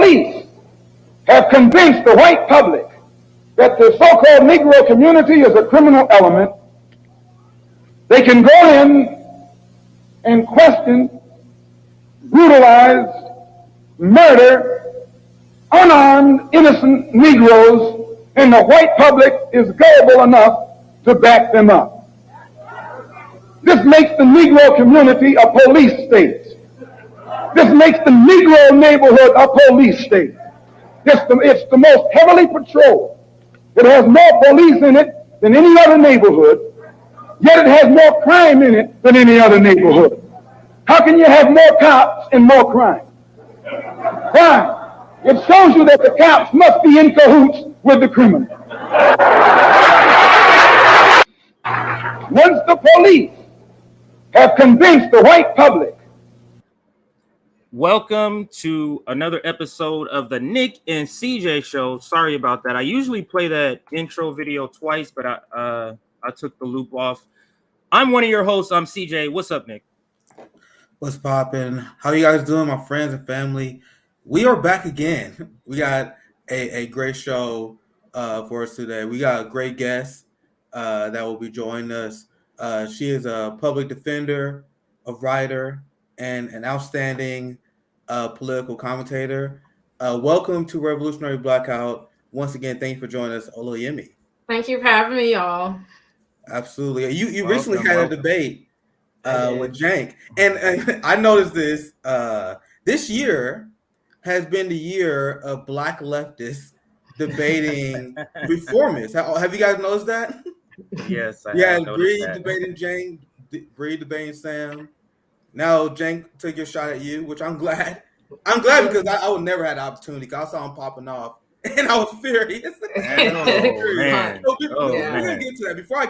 police have convinced the white public that the so-called Negro community is a criminal element, they can go in and question, brutalize, murder unarmed, innocent Negroes, and the white public is gullible enough to back them up. This makes the Negro community a police state. This makes the Negro neighborhood a police state. It's the most heavily patrolled. It has more police in it than any other neighborhood, yet it has more crime in it than any other neighborhood. How can you have more cops and more crime? Why? It shows you that the cops must be in cahoots with the criminal. Once the police have convinced the white public. Welcome to another episode of the Nick and CJ Show. Sorry about that. I usually play that intro video twice, but I took the loop off. I'm one of your hosts. I'm CJ. What's up, Nick? What's poppin'? How you guys doing, my friends and family? We are back again. We got a great show for us today. We got a great guest that will be joining us. She is a public defender, a writer, and an outstanding political commentator. Welcome to Revolutionary Blackout. Once again, thank you for joining us, Olayemi. Thank you for having me, y'all. Absolutely. You recently had a debate with Cenk, and I noticed this. This year has been the year of Black leftists debating reformists. Have you guys noticed that? Yes, I yeah. have Bree that. debating Cenk, Bree debating Sam. Now Cenk took your shot at you, which I'm glad. I'm glad because I would never had the opportunity because I saw him popping off and I was furious. Man. We're gonna get to that. Before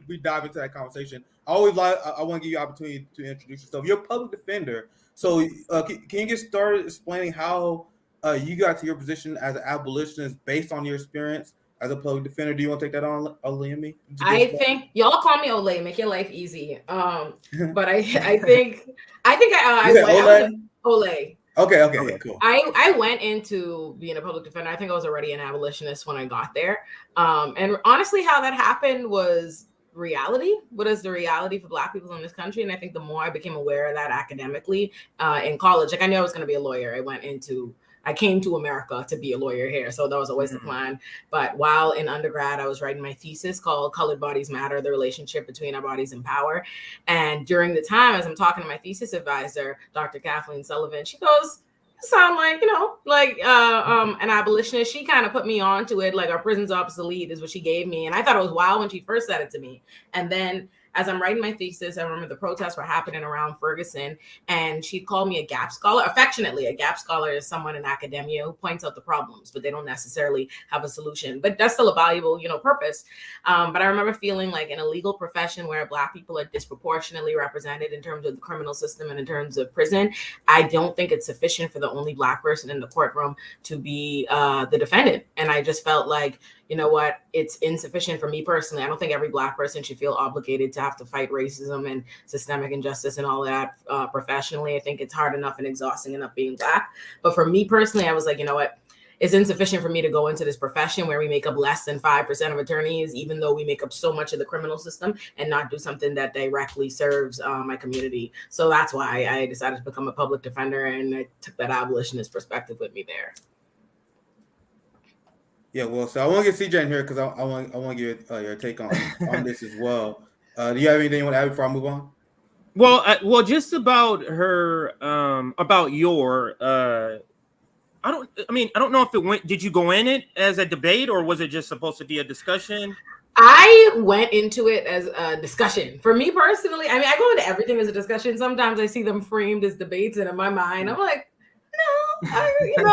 we dive into that conversation, I want to give you an opportunity to introduce yourself. You're a public defender, so can you get started explaining how you got to your position as an abolitionist based on your experience as a public defender? Do you want to take that on, Olayemi? I think y'all call me Olay, make your life easy. But I think I went Olay. Okay, cool. I went into being a public defender. I think I was already an abolitionist when I got there. And honestly, how that happened was reality. What is the reality for Black people in this country? And I think the more I became aware of that academically in college, like I knew I was going to be a lawyer. I came to America to be a lawyer here. So that was always the plan. But while in undergrad, I was writing my thesis called Colored Bodies Matter, the relationship between our bodies and power. And during the time, as I'm talking to my thesis advisor, Dr. Kathleen Sullivan, she goes, you sound like, an abolitionist. She kind of put me on to it. Like our prison's obsolete is what she gave me. And I thought it was wild when she first said it to me. And then as I'm writing my thesis, I remember the protests were happening around Ferguson, and she called me a gap scholar. Affectionately, a gap scholar is someone in academia who points out the problems, but they don't necessarily have a solution. But that's still a valuable, purpose. But I remember feeling like in a legal profession where Black people are disproportionately represented in terms of the criminal system and in terms of prison, I don't think it's sufficient for the only Black person in the courtroom to be the defendant. And I just felt like, you know what, it's insufficient for me personally. I don't think every Black person should feel obligated to have to fight racism and systemic injustice and all that professionally. I think it's hard enough and exhausting enough being Black. But for me personally, I was like, you know what, it's insufficient for me to go into this profession where we make up less than 5% of attorneys, even though we make up so much of the criminal system, and not do something that directly serves my community. So that's why I decided to become a public defender, and I took that abolitionist perspective with me there. Yeah, well, so I want to get CJ in here because I want to get your take on this as well. Do you have anything you want to add before I move on? Well, just about her, about your, I don't know if it went. Did you go in it as a debate, or was it just supposed to be a discussion? I went into it as a discussion. For me personally, I go into everything as a discussion. Sometimes I see them framed as debates, and in my mind, I'm like, no, and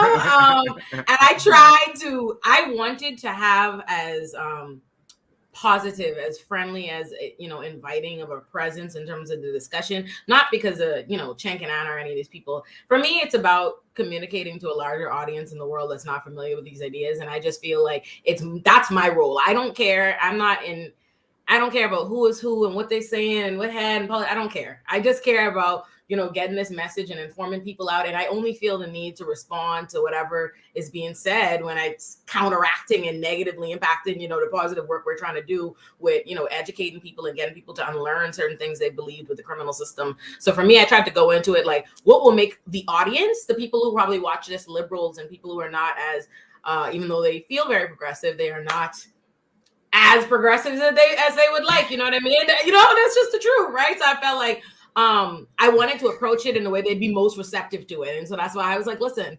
I wanted to have as positive, as friendly, as inviting of a presence in terms of the discussion, not because of Cenk and Anna or any of these people. For me, it's about communicating to a larger audience in the world that's not familiar with these ideas, and I just feel like that's my role. I don't care. I'm not in I don't care about who is who and what they're saying and what had and I don't care. I just care about, getting this message and informing people out. And I only feel the need to respond to whatever is being said when it's counteracting and negatively impacting, the positive work we're trying to do with, educating people and getting people to unlearn certain things they believed with the criminal system. So for me, I tried to go into it like, what will make the audience, the people who probably watch this, liberals and people who are not as, even though they feel very progressive, they are not as progressive as they would like, you know what I mean? That's just the truth, right? So I felt like I wanted to approach it in the way they'd be most receptive to it. And so that's why I was like, listen,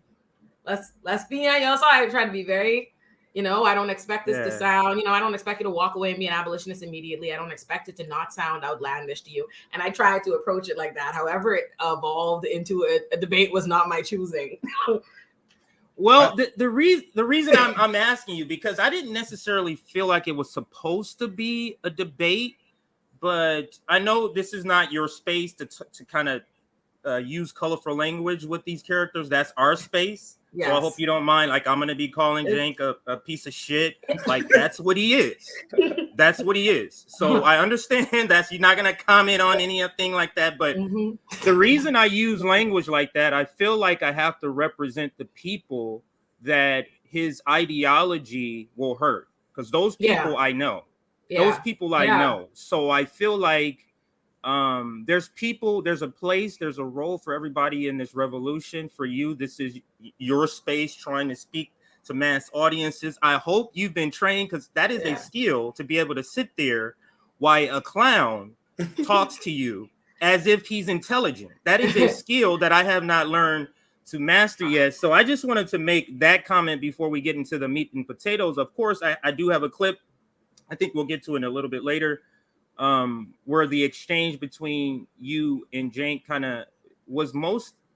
let's be on your side. I tried to be very, I don't expect this to sound, I don't expect you to walk away and be an abolitionist immediately. I don't expect it to not sound outlandish to you. And I tried to approach it like that. However, it evolved into a debate was not my choosing. Well, the reason I'm asking you, because I didn't necessarily feel like it was supposed to be a debate, but I know this is not your space to kind of use colorful language with these characters. That's our space. Yes. So I hope you don't mind. Like, I'm going to be calling Cenk a piece of shit. Like, that's what he is. That's what he is. So I understand that you're not going to comment on anything like that. But the reason I use language like that, I feel like I have to represent the people that his ideology will hurt. Because those people I know. Those people I know. So I feel like there's a place, there's a role for everybody in this revolution. For you, this is your space trying to speak to mass audiences. I hope you've been trained, because that is a skill, to be able to sit there while a clown talks to you as if he's intelligent. That is a skill that I have not learned to master yet. So I just wanted to make that comment before we get into the meat and potatoes. Of course, I do have a clip. I think we'll get to it a little bit later, where the exchange between you and Cenk kind of was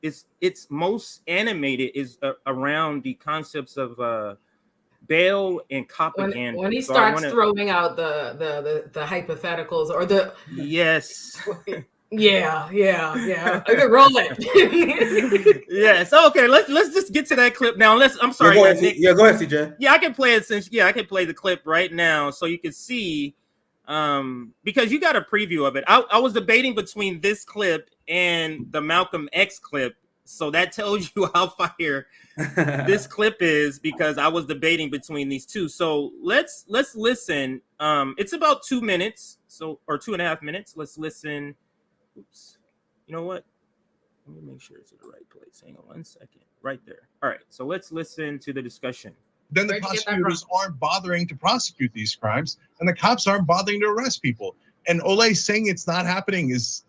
it's most animated is around the concepts of bail and Copaganda. When he starts throwing out the hypotheticals or the yes. Yeah. I can roll it. Yes. Okay. Let's just get to that clip now. I'm sorry. Go ahead, CJ. Yeah, I can play it I can play the clip right now so you can see. Because you got a preview of it. I was debating between this clip and the Malcolm X clip. So that tells you how fire this clip is, because I was debating between these two. So let's listen. It's about 2 minutes, or 2.5 minutes. Let's listen. Oops. You know what? Let me make sure it's in the right place. Hang on 1 second. Right there. All right. So let's listen to the discussion. Then the prosecutors aren't bothering to prosecute these crimes, and the cops aren't bothering to arrest people. And Ole saying it's not happening it's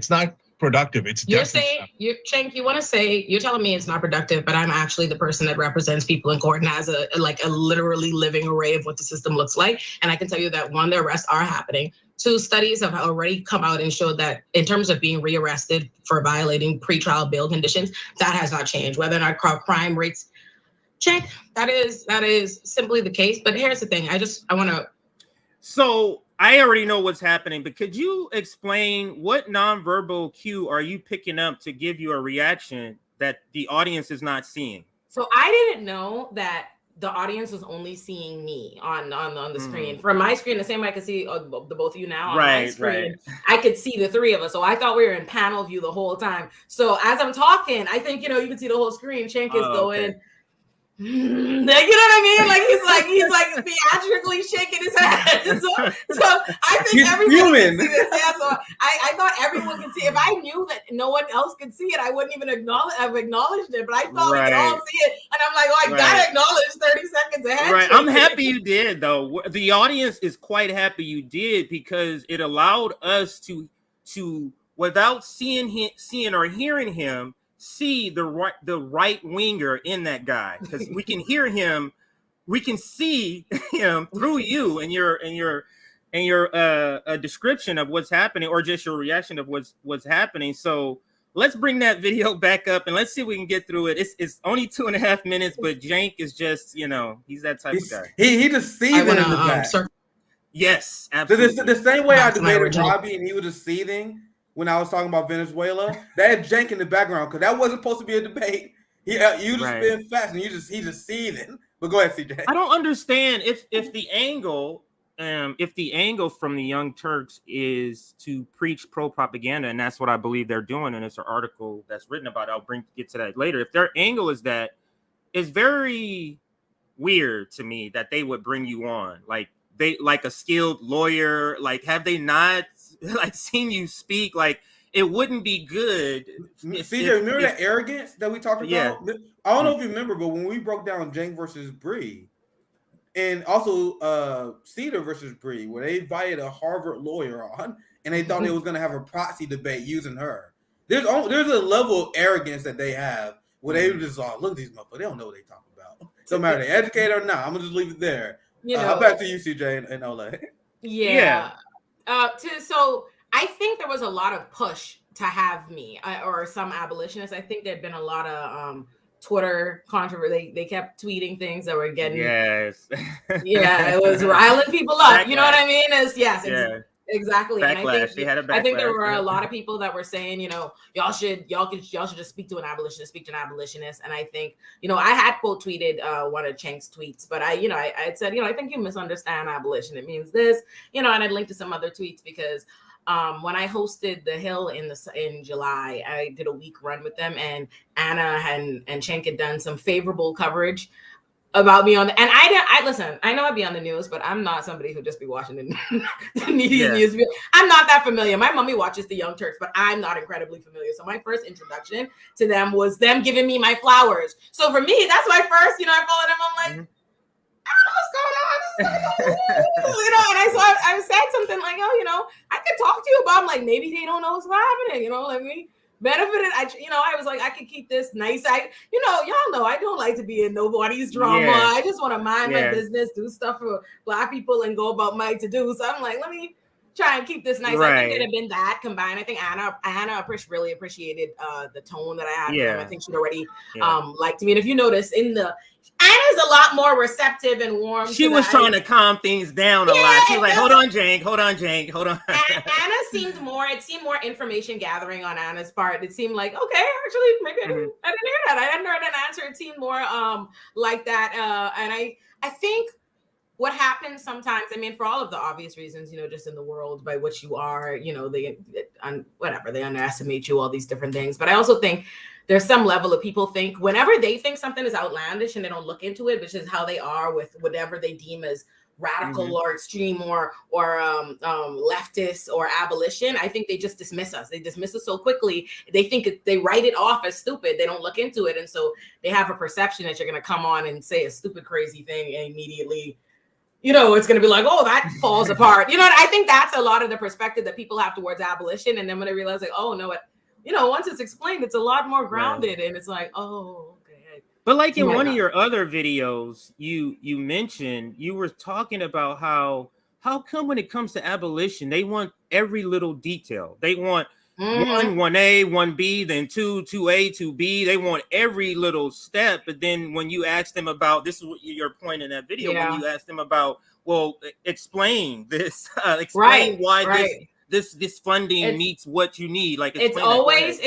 not productive. You're saying, Cenk, you're telling me it's not productive, but I'm actually the person that represents people in court and has a literally living array of what the system looks like. And I can tell you that 1, the arrests are happening. 2, studies have already come out and showed that in terms of being rearrested for violating pretrial bail conditions, that has not changed. Whether or not crime rates Cenk, that is simply the case. But here's the thing. I want to. So I already know what's happening, but could you explain what nonverbal cue are you picking up to give you a reaction that the audience is not seeing? So I didn't know that the audience was only seeing me on the screen. From my screen, the same way I could see the both of you now on my screen, I could see the 3 of us. So I thought we were in panel view the whole time. So as I'm talking, I think, you can see the whole screen. Cenk is going. Okay. You know what I mean? Like he's like theatrically shaking his head. So I think everyone can see this. Yeah, so I thought everyone could see. If I knew that no one else could see it, I wouldn't even have acknowledged it. But I thought we could all see it, and I'm like, I gotta acknowledge 30 seconds ahead. Right. I'm happy you did, though. The audience is quite happy you did, because it allowed us to without seeing or hearing him, see the right winger in that guy, because we can hear him, we can see him through you and your description of what's happening, or just your reaction of what's happening. So let's bring that video back up and let's see if we can get through it. It's only 2.5 minutes, but Cenk is just, he's that type of guy. He just seething in the back. Yes, absolutely. The same way I debated Robbie and he was just seething when I was talking about Venezuela, that is Cenk in the background, because that wasn't supposed to be a debate. You just been fast and he's just seething. But go ahead, CJ. I don't understand if the angle, if the angle from the Young Turks is to preach pro-propaganda, and that's what I believe they're doing, and it's an article that's written about it, I'll get to that later. If their angle is that, it's very weird to me that they would bring you on like a skilled lawyer. Like, have they not like seen you speak? Like, it wouldn't be good. CJ, remember that arrogance that we talked about? Yeah. I don't know if you remember, but when we broke down Cenk versus Bree, and also Cedar versus Bree, where they invited a Harvard lawyer on, and they thought they was going to have a proxy debate using her. There's a level of arrogance that they have where they just look at these motherfuckers. They don't know what they talking about. No matter they educated or not. I'm gonna just leave it there. Back to you, CJ and Ole. Yeah. So I think there was a lot of push to have me or some abolitionists. I think there'd been a lot of Twitter controversy. They kept tweeting things that were getting it was riling people up. Backlash. You know what I mean? Exactly. Backlash. And I think there were a lot of people that were saying, y'all should just speak to an abolitionist, And I think, I had quote tweeted one of Cenk's tweets, but I said, I think you misunderstand abolition. It means this, and I linked to some other tweets because when I hosted The Hill in July, I did a week run with them, and Anna and Cenk had done some favorable coverage about me and I listen, I know I'd be on the news, but I'm not somebody who just be watching the media news. I'm not that familiar. My mommy watches the Young Turks, but I'm not incredibly familiar. So my first introduction to them was them giving me my flowers. So for me, that's my first, I followed them. I'm like, I don't know what's going on. And I said something like, I could talk to you about, like, maybe they don't know what's happening, let me benefited. I was like, I could keep this nice. Y'all know I don't like to be in nobody's drama. Yeah. I just want to mind my business, do stuff for Black people, and go about my to-do. So I'm like, let me try and keep this nice. Right. I think it'd have been that combined. I think Anna really appreciated the tone that I had. Yeah. I think she'd already liked me. And if you notice, Anna's a lot more receptive and warm. She was trying to calm things down a lot. She was like, hold on, Cenk. Anna seemed more information gathering on Anna's part. It seemed like, okay, actually, maybe I didn't hear that. I hadn't heard an answer. It seemed more like that. And I think what happens sometimes, for all of the obvious reasons, just in the world by which you are, they underestimate you, all these different things. But I also think there's some level of people think whenever they think something is outlandish and they don't look into it, which is how they are with whatever they deem as radical or extreme or leftist or abolition, I think they just dismiss us. They dismiss us so quickly. They think they write it off as stupid. They don't look into it. And so they have a perception that you're going to come on and say a stupid, crazy thing and immediately, it's going to be like, oh, that falls apart. I think that's a lot of the perspective that people have towards abolition. And then when they realize, like, oh, no, once it's explained, it's a lot more grounded. Right. And it's like, oh, okay. But like in one of your other videos, you mentioned, you were talking about how come when it comes to abolition, they want every little detail. They want 1A, 1B, then 2A, 2B. They want every little step. But then when you ask them about, this is what your point in that video, when you ask them about, well, explain this, explain why this funding meets what you need. Like it's always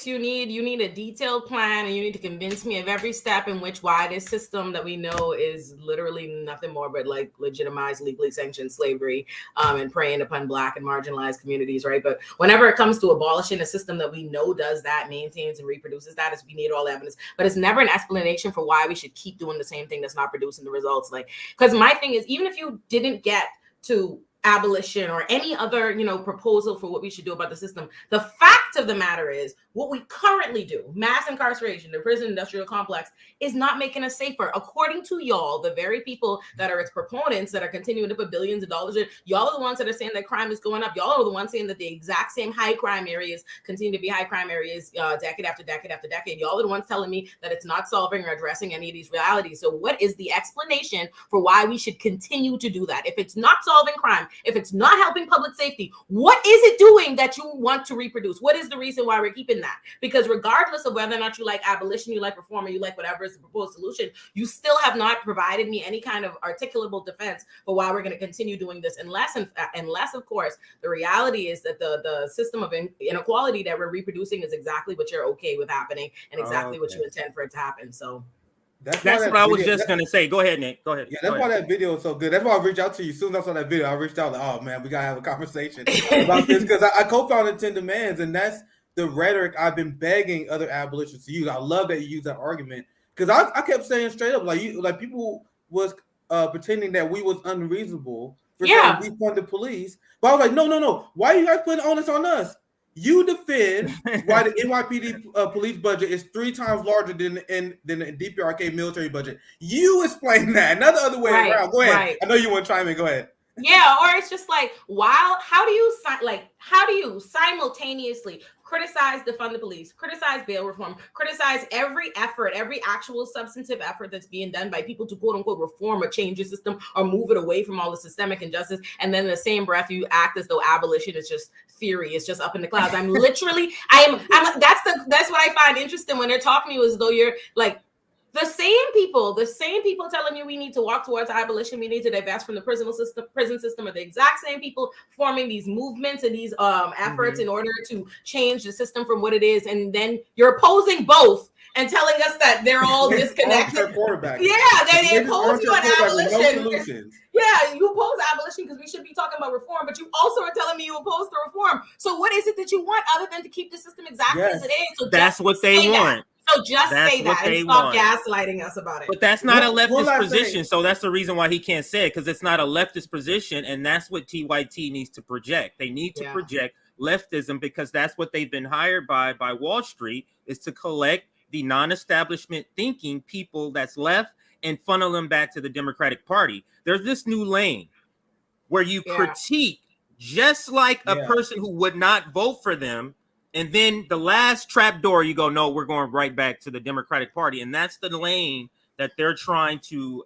you need a detailed plan, and you need to convince me of every step in why this system that we know is literally nothing more but like legitimized, legally sanctioned slavery, and preying upon Black and marginalized communities, right? But whenever it comes to abolishing a system that we know does that, maintains and reproduces that, is we need all evidence. But it's never an explanation for why we should keep doing the same thing that's not producing the results. Like, because my thing is, even if you didn't get to abolition or any other, proposal for what we should do about the system, the fact of the matter is what we currently do, mass incarceration, the prison industrial complex, is not making us safer. According to y'all, the very people that are its proponents that are continuing to put billions of dollars in, y'all are the ones that are saying that crime is going up. Y'all are the ones saying that the exact same high crime areas continue to be high crime areas decade after decade after decade. Y'all are the ones telling me that it's not solving or addressing any of these realities. So what is the explanation for why we should continue to do that? If it's not solving crime, if it's not helping public safety, what is it doing that you want to reproduce? What is the reason why we're keeping that? Because regardless of whether or not you like abolition, you like reform, or you like whatever is the proposed solution, you still have not provided me any kind of articulable defense for why we're going to continue doing this, unless, of course, the reality is that the system of inequality that we're reproducing is exactly what you're okay with happening and exactly what you intend for it to happen. So That's what I was just gonna say. Go ahead, Nick. Go ahead. Yeah, that's why that video is so good. That's why I reached out to you. As soon as I saw that video, I reached out like, oh man, we gotta have a conversation about this because I co-founded 10 Demands, and that's the rhetoric I've been begging other abolitionists to use. I love that you use that argument because I kept saying straight up like people was pretending that we was unreasonable for saying we fund the police, but I was like, no. Why are you guys putting onus on us? You defend why the NYPD police budget is 3 times larger than the DPRK military budget. You explain that, not the other way around. Go ahead. Right. I know you want to chime in. Go ahead. Yeah, or it's just like, how do you simultaneously criticize defund the police, criticize bail reform, criticize every actual substantive effort that's being done by people to quote unquote reform or change the system or move it away from all the systemic injustice, and then in the same breath you act as though abolition is just theory, it's just up in the clouds. I'm that's what I find interesting when they're talking to you as though you're like the same people telling you we need to walk towards abolition, we need to divest from the prison system are the exact same people forming these movements and these efforts in order to change the system from what it is. And then you're opposing both and telling us that they're all disconnected. They oppose you on abolition. Yeah, you oppose abolition because we should be talking about reform, but you also are telling me you oppose the reform. So what is it that you want other than to keep the system exactly as it is? So that's what they want. So just say that and stop gaslighting us about it. But that's not a leftist position. So that's the reason why he can't say it, because it's not a leftist position. And that's what TYT needs to project. They need to project leftism because that's what they've been hired by Wall Street, is to collect the non-establishment thinking people that's left and funnel them back to the Democratic Party. There's this new lane where you critique just like a person who would not vote for them. And then the last trap door, you go, no, we're going right back to the Democratic Party. And that's the lane that they're trying to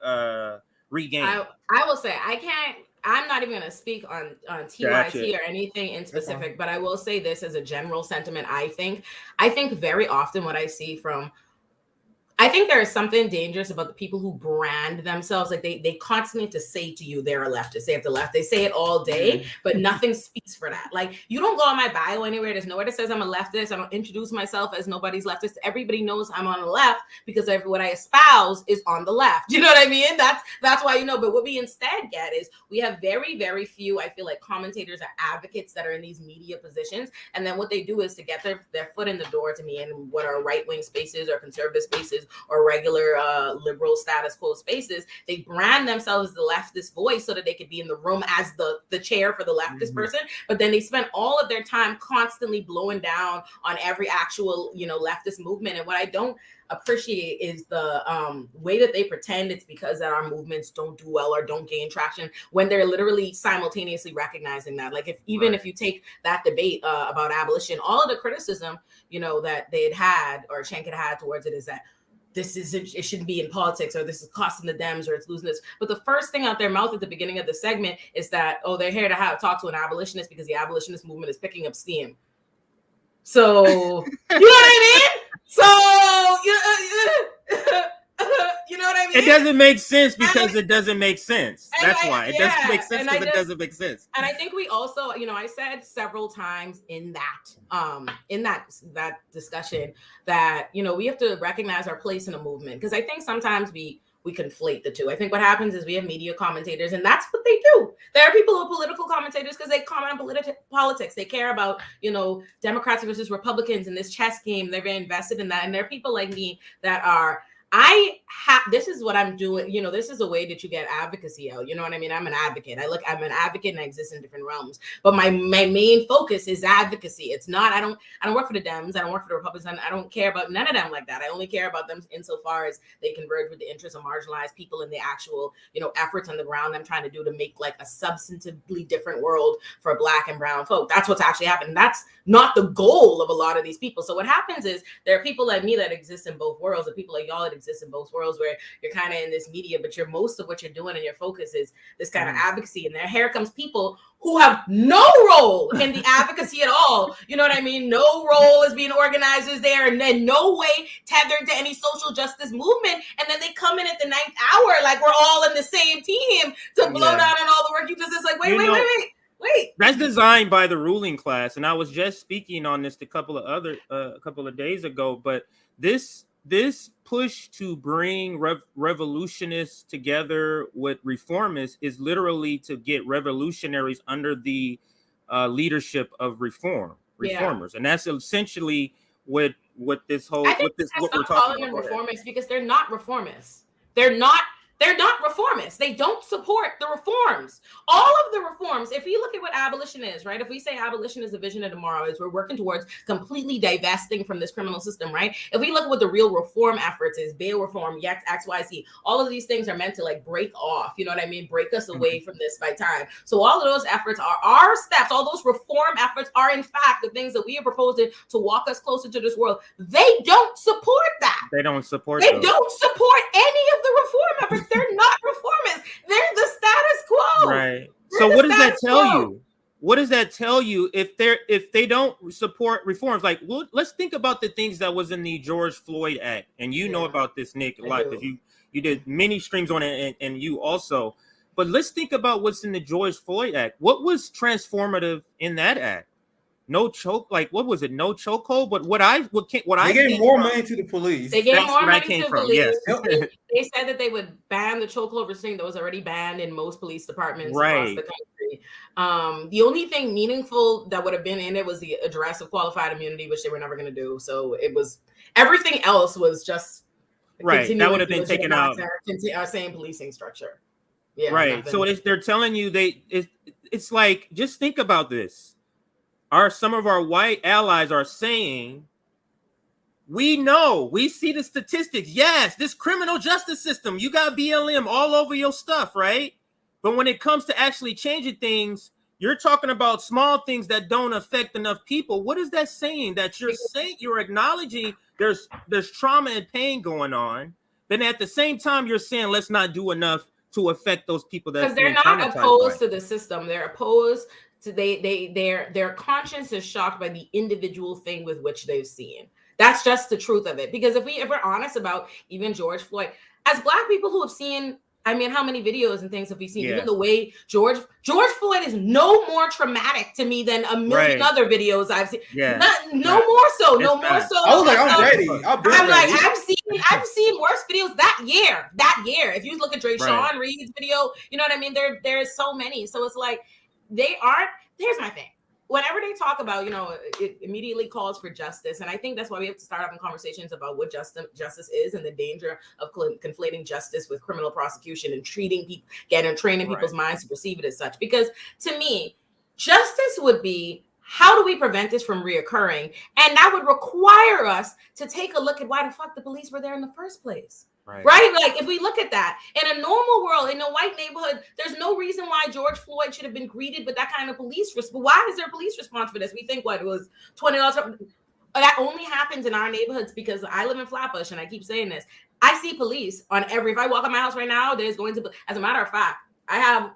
regain. I will say, I'm not even going to speak on TYT or anything in specific, but I will say this as a general sentiment. I think very often what I see I think there is something dangerous about the people who brand themselves. Like they constantly have to say to you, they're a leftist. They have to left. They say it all day, but nothing speaks for that. Like you don't go on my bio anywhere. There's nowhere that says I'm a leftist. I don't introduce myself as nobody's leftist. Everybody knows I'm on the left because what I espouse is on the left. You know what I mean? That's why, but what we instead get is we have very, very few, I feel like, commentators or advocates that are in these media positions. And then what they do is to get their foot in the door to me in what are right-wing spaces or conservative spaces or regular liberal status quo spaces, they brand themselves as the leftist voice so that they could be in the room as the chair for the leftist person. But then they spend all of their time constantly blowing down on every actual, leftist movement. And what I don't appreciate is the way that they pretend it's because that our movements don't do well or don't gain traction when they're literally simultaneously recognizing that. Like if you take that debate about abolition, all of the criticism, that they had or Cenk had towards it is that it shouldn't be in politics, or this is costing the Dems, or it's losing this. But the first thing out their mouth at the beginning of the segment is that, they're here to talk to an abolitionist because the abolitionist movement is picking up steam. So, you know what I mean? So, you know what I mean? It doesn't make sense because it doesn't make sense. That's why. It doesn't make sense because it doesn't make sense. And I think we also, I said several times in that discussion that, we have to recognize our place in a movement. Because I think sometimes we conflate the two. I think what happens is we have media commentators, and that's what they do. There are people who are political commentators because they comment on politics. They care about, Democrats versus Republicans in this chess game. They're very invested in that. And there are people like me that are, this is what I'm doing. This is a way that you get advocacy out. You know what I mean? I'm an advocate. I'm an advocate and I exist in different realms. But my main focus is advocacy. It's not, I don't work for the Dems. I don't work for the Republicans. I don't care about none of them like that. I only care about them insofar as they converge with the interests of marginalized people and the actual, efforts on the ground I'm trying to do to make like a substantively different world for Black and brown folk. That's what's actually happening. That's not the goal of a lot of these people. So what happens is there are people like me that exist in both worlds, and people like y'all that exist in both worlds where you're kind of in this media, but most of what you're doing and your focus is this kind of advocacy. And here comes people who have no role in the advocacy at all. You know what I mean? No role as being organizers there, and then no way tethered to any social justice movement. And then they come in at the 9th hour like we're all in the same team to blow down on all the work you just. It's like, wait. That's designed by the ruling class, and I was just speaking on this a couple of days ago. But this this push to bring revolutionists together with reformists is literally to get revolutionaries under the leadership of reformers, and that's essentially what this whole I think what we're stop talking calling about. them reformists because they're not reformists. They're not reformists. They don't support the reforms. All of the reforms, if you look at what abolition is, right? If we say abolition is the vision of tomorrow, is we're working towards completely divesting from this criminal system, right? If we look at what the real reform efforts is, bail reform, XYZ, all of these things are meant to like break off, you know what I mean? Break us away from this by time. So all of those efforts are our steps. All those reform efforts are in fact the things that we are proposing to walk us closer to this world. They don't support that. They don't support any of the reform efforts. They're not reformists. They're the status quo. Right. So what does that tell you? What does that tell you if they don't support reforms? Like, well, let's think about the things that was in the George Floyd Act, and you know about this, Nick, a lot because you did many streams on it, and you also. But let's think about what's in the George Floyd Act. What was transformative in that act? No choke, like what was it? No chokehold. But they gave more money to the police. They gave more money to the police. Yes. They said that they would ban the chokehold restraint that was already banned in most police departments across the country. The only thing meaningful that would have been in it was the address of qualified immunity, which they were never going to do. So it was everything else was just right. That would have been taken out. Our same policing structure. Yeah. Right. Nothing. So they're telling you it's like just think about this. Some of our white allies are saying, we know, we see the statistics. Yes, this criminal justice system, you got BLM all over your stuff, right? But when it comes to actually changing things, you're talking about small things that don't affect enough people. What is that saying? That you're acknowledging there's trauma and pain going on. Then at the same time, you're saying let's not do enough to affect those people that because they're not opposed to the system. They're opposed to their conscience is shocked by the individual thing with which they've seen. That's just the truth of it. Because if we're honest about even George Floyd, as Black people who have seen, I mean, how many videos and things have we seen? Even the way George Floyd is no more traumatic to me than a million other videos I've seen. No more so. I was like, I'm ready. I've seen worse videos that year. If you look at Sean Reed's video, you know what I mean? There's so many. So it's like they aren't. Here's my thing. Whenever they talk about, it immediately calls for justice. And I think that's why we have to start having conversations about what justice is and the danger of conflating justice with criminal prosecution and training people's minds to perceive it as such. Because to me, justice would be, how do we prevent this from reoccurring? And that would require us to take a look at why the fuck the police were there in the first place. Right? Like if we look at that in a normal world, in a white neighborhood, there's no reason why George Floyd should have been greeted with that kind of police response. Why is there a police response for this? We think it was $20. That only happens in our neighborhoods because I live in Flatbush and I keep saying this. I see police on if I walk out my house right now, there's going to, as a matter of fact, I have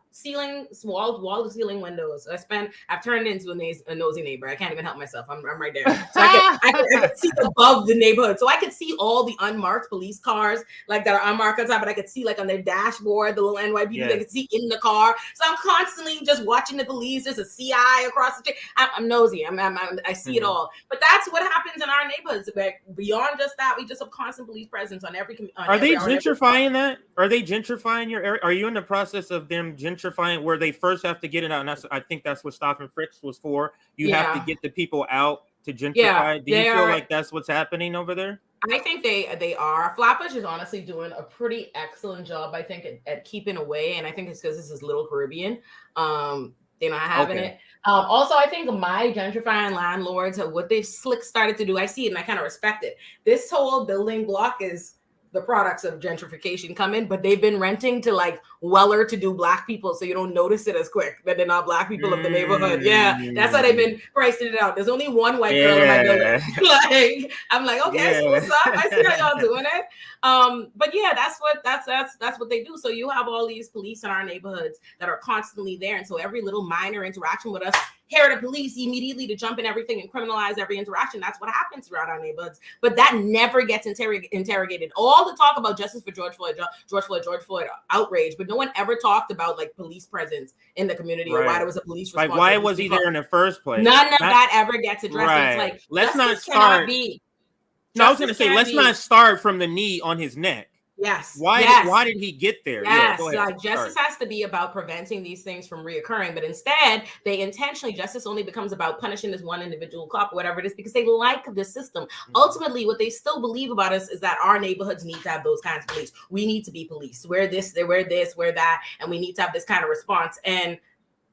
wall to ceiling windows. I've turned into a nosy neighbor. I can't even help myself. I'm right there. So I can see above the neighborhood. So I could see all the unmarked police cars, like that are unmarked outside, but I could see like on their dashboard, the little NYPD, I could see in the car. So I'm constantly just watching the police. There's a CI across the street. I'm nosy. I see it all. But that's what happens in our neighborhoods. But beyond just that, we just have constant police presence on every. Are they gentrifying that? Are they gentrifying your area? Are you in the process of them gentrifying where they first have to get it out? And I think that's what Stop and Frisk was for. You have to get the people out to gentrify. Do you feel like that's what's happening over there? I think they are. Flatbush is honestly doing a pretty excellent job, I think, at keeping away. And I think it's because this is Little Caribbean. They're not having it. Also, I think my gentrifying landlords, what they've started to do, I see it and I kind of respect it. This whole building block is the products of gentrification coming, but they've been renting to like well-to-do Black people, so you don't notice it as quick that they're not Black people of the neighborhood. Yeah, that's how they've been pricing it out. There's only one white girl in my building. Like, I'm like, okay, I see what's up. I see how y'all doing it. But yeah, that's what they do. So you have all these police in our neighborhoods that are constantly there, and so every little minor interaction with us, here are the police immediately to jump in everything and criminalize every interaction. That's what happens throughout our neighborhoods. But that never gets interrogated. All the talk about justice for George Floyd, outrage, but no one ever talked about like police presence in the community or why there was a police response. Like why was he there in the first place? None of that ever gets addressed. It's like let's not start. No, I was going to say, let's not start from the knee on his neck. Yes. Why did he get there? Yes. Yeah, go ahead. Justice has to be about preventing these things from reoccurring, but instead they intentionally, justice only becomes about punishing this one individual cop or whatever it is because they like the system. Ultimately, what they still believe about us is that our neighborhoods need to have those kinds of police. We need to be police. We're this, we're that, and we need to have this kind of response. And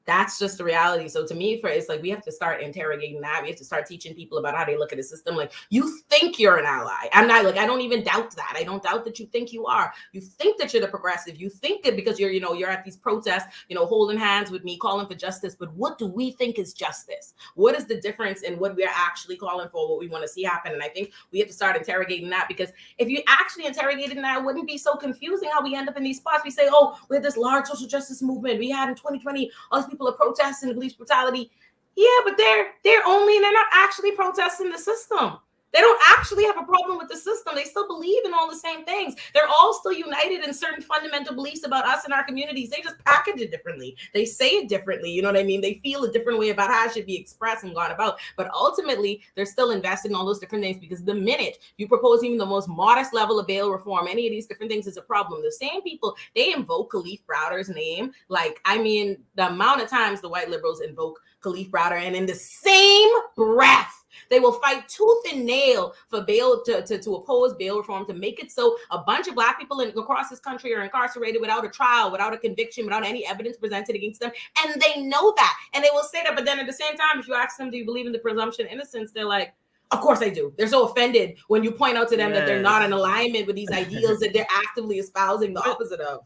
that's just the reality. So to me, it's like we have to start interrogating that. We have to start teaching people about how they look at the system. Like, you think you're an ally. I'm not, like, I don't even doubt that. I don't doubt that you think you are. You think that you're the progressive. You think that because you're at these protests, holding hands with me, calling for justice. But what do we think is justice? What is the difference in what we're actually calling for, what we want to see happen? And I think we have to start interrogating that, because if you actually interrogated that, it wouldn't be so confusing how we end up in these spots. We say, oh, we're this large social justice movement. We had in 2020, all these people are protesting police brutality. Yeah, but they're not actually protesting the system. They don't actually have a problem with the system. They still believe in all the same things. They're all still united in certain fundamental beliefs about us and our communities. They just package it differently. They say it differently. You know what I mean? They feel a different way about how it should be expressed and gone about. But ultimately, they're still invested in all those different things, because the minute you propose even the most modest level of bail reform, any of these different things is a problem. The same people, they invoke Khalif Browder's name. the amount of times the white liberals invoke Khalif Browder, and in the same breath, they will fight tooth and nail for bail to oppose bail reform, to make it so a bunch of Black people across this country are incarcerated without a trial, without a conviction, without any evidence presented against them. And they know that. And they will say that. But then at the same time, if you ask them, do you believe in the presumption of innocence? They're like, of course I do. They're so offended when you point out to them that they're not in alignment with these ideals that they're actively espousing the opposite of.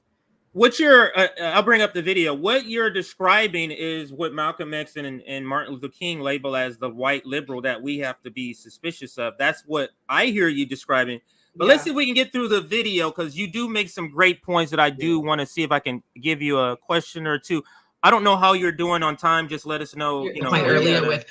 I'll bring up the video. What you're describing is what Malcolm X and Martin Luther King label as the white liberal that we have to be suspicious of. That's what I hear you describing. But let's see if we can get through the video, because you do make some great points that I do want to see if I can give you a question or two. I don't know how you're doing on time. Just let us know. Earlier with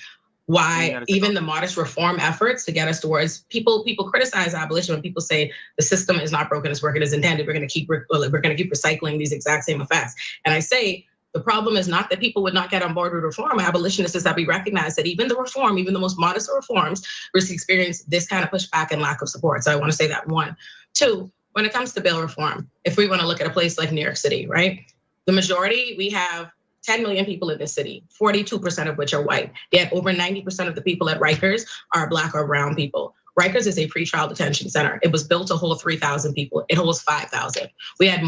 why even the modest reform efforts to get us towards people criticize abolition when people say the system is not broken, it's working as intended. We're going to keep recycling these exact same effects. And I say the problem is not that people would not get on board with reform. Abolitionists is that we recognize that even the reform, even the most modest of reforms, risk experience this kind of pushback and lack of support. So I want to say that, one. Two, when it comes to bail reform, if we want to look at a place like New York City, right? The majority, we have 10 million people in this city, 42% of which are white. Yet over 90% of the people at Rikers are Black or brown people. Rikers is a pretrial detention center. It was built to hold 3,000 people. It holds 5,000. We had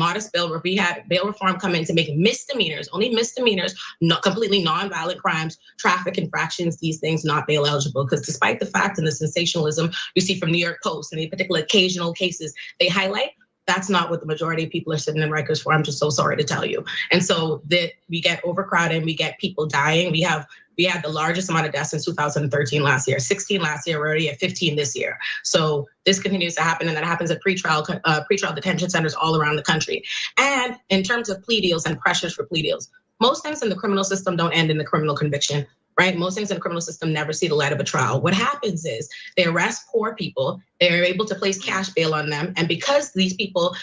we had bail reform come in to make misdemeanors, only misdemeanors, not completely non-violent crimes, traffic infractions, these things not bail eligible. Because despite the fact and the sensationalism you see from New York Post and the particular occasional cases they highlight, that's not what the majority of people are sitting in Rikers for. I'm just so sorry to tell you. And so that we get overcrowded, we get people dying. We had the largest amount of deaths since 2013 last year, 16 last year, we're already at 15 this year. So this continues to happen, and that happens at pretrial detention centers all around the country. And in terms of plea deals and pressures for plea deals, most things in the criminal system don't end in the criminal conviction. Right? Most things in the criminal system never see the light of a trial. What happens is they arrest poor people. They're able to place cash bail on them. And because these people,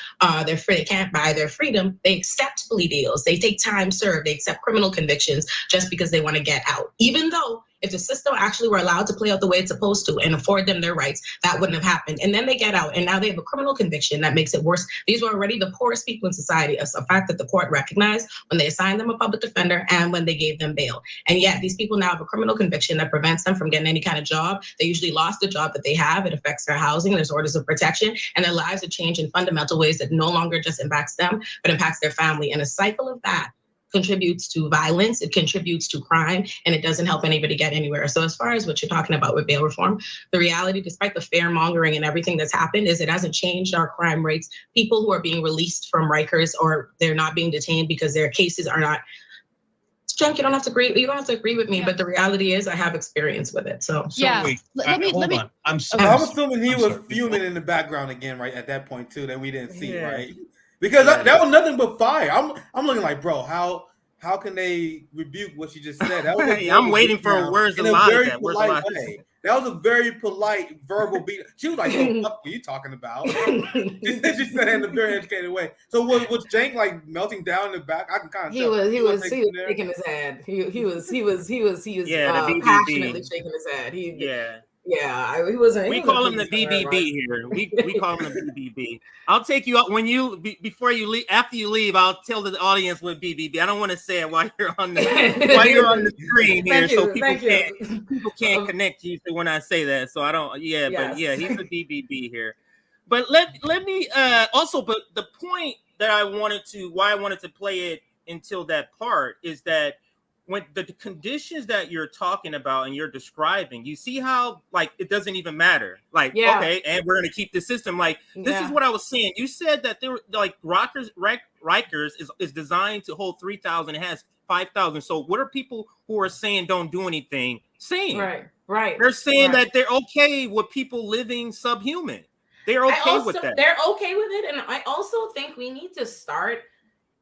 they're free, they can't buy their freedom, they accept plea deals. They take time served. They accept criminal convictions just because they want to get out. Even though if the system actually were allowed to play out the way it's supposed to and afford them their rights, that wouldn't have happened. And then they get out, and now they have a criminal conviction that makes it worse. These were already the poorest people in society. It's a fact that the court recognized when they assigned them a public defender and when they gave them bail. And yet these people now have a criminal conviction that prevents them from getting any kind of job. They usually lost the job that they have. It affects their housing. There's orders of protection, and their lives are changed in fundamental ways that no longer just impacts them, but impacts their family. And a cycle of that contributes to violence, it contributes to crime, and it doesn't help anybody get anywhere. So as far as what you're talking about with bail reform, the reality, despite the fear mongering and everything that's happened, is it hasn't changed our crime rates. People who are being released from Rikers, or they're not being detained because their cases are not. Cenk, you don't have to agree with me, but the reality is I have experience with it. So wait, let me hold on. I'm assuming he was fuming in the background again, right, at that point too, that we didn't see, right? Because that was nothing but fire. I'm looking like, bro, how can they rebuke what you just said? That was I'm waiting for words to lie. That was a very polite verbal beat. She was like, "What the fuck are you talking about?" She said it in a very educated way. So was Cenk like melting down in the back? I can kind of tell. He was shaking his head. He was passionately shaking his head. Yeah, he wasn't. We call him the BBB here. We call him the BBB. I'll take you out when you before you leave. After you leave, I'll tell the audience what BBB. I don't want to say it while you're on the screen here, so people can't connect you to when I say that. So I don't. Yeah, yes. But yeah, he's the BBB here. But let me also. But the point that why I wanted to play it until that part is that when the conditions that you're talking about and you're describing, you see how like it doesn't even matter. Like, okay, and we're gonna keep the system. Like, this is what I was saying. You said that there were like Rikers is designed to hold 3,000. It has 5,000. So what are people who are saying don't do anything saying? Right. They're saying that they're okay with people living subhuman. They're okay with that. They're okay with it, and I also think we need to start.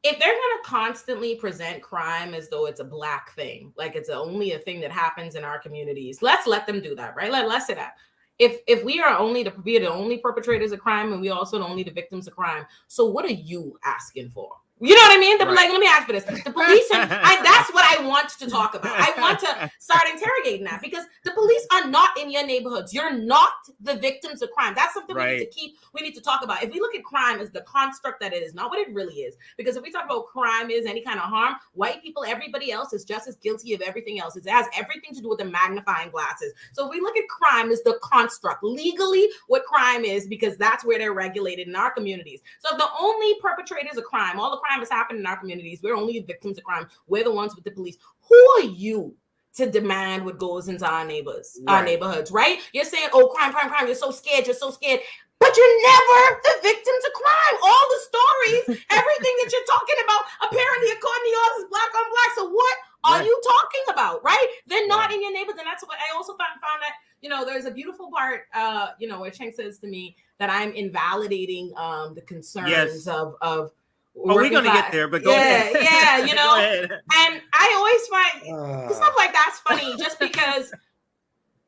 If they're going to constantly present crime as though it's a Black thing, like it's only a thing that happens in our communities, let's let them do that, right? Let's say that. If we are only the only perpetrators of crime and we also only the victims of crime, so what are you asking for? You know what I mean? Like, let me ask for this. The police, that's what I want to talk about. I want to start interrogating that because the police are not in your neighborhoods. You're not the victims of crime. That's something we need to talk about. If we look at crime as the construct that it is, not what it really is. Because if we talk about crime is any kind of harm, white people, everybody else is just as guilty of everything else. It has everything to do with the magnifying glasses. So if we look at crime as the construct, legally what crime is, because that's where they're regulated in our communities. So if the only perpetrators of crime, all the crime has happened in our communities, we're only victims of crime, we're the ones with the police. Who are you to demand what goes into our neighborhoods, right? You're saying, oh, crime, you're so scared, but you're never the victims of crime. All the stories, everything that you're talking about, apparently according to yours is Black on Black. So what are you talking about, right? They're not in your neighborhoods. And that's what I also found that, there's a beautiful part, where Cenk says to me that I'm invalidating the concerns of we're gonna get there, but go ahead. Yeah, go ahead. And I always find stuff like that's funny, just because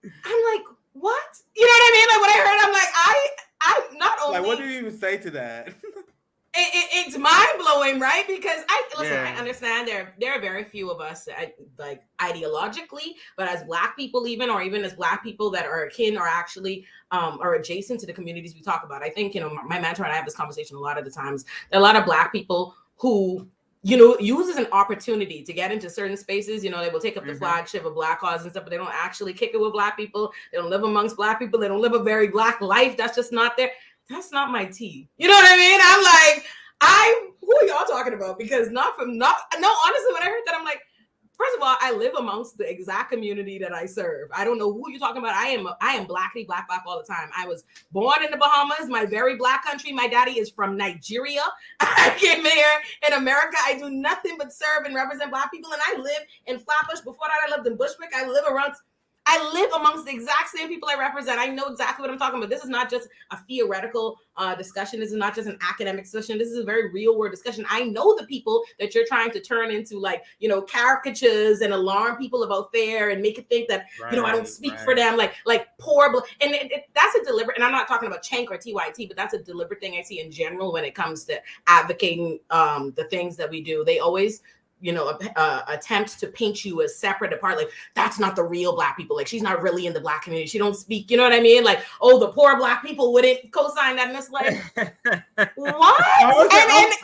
I'm like, what? You know what I mean? Like when I heard, I'm like, I not only like, what do you even say to that? It's mind blowing, right? Because I understand there are very few of us like ideologically, but as Black people, even as Black people that are akin or actually are adjacent to the communities we talk about. I think my mentor and I have this conversation a lot of the times. There are a lot of Black people who use as an opportunity to get into certain spaces. They will take up the flagship of Black cause and stuff, but they don't actually kick it with Black people. They don't live amongst Black people. They don't live a very Black life. That's just not there. That's not my tea. You know what I mean? I'm like, who are y'all talking about? Because honestly, when I heard that, I'm like, first of all, I live amongst the exact community that I serve. I don't know who you're talking about. I am Black all the time. I was born in the Bahamas, my very Black country. My daddy is from Nigeria. I came here in America. I do nothing but serve and represent Black people. And I live in Flatbush. Before that, I lived in Bushwick. I live amongst the exact same people I represent. I know exactly what I'm talking about. This is not just a theoretical discussion. This is not just an academic discussion. This is a very real world discussion. I know the people that you're trying to turn into caricatures and alarm people about fair and make it think that, I don't speak for them, like poor. And that's a deliberate, and I'm not talking about Cenk or TYT, but that's a deliberate thing I see in general when it comes to advocating the things that we do. They always attempt to paint you as separate apart, like that's not the real Black people, like she's not really in the Black community, she don't speak, you know what I mean, like, oh, the poor Black people wouldn't co-sign that. And it's like, what?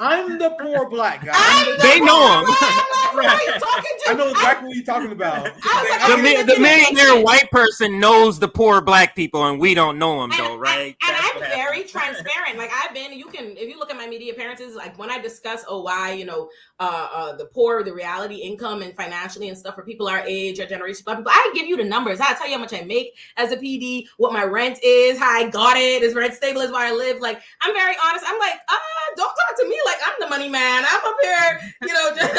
I'm the poor Black guy. They know him. Who are you talking to? I know exactly what you're talking about. The millionaire white person knows the poor Black people, and we don't know them though, right? And I'm very transparent. Like if you look at my media appearances, like when I discuss why the poor, the reality income and financially and stuff for people our age, our generation, Black people, I give you the numbers. I tell you how much I make as a PD, what my rent is, how I got it, is rent stable, is where I live. Like, I'm very honest. I'm like, don't talk to me like I'm the money man. I'm up here,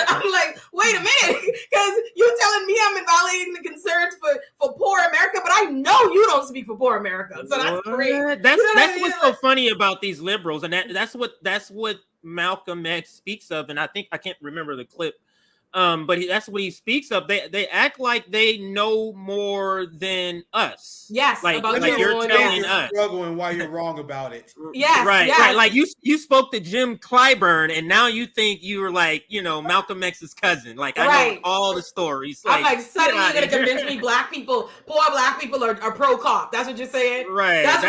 I'm like, wait a minute, because you're telling me I'm invalidating the concerns for poor America, but I know you don't speak for poor America. So that's great. That's what's so funny about these liberals, and that's what Malcolm X speaks of, and I think I can't remember the clip, But that's what he speaks of. They act like they know more than us. Yes, like about you're your telling you're us. struggling while you're wrong about it. Yes, right. yes. Like you spoke to Jim Clyburn, and now you think you were like, Malcolm X's cousin. Like I know all the stories. I'm like, suddenly get you're outta gonna here. convince me poor black people are pro cop. That's what you're saying? Right. That's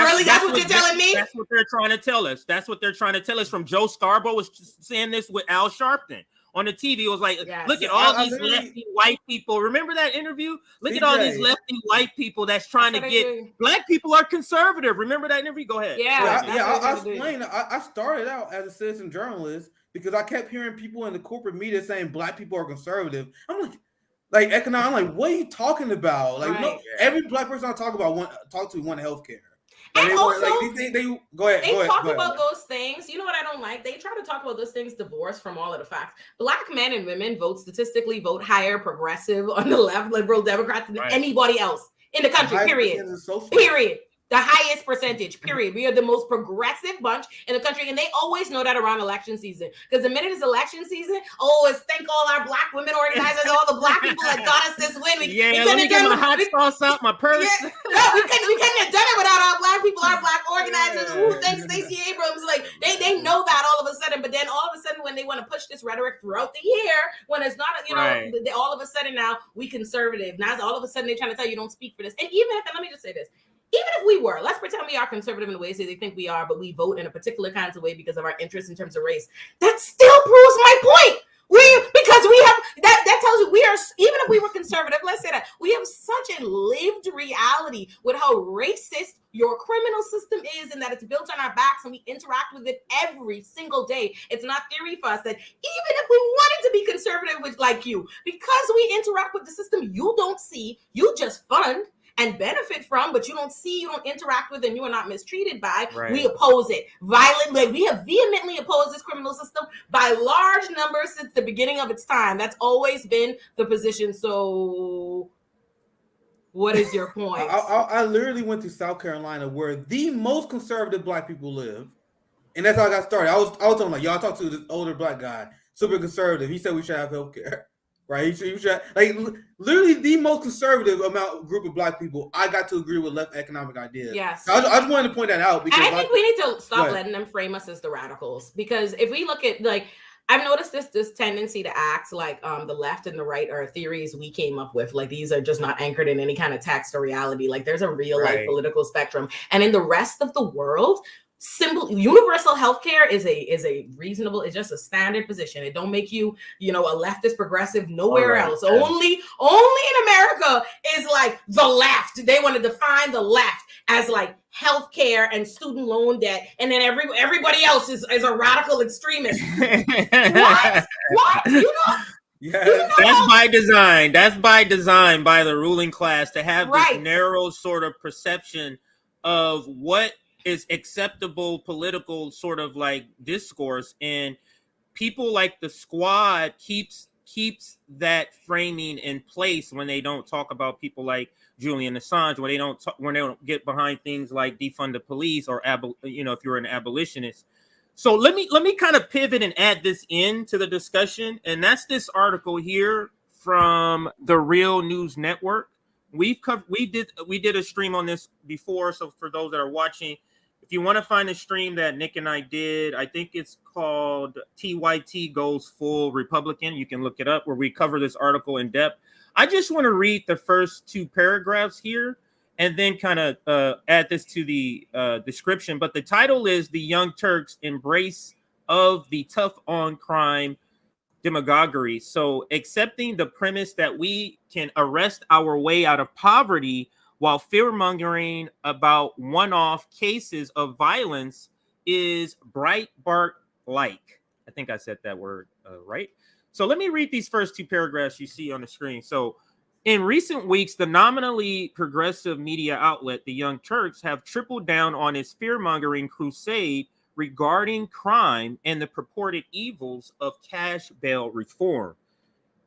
what you're telling me? That's what they're trying to tell us. That's what they're trying to tell us. From Joe Scarborough was just saying this with Al Sharpton on the TV. It was like, look at all these lefty white people. Remember that interview? Look at all these lefty white people that's trying to get black people are conservative. Remember that interview? Go ahead. I'll explain. I started out as a citizen journalist because I kept hearing people in the corporate media saying black people are conservative. I'm like economic. I'm like, what are you talking about? Like, no, every black person I talk to want healthcare. And also, they go ahead. They talk about those things. You know what I don't like? They try to talk about those things divorced from all of the facts. Black men and women statistically vote higher progressive on the left, liberal Democrats than anybody else in the country. Period. The highest percentage, period. We are the most progressive bunch in the country, and they always know that around election season. Because the minute it's election season, it's thank all our black women organizers, all the black people that got us this win. Let me get my hot sauce out, my purse. We couldn't have done it without our black people, our black organizers. Thanks Stacey Abrams. Like they know that all of a sudden, but then all of a sudden when they want to push this rhetoric throughout the year, when it's not, all of a sudden now we conservative. Now all of a sudden they're trying to tell you don't speak for this. And let me just say this. Even if we were, let's pretend we are conservative in the ways that they think we are, but we vote in a particular kinds of way because of our interests in terms of race. That still proves my point. Because we have that tells you we are, even if we were conservative, let's say that we have such a lived reality with how racist your criminal system is, and that it's built on our backs and we interact with it every single day. It's not theory for us that even if we wanted to be conservative like you, because we interact with the system you don't see, you just fund and benefit from, but you don't see, you don't interact with, and you are not mistreated by. We oppose it violently. We have vehemently opposed this criminal system by large numbers since the beginning of its time. That's always been the position. So what is your point? I literally went to South Carolina where the most conservative black people live. And that's how I got started. I was talking like, y'all talk to this older black guy, super conservative. He said we should have healthcare. Right, he should, like literally the most conservative group of black people. I got to agree with left economic ideas. Yes, so I just wanted to point that out because I think we need to stop letting them frame us as the radicals. Because if we look at I've noticed this tendency to act like the left and the right are theories we came up with. Like these are just not anchored in any kind of text or reality. Like there's a real life political spectrum, and in the rest of the world, universal healthcare is a reasonable, it's just a standard position. It don't make you, a leftist progressive nowhere else. Only in America is like the left. They want to define the left as like healthcare and student loan debt, and then everybody else is a radical extremist. What? Yeah, that's by design. That's by design by the ruling class to have this narrow sort of perception of what is acceptable political sort of like discourse, and people like the Squad keeps that framing in place when they don't talk about people like Julian Assange, when they don't get behind things like defund the police or if you're an abolitionist. So let me kind of pivot and add this into the discussion, and that's this article here from the Real News Network. We did a stream on this before, so for those that are watching, if you want to find a stream that Nick and I did, I think it's called TYT Goes Full Republican. You can look it up, where we cover this article in depth. I just want to read the first two paragraphs here and then kind of add this to the description. But the title is "The Young Turks Embrace of the Tough on Crime Demagoguery." So accepting the premise that we can arrest our way out of poverty while fear-mongering about one-off cases of violence is Breitbart-like. I think I said that word right. So let me read these first two paragraphs you see on the screen. So in recent weeks, the nominally progressive media outlet, The Young Turks, have tripled down on its fear-mongering crusade regarding crime and the purported evils of cash bail reform.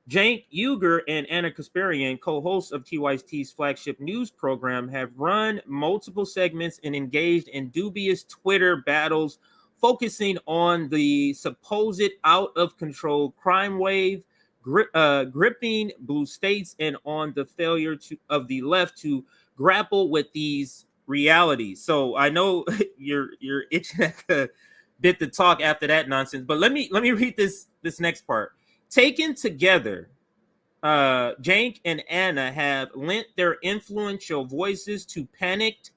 Cenk Uygur and Anna Kasparian, co-hosts of TYT's flagship news program, have run multiple segments and engaged in dubious Twitter battles focusing on the supposed out-of-control crime wave, gripping blue states and on the failure of the left to grapple with these realities. So I know you're itching at the bit to talk after that nonsense, but let me read this next part. Taken together, Cenk and Anna have lent their influential voices to panicked,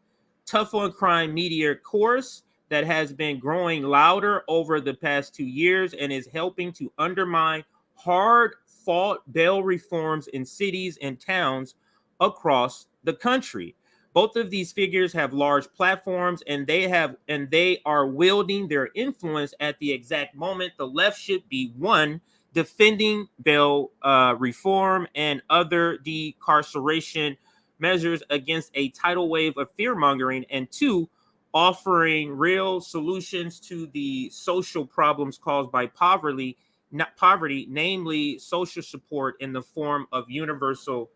tough on crime media chorus that has been growing louder over the past 2 years and is helping to undermine hard-fought bail reforms in cities and towns across the country. Both of these figures have large platforms, and they are wielding their influence at the exact moment the left should be one, defending bail reform and other decarceration measures against a tidal wave of fear-mongering, and two, offering real solutions to the social problems caused by poverty, namely social support in the form of universal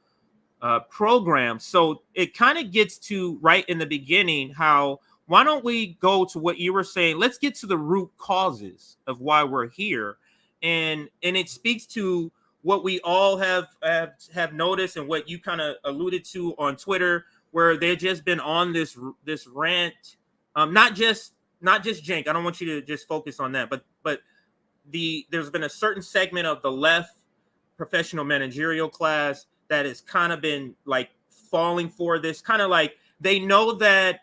programs. So it kind of gets to right in the beginning how, why don't we go to what you were saying? Let's get to the root causes of why we're here. And it speaks to what we all have noticed and what you kind of alluded to on Twitter, where they've just been on this rant. Not just Cenk. I don't want you to just focus on that, but there's been a certain segment of the left professional managerial class that has kind of been like falling for this, kind of like they know that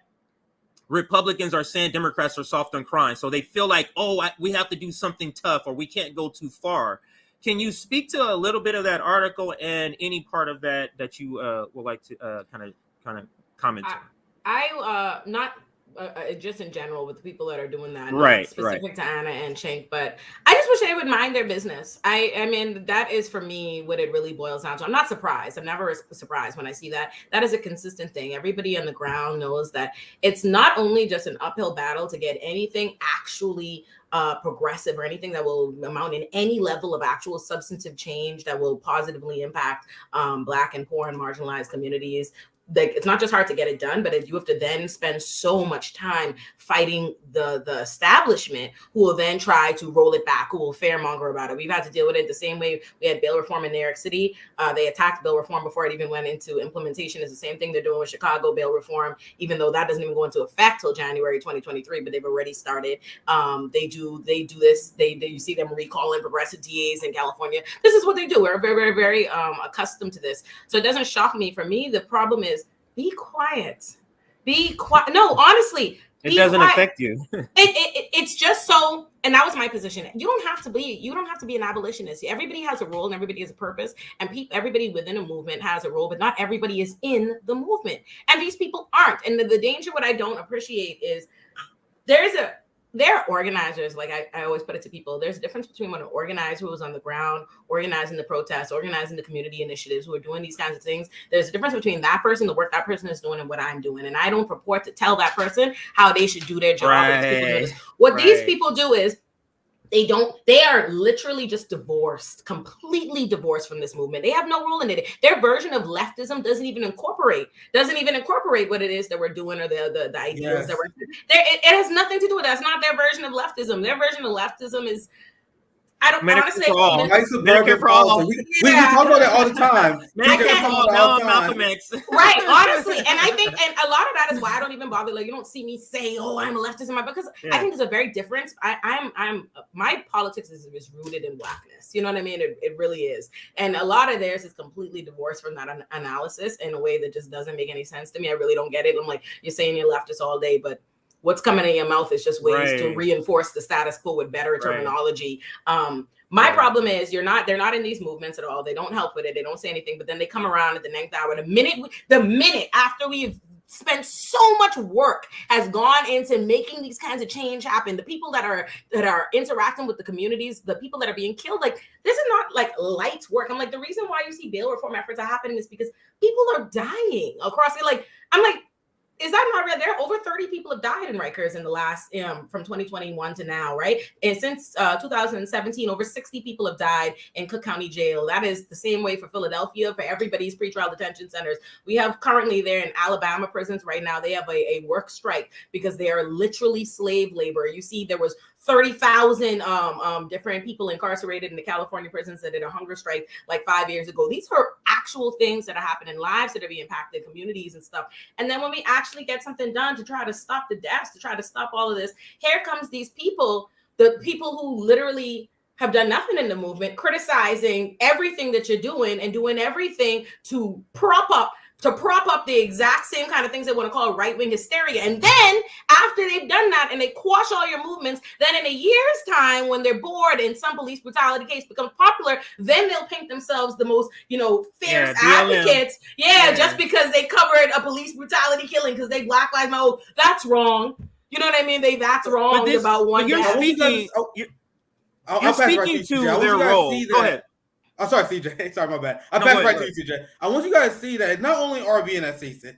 Republicans are saying Democrats are soft on crime, so they feel like, we have to do something tough or we can't go too far. Can you speak to a little bit of that article and any part of that you would like to kind of comment on? I not just in general with the people that are doing that, right, specific to Anna and Cenk, but I just wish they would mind their business. I mean, that is for me what it really boils down to. I'm not surprised. I'm never surprised when I see that. That is a consistent thing. Everybody on the ground knows that it's not only just an uphill battle to get anything actually progressive or anything that will amount in any level of actual substantive change that will positively impact Black and poor and marginalized communities. Like, it's not just hard to get it done, but you have to then spend so much time fighting the establishment, who will then try to roll it back, who will fairmonger about it. We've had to deal with it the same way we had bail reform in New York City. They attacked bail reform before it even went into implementation. It's the same thing they're doing with Chicago bail reform, even though that doesn't even go into effect till January 2023, but they've already started. They do this. You see them recalling progressive DAs in California. This is what they do. We're very, very, very accustomed to this. So it doesn't shock me. For me, the problem is, be quiet. Be quiet. No, honestly, it doesn't affect you. It's just so, and that was my position. You don't have to be an abolitionist. Everybody has a role and everybody has a purpose, and everybody within a movement has a role, but not everybody is in the movement. And these people aren't. And the danger, what I don't appreciate is there are organizers, like I always put it to people, there's a difference between when an organizer who is on the ground, organizing the protests, organizing the community initiatives, who are doing these kinds of things. There's a difference between that person, the work that person is doing, and what I'm doing. And I don't purport to tell that person how they should do their job. Right. What these people do is, they are literally just completely divorced from this movement. They have no role in it. Their version of leftism doesn't even incorporate what it is that we're doing, or the ideals that we're doing. It has nothing to do with that. It's not their version of leftism. Their version of leftism is, I don't honestly. Medicare for all. We talk about that all the time. Malcolm X. Right, honestly, and I think, and a lot of that is why I don't even bother. Like, you don't see me saying, I'm a leftist, because I think there's a very difference. I'm my politics is rooted in Blackness. You know what I mean? It really is, and a lot of theirs is completely divorced from that analysis in a way that just doesn't make any sense to me. I really don't get it. I'm like, you're saying you're leftist all day, but what's coming in your mouth is just ways to reinforce the status quo with better terminology. My problem is they're not in these movements at all. They don't help with it. They don't say anything, but then they come around at the 9th hour. The minute after we've spent so much work has gone into making these kinds of change happen. The people that are interacting with the communities, the people that are being killed, like, this is not like light work. I'm like, the reason why you see bail reform efforts are happening is because people are dying across it. Like, I'm like, Is that not real? There are over 30 people have died in Rikers in the last, from 2021 to now, right? And since 2017, over 60 people have died in Cook County Jail. That is the same way for Philadelphia, for everybody's pretrial detention centers. We have currently there in Alabama prisons right now, they have a work strike because they are literally slave labor. You see, there was 30,000 different people incarcerated in the California prisons that did a hunger strike like 5 years ago. These are actual things that are happening, lives that are being impacted, communities and stuff. And then when we actually get something done to try to stop the deaths, to try to stop all of this, here comes these people, the people who literally have done nothing in the movement, criticizing everything that you're doing and doing everything to prop up the exact same kind of things they want to call right-wing hysteria. And then after they've done that and they quash all your movements, then in a year's time, when they're bored and some police brutality case becomes popular, then they'll paint themselves the most, fierce advocates. Just because they covered a police brutality killing because they Black Lives Matter. Oh, that's wrong. You know what I mean? That's wrong about one. You're speaking. You're speaking to their role. Go ahead. I'm sorry, CJ. Sorry, my bad. I passed right to you, CJ. I want you guys to see that not only are we in that season,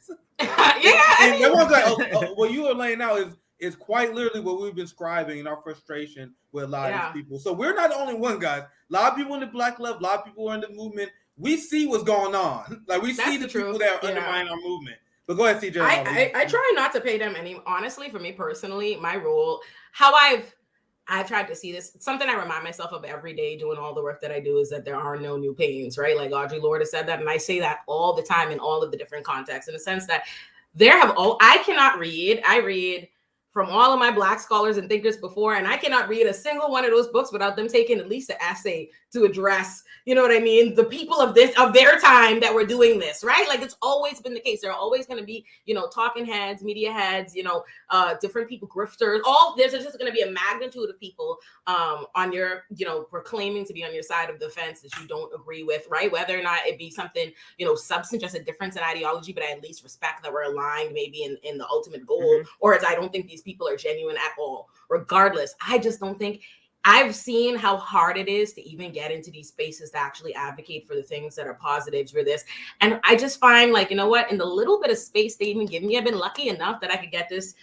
what you are laying out is quite literally what we've been scribing in our frustration with a lot of these people. So we're not the only one, guys. A lot of people in the Black left, a lot of people are in the movement. We see what's going on. Like we see the people that are undermining our movement. But go ahead, CJ. I try not to pay them any. Honestly, for me personally, my role, how I've tried to see this, something I remind myself of every day doing all the work that I do is that there are no new pains, right? Like Audre Lorde has said that, and I say that all the time in all of the different contexts, in the sense that I cannot read. I read from all of my Black scholars and thinkers before, and I cannot read a single one of those books without them taking at least an essay to address, you know what I mean, the people of their time that were doing this, right? Like it's always been the case. There are always going to be, talking heads, media heads, different people, grifters. There's just going to be a magnitude of people on your, proclaiming to be on your side of the fence that you don't agree with, right? Whether or not it be something, substance, just a difference in ideology, but I at least respect that we're aligned maybe in the ultimate goal, or it's I don't think these people are genuine at all. Regardless, I just don't think. I've seen how hard it is to even get into these spaces to actually advocate for the things that are positives for this. And I just find like, in the little bit of space they even give me, I've been lucky enough that I could get this,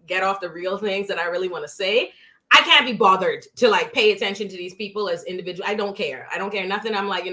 get off the real things that I really want to say. I can't be bothered to like pay attention to these people as individuals. I don't care nothing. I'm like,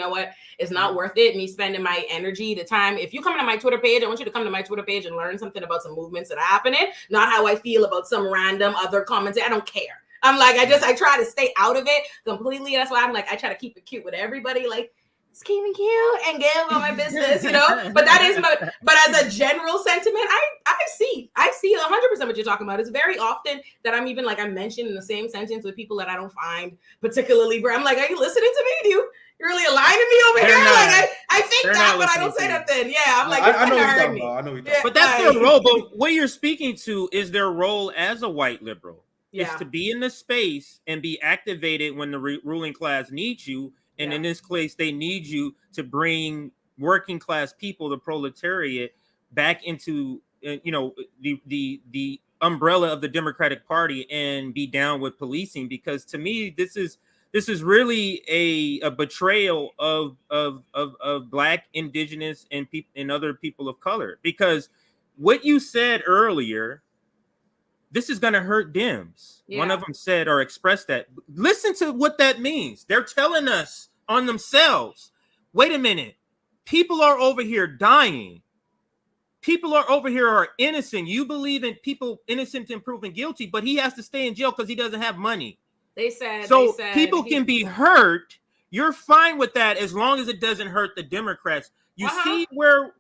it's not worth it. Me spending my energy, the time. If you come to my Twitter page, I want you to come to my Twitter page and learn something about some movements that are happening, not how I feel about some random other comments. I don't care. I'm like, I try to stay out of it completely. That's why I'm like, I try to keep it cute with everybody. Like, it's keeping cute and get about my business, But that is but as a general sentiment, I see 100% what you're talking about. It's very often that I'm even like, I'm mentioned in the same sentence with people that I don't find particularly. I'm like, are you listening to me? You're really aligning me over here? Like, I think that, but I don't say nothing. Yeah, I'm like, I know what you're talking about. I know what you're talking about. But that's their role. But what you're speaking to is their role as a white liberal. Is to be in the space and be activated when the ruling class needs you. And in this case, they need you to bring working class people, the proletariat, back into, the umbrella of the Democratic Party and be down with policing. Because to me, this is really a betrayal of Black, Indigenous, and other people of color. Because what you said earlier, this is going to hurt Dems. Yeah. One of them said or expressed that. Listen to what that means. They're telling us on themselves, wait a minute, people are over here dying. People are over here are innocent. You believe in people innocent and proven guilty, but he has to stay in jail because he doesn't have money. They said people can be hurt. You're fine with that as long as it doesn't hurt the Democrats. You see where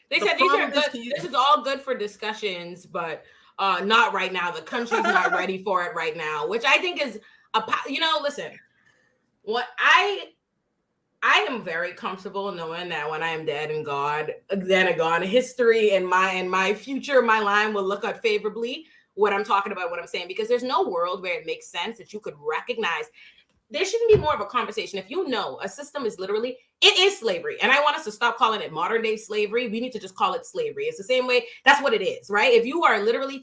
they said these are good. This is all good for discussions, but not right now. The country's not ready for it right now, which I think is listen, what I am very comfortable knowing that when I am dead and gone, history and my future, my line will look at favorably what I'm talking about, what I'm saying, because there's no world where it makes sense that you could recognize there shouldn't be more of a conversation. If you know a system is literally, it is slavery. And I want us to stop calling it modern day slavery. We need to just call it slavery. It's the same way. That's what it is, right? If you are literally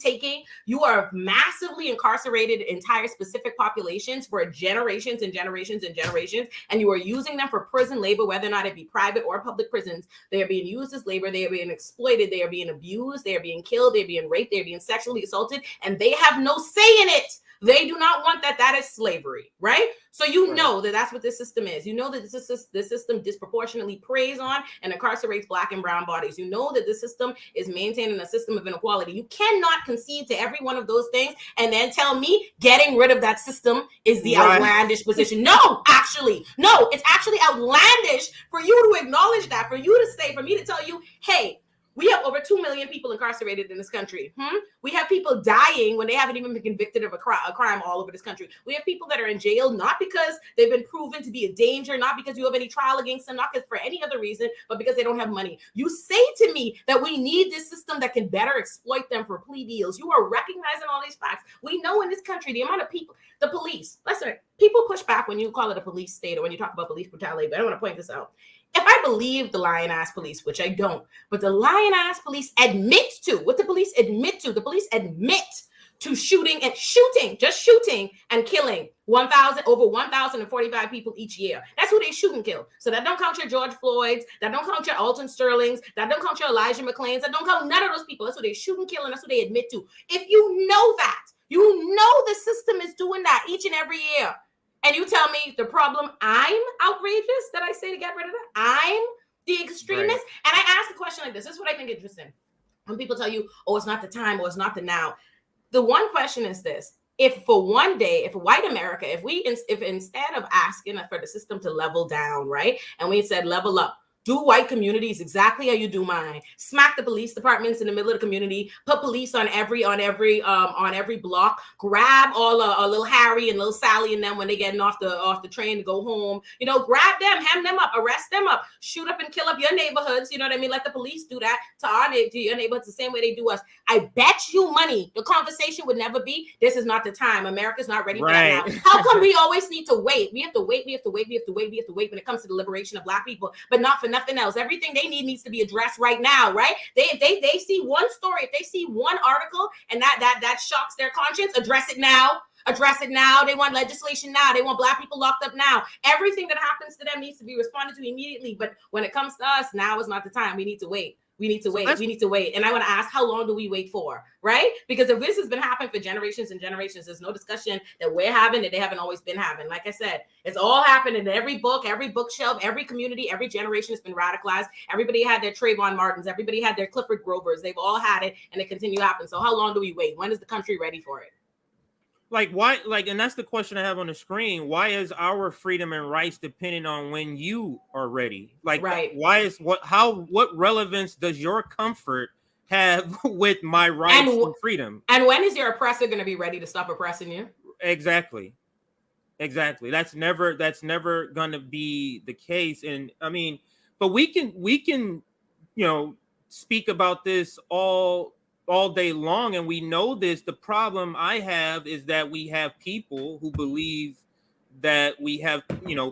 you are massively incarcerated entire specific populations for generations and generations and generations, and you are using them for prison labor, whether or not it be private or public prisons. They are being used as labor. They are being exploited. They are being abused. They are being killed. They're being raped. They're being sexually assaulted, and they have no say in it. They do not want that. That is slavery, right? So you know that that's what this system is. You know that this system disproportionately preys on and incarcerates Black and brown bodies. You know that this system is maintaining a system of inequality. You cannot concede to every one of those things and then tell me getting rid of that system is the outlandish position. No, actually, no, it's actually outlandish for you to acknowledge that, for you to say, for me to tell you, hey, we have over 2 million people incarcerated in this country. We have people dying when they haven't even been convicted of a crime all over this country. We have people that are in jail, not because they've been proven to be a danger, not because you have any trial against them, not because for any other reason, but because they don't have money. You say to me that we need this system that can better exploit them for plea deals. You are recognizing all these facts. We know in this country, the amount of people, the police, listen, people push back when you call it a police state or when you talk about police brutality, but I want to point this out. If I believe the lion-ass police, which I don't, but the lion-ass police admit to, what the police admit to shooting and killing over 1,045 people each year. That's who they shoot and kill. So that don't count your George Floyds, that don't count your Alton Sterlings, that don't count your Elijah McClains, that don't count none of those people. That's who they shoot and kill, and that's who they admit to. If you know that, you know the system is doing that each and every year. And you tell me the problem, I'm outrageous that I say to get rid of that? I'm the extremist? Right. And I ask a question like this. This is what I think is interesting. When people tell you, oh, it's not the time or it's not the now. The one question is this. If for one day, if white America, if instead of asking for the system to level down, right, and we said level up, do white communities exactly how you do mine. Smack the police departments in the middle of the community. Put police on every block. Grab all little Harry and little Sally and them when they getting off the train to go home. You know, grab them, hem them up, arrest them up, shoot up and kill up your neighborhoods. You know what I mean? Let the police do that to your neighborhoods the same way they do us. I bet you money the conversation would never be, this is not the time. America's not ready for that now. How come we always need to wait? We have to wait when it comes to the liberation of Black people, but not for nothing else. Everything they need needs to be addressed right now, right? They see one story, if they see one article and that shocks their conscience, address it now. They want legislation now. They want Black people locked up now. Everything that happens to them needs to be responded to immediately. But when it comes to us, now is not the time. We need to wait. We need to wait. And I want to ask, how long do we wait for, right? Because if this has been happening for generations and generations, there's no discussion that we're having that they haven't always been having. Like I said, it's all happened in every book, every bookshelf, every community, every generation has been radicalized. Everybody had their Trayvon Martins. Everybody had their Clifford Grovers. They've all had it, and it continue to happen. So how long do we wait? When is the country ready for it? Like why? Like, and that's the question I have on the screen. Why is our freedom and rights dependent on when you are ready? Like, right. Why is what relevance does your comfort have with my rights and freedom? And when is your oppressor going to be ready to stop oppressing you? Exactly. That's never going to be the case. And I mean, but we can, speak about this all day long, and we know this. The problem I have is that we have people who believe that we have,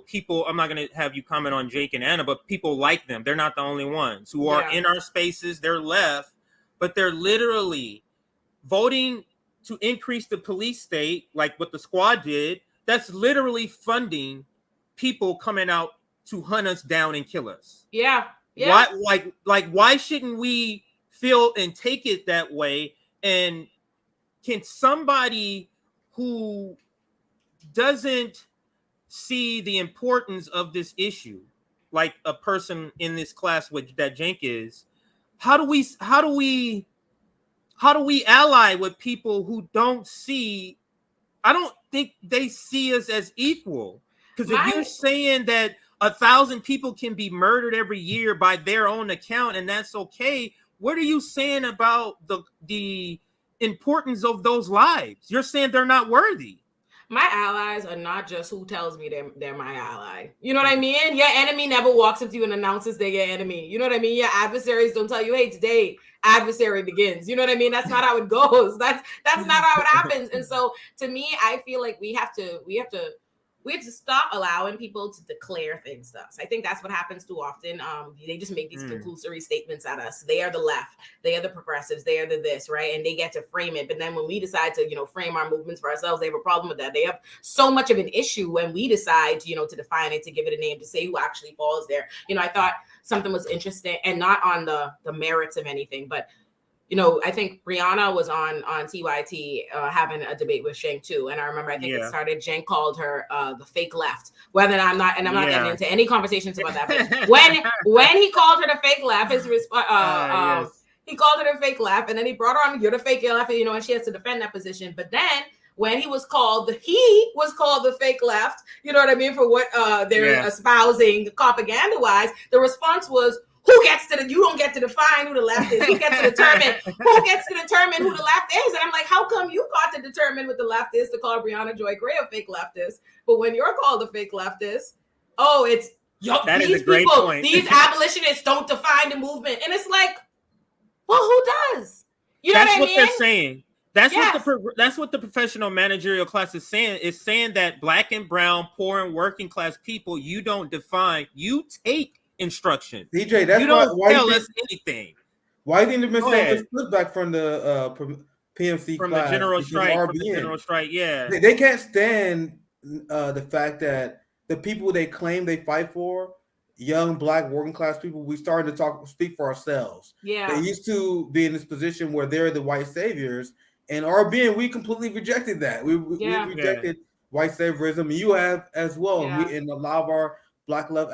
people. I'm not going to have you comment on Jake and Anna, but people like them. They're not the only ones who are in our spaces. They're left, but they're literally voting to increase the police state, like what the squad did. That's literally funding people coming out to hunt us down and kill us. Yeah. Why shouldn't we feel and take it that way? And can somebody who doesn't see the importance of this issue, like a person in this class that Cenk is, how do we ally with people who don't see? I don't think they see us as equal. Because if you're saying that 1,000 people can be murdered every year by their own account, and that's okay, what are you saying about the importance of those lives? You're saying they're not worthy. My allies are not just who tells me they're my ally. You know what I mean? Your enemy never walks up to you and announces they're your enemy. You know what I mean? Your adversaries don't tell you, hey, today adversary begins. You know what I mean? That's not how it goes. That's not how it happens. And so to me, I feel like we have to we have to stop allowing people to declare things to us. I think that's what happens too often. They just make these conclusory statements at us. They are the left, they are the progressives, they are the this, right? And they get to frame it. But then when we decide to, frame our movements for ourselves, they have a problem with that. They have so much of an issue when we decide, to define it, to give it a name, to say who actually falls there. I thought something was interesting, and not on the merits of anything, but I think Rihanna was on TYT having a debate with Cenk too, and I remember I think it started. Cenk called her the fake left. Whether I'm not getting into any conversations about that. But when he called her the fake left, his response, he called her the fake left, and then he brought her on. You're the fake left, and she has to defend that position. But then when he was called the fake left, you know what I mean, for what they're espousing propaganda wise, the response was, you don't get to define who the left is. Who gets to determine who the left is? And I'm like, how come you got to determine what the left is to call Brianna Joy Gray a fake leftist? But when you're called a fake leftist, it's these people, point. These abolitionists don't define the movement. And it's like, well, who does? That's what they're saying. That's what the professional managerial class is saying. It's saying that black and brown, poor and working class people, you don't define, you take instruction. DJ, that's you don't tell us anything. Why do you think there's been so much pushback from the PMC from class? The general strike? Yeah. They can't stand the fact that the people they claim they fight for, young black working class people, we started to speak for ourselves. Yeah. They used to be in this position where they're the white saviors, and RBN, we completely rejected that. We rejected white saviorism, and you have as well. Yeah. And a lot of our black left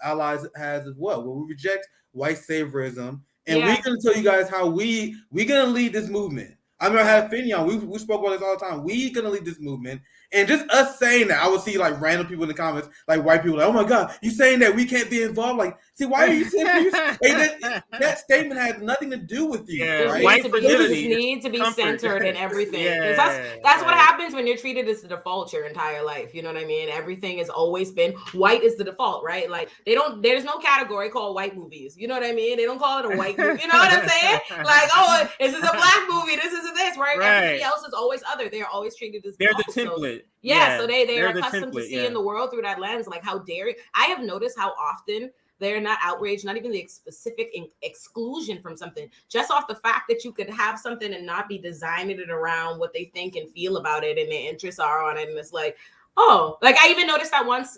allies has as well, where we reject white saviorism, and we're going to tell you guys how we're going to lead this movement. I mean, I have Finny on. We spoke about this all the time. We're going to lead this movement. And just us saying that, I would see like random people in the comments, like white people, like, oh my God, you saying that we can't be involved? Like, see, why are you saying that statement has nothing to do with you? Yeah, right? White fragility need to be centered in everything. That's what happens when you're treated as the default your entire life. You know what I mean? Everything has always been white is the default, right? Like there's no category called white movies. You know what I mean? They don't call it a white movie. You know what I'm saying? Like, oh, this is a black movie. This is this, right? Everything else is always other. They are always treated as they're the template. So, so they are accustomed to seeing the world through that lens. Like, how dare you? I have noticed how often they're not outraged, not even the specific exclusion from something, just off the fact that you could have something and not be designing it around what they think and feel about it and their interests are on it. And it's like, oh, like I even noticed that once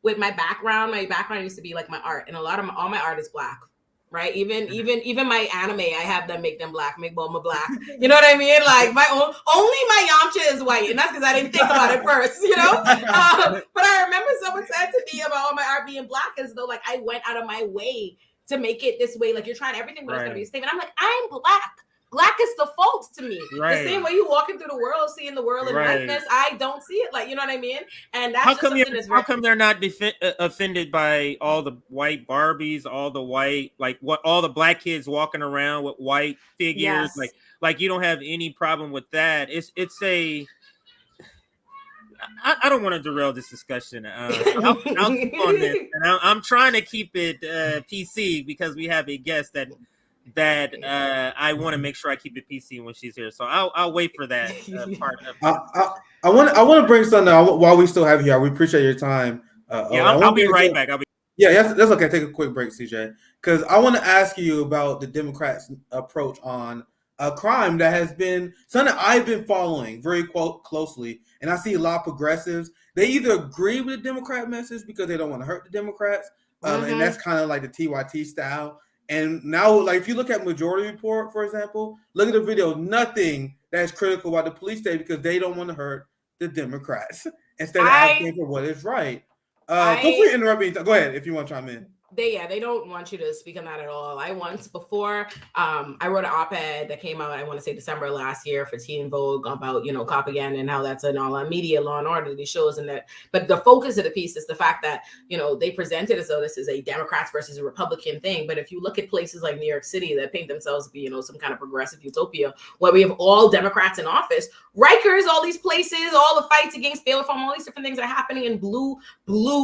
with my background used to be like my art, and all my art is black. Right, even my anime, I have them make Bulma black. You know what I mean? Like only my Yamcha is white, and that's because I didn't think about it first. But I remember someone said to me about all my art being black, as though like I went out of my way to make it this way. Like you're trying everything, but it's gonna be a statement. I'm like, I'm black. Black is default to me. Right. The same way you walking through the world, seeing the world in whiteness, I don't see it like, you know what I mean? And that's how come they're not offended by all the white Barbies, all the white, like what all the black kids walking around with white figures? Yes. Like you don't have any problem with that. I don't want to derail this discussion. I'll keep on this, and I'm trying to keep it PC because we have a guest that I want to make sure I keep it PC when she's here. So I'll wait for that part of it. I want to bring something out while we still have you here. We appreciate your time. I'll be right back. That's okay. Take a quick break, CJ, because I want to ask you about the Democrats' approach on a crime that has been something that I've been following very closely, and I see a lot of progressives. They either agree with the Democrat message because they don't want to hurt the Democrats, and that's kind of like the TYT style. And now, like, if you look at Majority Report, for example, look at the video, nothing that's critical about the police state because they don't want to hurt the Democrats instead of advocating for what is right. Feel free to interrupt me. Go ahead if you want to chime in. They don't want you to speak on that at all. I wrote an op-ed that came out, I want to say December last year for Teen Vogue about, Copaganda and how that's an all media, Law and Order, these shows and that. But the focus of the piece is the fact that, they presented as though this is a Democrats versus a Republican thing. But if you look at places like New York City that paint themselves to be, some kind of progressive utopia where we have all Democrats in office, Rikers, all these places, all the fights against bail reform, all these different things are happening in blue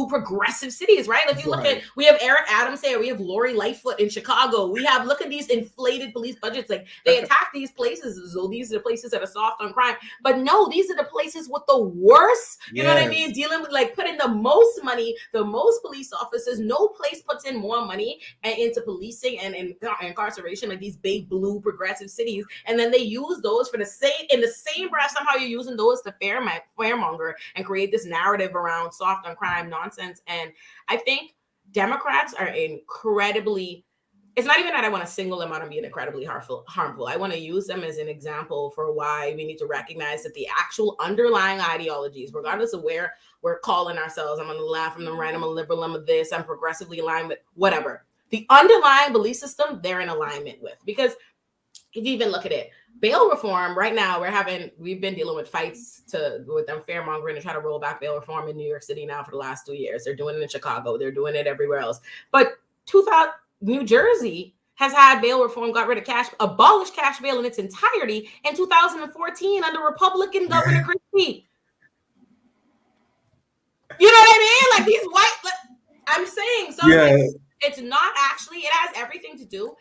progressive cities, right? If you look at, we have Eric Eric Adams here. We have Lori Lightfoot in Chicago. We have, look at these inflated police budgets. Like, they attack these places as though these are the places that are soft on crime. But no, these are the places with the worst, you know what I mean? Dealing with, like, putting the most money, the most police officers. No place puts in more money into policing and incarceration, like these big blue progressive cities. And then they use those for the same breath. Somehow you're using those to fearmonger and create this narrative around soft on crime nonsense. And I think Democrats are incredibly, it's not even that I want to single them out and being incredibly harmful. I want to use them as an example for why we need to recognize that the actual underlying ideologies, regardless of where we're calling ourselves, I'm on the left, I'm the right, I'm a liberal, I'm a this, I'm progressively aligned with whatever. The underlying belief system, they're in alignment with. Because if you even look at it, bail reform right now, we've been dealing with fights with them fearmongering to try to roll back bail reform in New York City now for the last 2 years. They're doing it in Chicago. They're doing it everywhere else. But New Jersey has had bail reform, abolished cash bail in its entirety in 2014 under Republican Governor Christie. You know what I mean? Like these I'm saying, so it's not actually, it has everything to do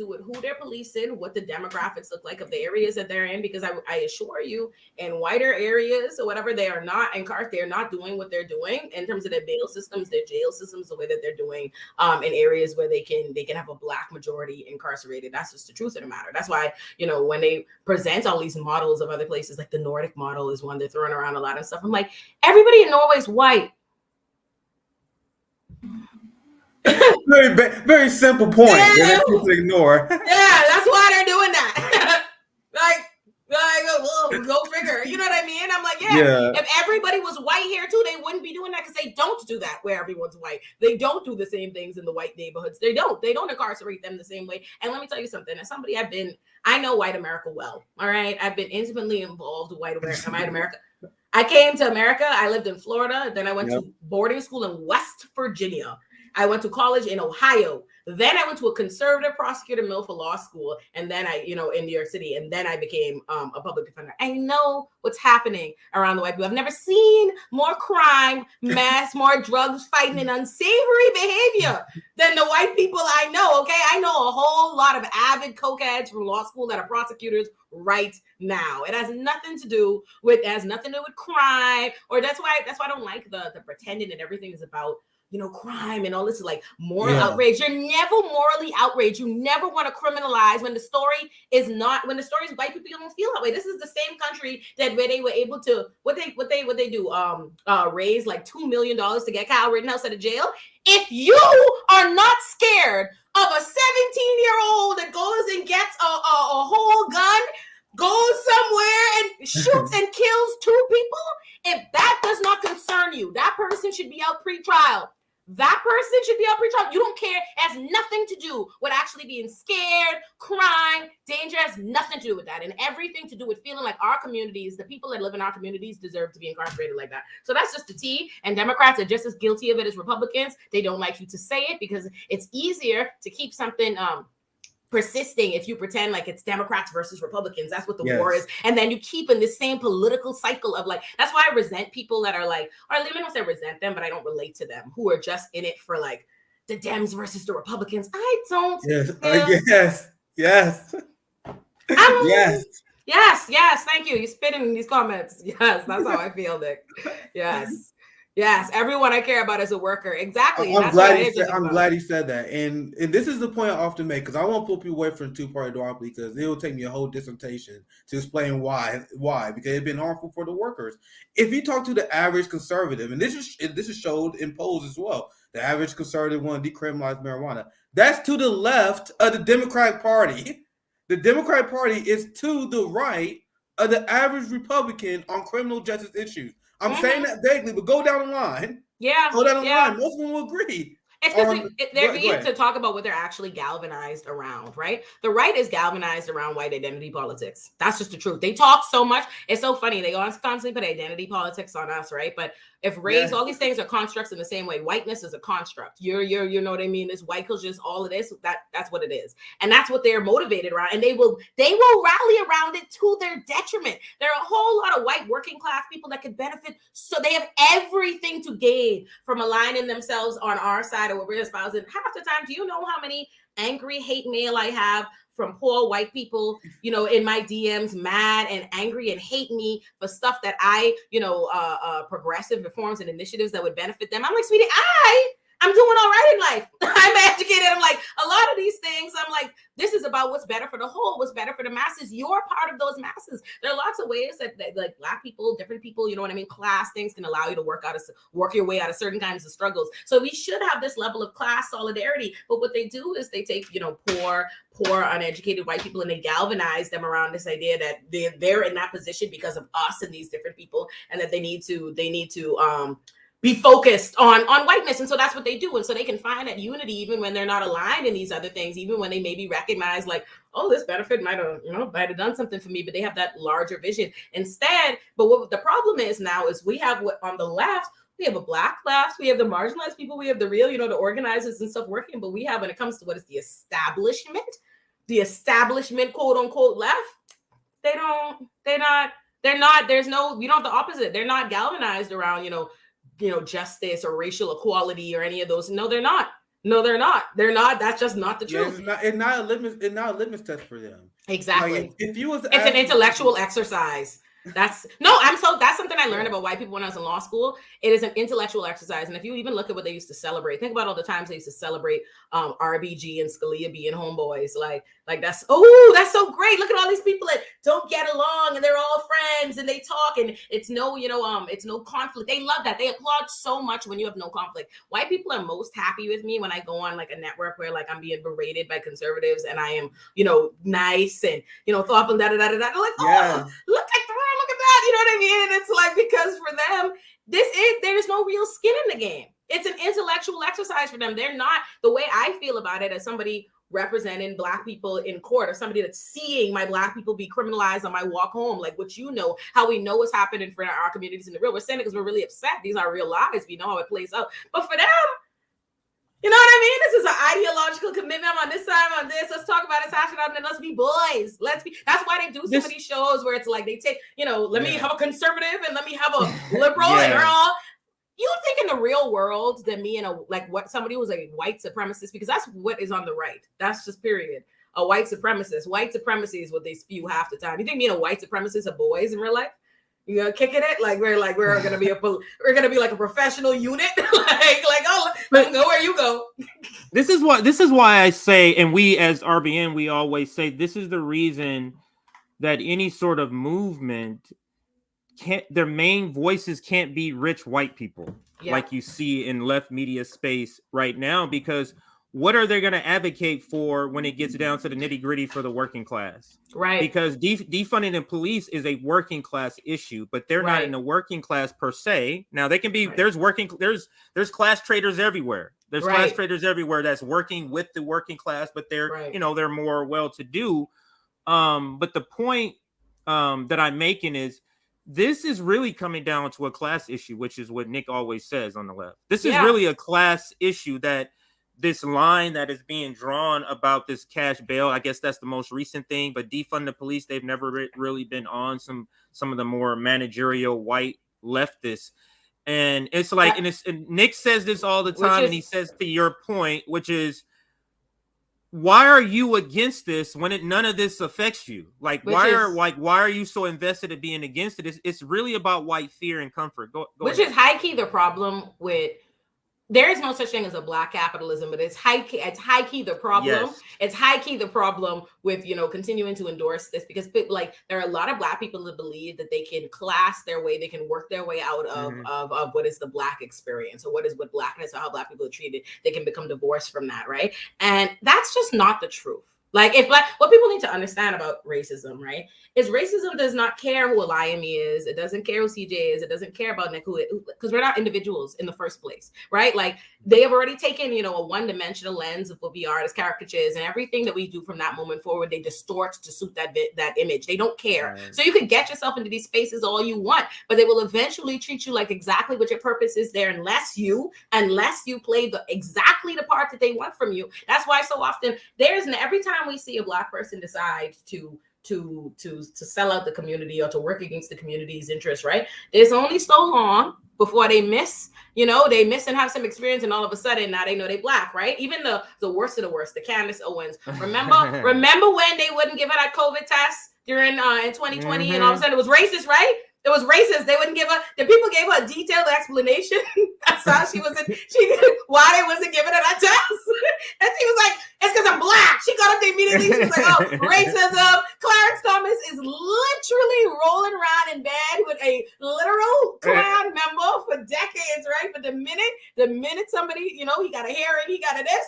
with who they're policing, what the demographics look like of the areas that they're in, because I assure you, in whiter areas or whatever, they are not they're not doing what they're doing in terms of their bail systems, their jail systems, the way that they're doing in areas where they can have a Black majority incarcerated. That's just the truth of the matter. That's why, when they present all these models of other places, like the Nordic model is one they're throwing around a lot of stuff. I'm like, everybody in Norway is white. Very simple point that people ignore. Yeah, that's why they're doing that. Go figure. You know what I mean? I'm like, if everybody was white here too, they wouldn't be doing that, because they don't do that where everyone's white. They don't do the same things in the white neighborhoods. They don't incarcerate them the same way. And let me tell you something. As somebody I know white America well. All right. I've been intimately involved with white America. I came to America. I lived in Florida. Then I went to boarding school in West Virginia. I went to college in Ohio. Then I went to a conservative prosecutor mill for law school. And then in New York City. And then I became a public defender. I know what's happening around the white people. I've never seen more crime, more drugs, fighting, and unsavory behavior than the white people I know. Okay. I know a whole lot of avid cokeheads from law school that are prosecutors right now. It has nothing to do with crime, or that's why I don't like the pretending that everything is about crime and all this, like moral outrage. You're never morally outraged. You never want to criminalize when the story is white people don't feel that way. This is the same country where they were able to what they do raise like $2 million to get Kyle Rittenhouse out of jail. If you are not scared of a 17-year-old that goes and gets a whole gun, goes somewhere and shoots and kills 2 people, if that does not concern you, that person should be out pre-trial. You don't care. It has nothing to do with actually being scared, crime, danger. Has nothing to do with that. And everything to do with feeling like our communities, the people that live in our communities, deserve to be incarcerated like that. So that's just the tea. And Democrats are just as guilty of it as Republicans. They don't like you to say it because it's easier to keep something persisting if you pretend like it's Democrats versus Republicans. That's what the war is. And then you keep in the same political cycle of that's why I resent people that are like, or let me not say resent them, but I don't relate to them, who are just in it for like the Dems versus the Republicans. I don't. Yes. Thank you. You spitting in these comments. Yes, that's how I feel, Nick. Yes, everyone I care about is a worker. Exactly. I'm glad he said that. And this is the point I often make, because I won't pull people away from two-party democracy, because it will take me a whole dissertation to explain why, because it's been harmful for the workers. If you talk to the average conservative, and this is showed in polls as well, the average conservative want to decriminalize marijuana. That's to the left of the Democratic Party. The Democratic Party is to the right of the average Republican on criminal justice issues. I'm saying that vaguely, but go down the line. Most of them will agree. It's because they're beginning to talk about what they're actually galvanized around, right? The right is galvanized around white identity politics. That's just the truth. They talk so much. It's so funny. They constantly put identity politics on us, right? But if race, all these things are constructs in the same way. Whiteness is a construct. You know what I mean? This white culture is all of this. That's what it is. And that's what they're motivated around. And they will rally around it to their detriment. There are a whole lot of white working class people that could benefit. So they have everything to gain from aligning themselves on our side decide or what we're espousing, half the time, do you know how many angry hate mail I have from poor white people, in my DMs, mad and angry and hate me for stuff that I, progressive reforms and initiatives that would benefit them? I'm like, sweetie, I'm doing all right in life. I'm educated. I'm like, a lot of these things, I'm like, this is about what's better for the whole, what's better for the masses. You're part of those masses. There are lots of ways that like Black people, different people, class things can allow you to work your way out of certain kinds of struggles. So we should have this level of class solidarity. But what they do is they take, poor, uneducated white people and they galvanize them around this idea that they're in that position because of us and these different people, and that they need to be focused on whiteness. And so that's what they do. And so they can find that unity even when they're not aligned in these other things, even when they maybe recognize like, oh, this benefit might have done something for me, but they have that larger vision instead. But what the problem is now is we have what on the left, we have a Black left, we have the marginalized people, we have the real, the organizers and stuff working, but we have, when it comes to what is the establishment, quote unquote, left, we don't have the opposite. They're not galvanized around, justice or racial equality or any of those. No, they're not. They're not. That's just not the truth. It's not a litmus test for them. Exactly. Like, if you was it's an intellectual exercise. That's something I learned about white people when I was in law school. It is an intellectual exercise. And if you even look at what they used to celebrate, think about all the times they used to celebrate RBG and Scalia being homeboys. Like that's so great. Look at all these people that don't get along and they're all friends and they talk and it's no conflict. They love that. They applaud so much when you have no conflict. White people are most happy with me when I go on like a network where like I'm being berated by conservatives and I am, nice and thoughtful, They're like, oh, look at that, you know what I mean? And it's like, because for them, there's no real skin in the game. It's an intellectual exercise for them. They're not, the way I feel about it as somebody representing Black people in court or somebody that's seeing my Black people be criminalized on my walk home, like what how we know what's happening for our communities in the real. We're saying it because we're really upset. These are real lives. We know how it plays out. But for them, you know what I mean? This is an ideological commitment. I'm on this side, I'm on this. Let's talk about it, hash it out, and then let's be boys. That's why they do some of these shows where it's like they take, let me have a conservative and let me have a liberal, and they're all. You think in the real world that me and somebody who's a white supremacist, because that's what is on the right. That's just period. A white supremacist. White supremacy is what they spew half the time. You think me and a white supremacist are boys in real life? You kicking it like we're gonna be like a professional unit, go where you go. This is why I say, and we as RBN, we always say this is the reason that any sort of movement their main voices can't be rich white people like you see in left media space right now, because what are they going to advocate for when it gets down to the nitty gritty for the working class? Right. Because defunding the police is a working class issue, but they're not in the working class per se. Now they can be, there's class traders everywhere. There's class traders everywhere that's working with the working class, but they're, they're more well-to-do. But the point that I'm making is this is really coming down to a class issue, which is what Nick always says on the left. This is really a class issue, that this line that is being drawn about this cash bail. I guess that's the most recent thing, but defund the police, they've never really been on some of the more managerial white leftists. And it's like, and Nick says this all the time, and he says to your point, which is, why are you against this when none of this affects you? Like, why are you so invested in being against it? It's really about white fear and comfort. Go which ahead. is high key the problem with. There is no such thing as a Black capitalism, but it's high key the problem. Yes. It's high key the problem with, continuing to endorse this, because there are a lot of Black people that believe that they can class their way, they can work their way out of what is the Black experience, or what Blackness, or how Black people are treated. They can become divorced from that, right? And that's just not the truth. Like, what people need to understand about racism, right, is racism does not care who Olayemi is. It doesn't care who CJ is. It doesn't care about Nick, because we're not individuals in the first place, right? Like, they have already taken, a one-dimensional lens of what we are as caricatures, and everything that we do from that moment forward, they distort to suit that image. They don't care. Right. So you can get yourself into these spaces all you want, but they will eventually treat you like exactly what your purpose is there, unless you play exactly the part that they want from you. That's why so often every time we see a Black person decide to to sell out the community or to work against the community's interests, right? There's only so long before they miss and have some experience, and all of a sudden now they know they Black, right? Even the worst of the worst, the Candace Owens. Remember when they wouldn't give her that COVID test during in 2020, and all of a sudden it was racist, right? It was racist. They wouldn't give her. The people gave her a detailed explanation. That's how why they wasn't giving her that test. And she was like, "It's because I'm Black." She got up there immediately. She was like, "Oh, racism." Clarence Thomas is literally rolling around in bed with a literal Klan member for decades, right? But the minute somebody, he got a hearing, he got a this.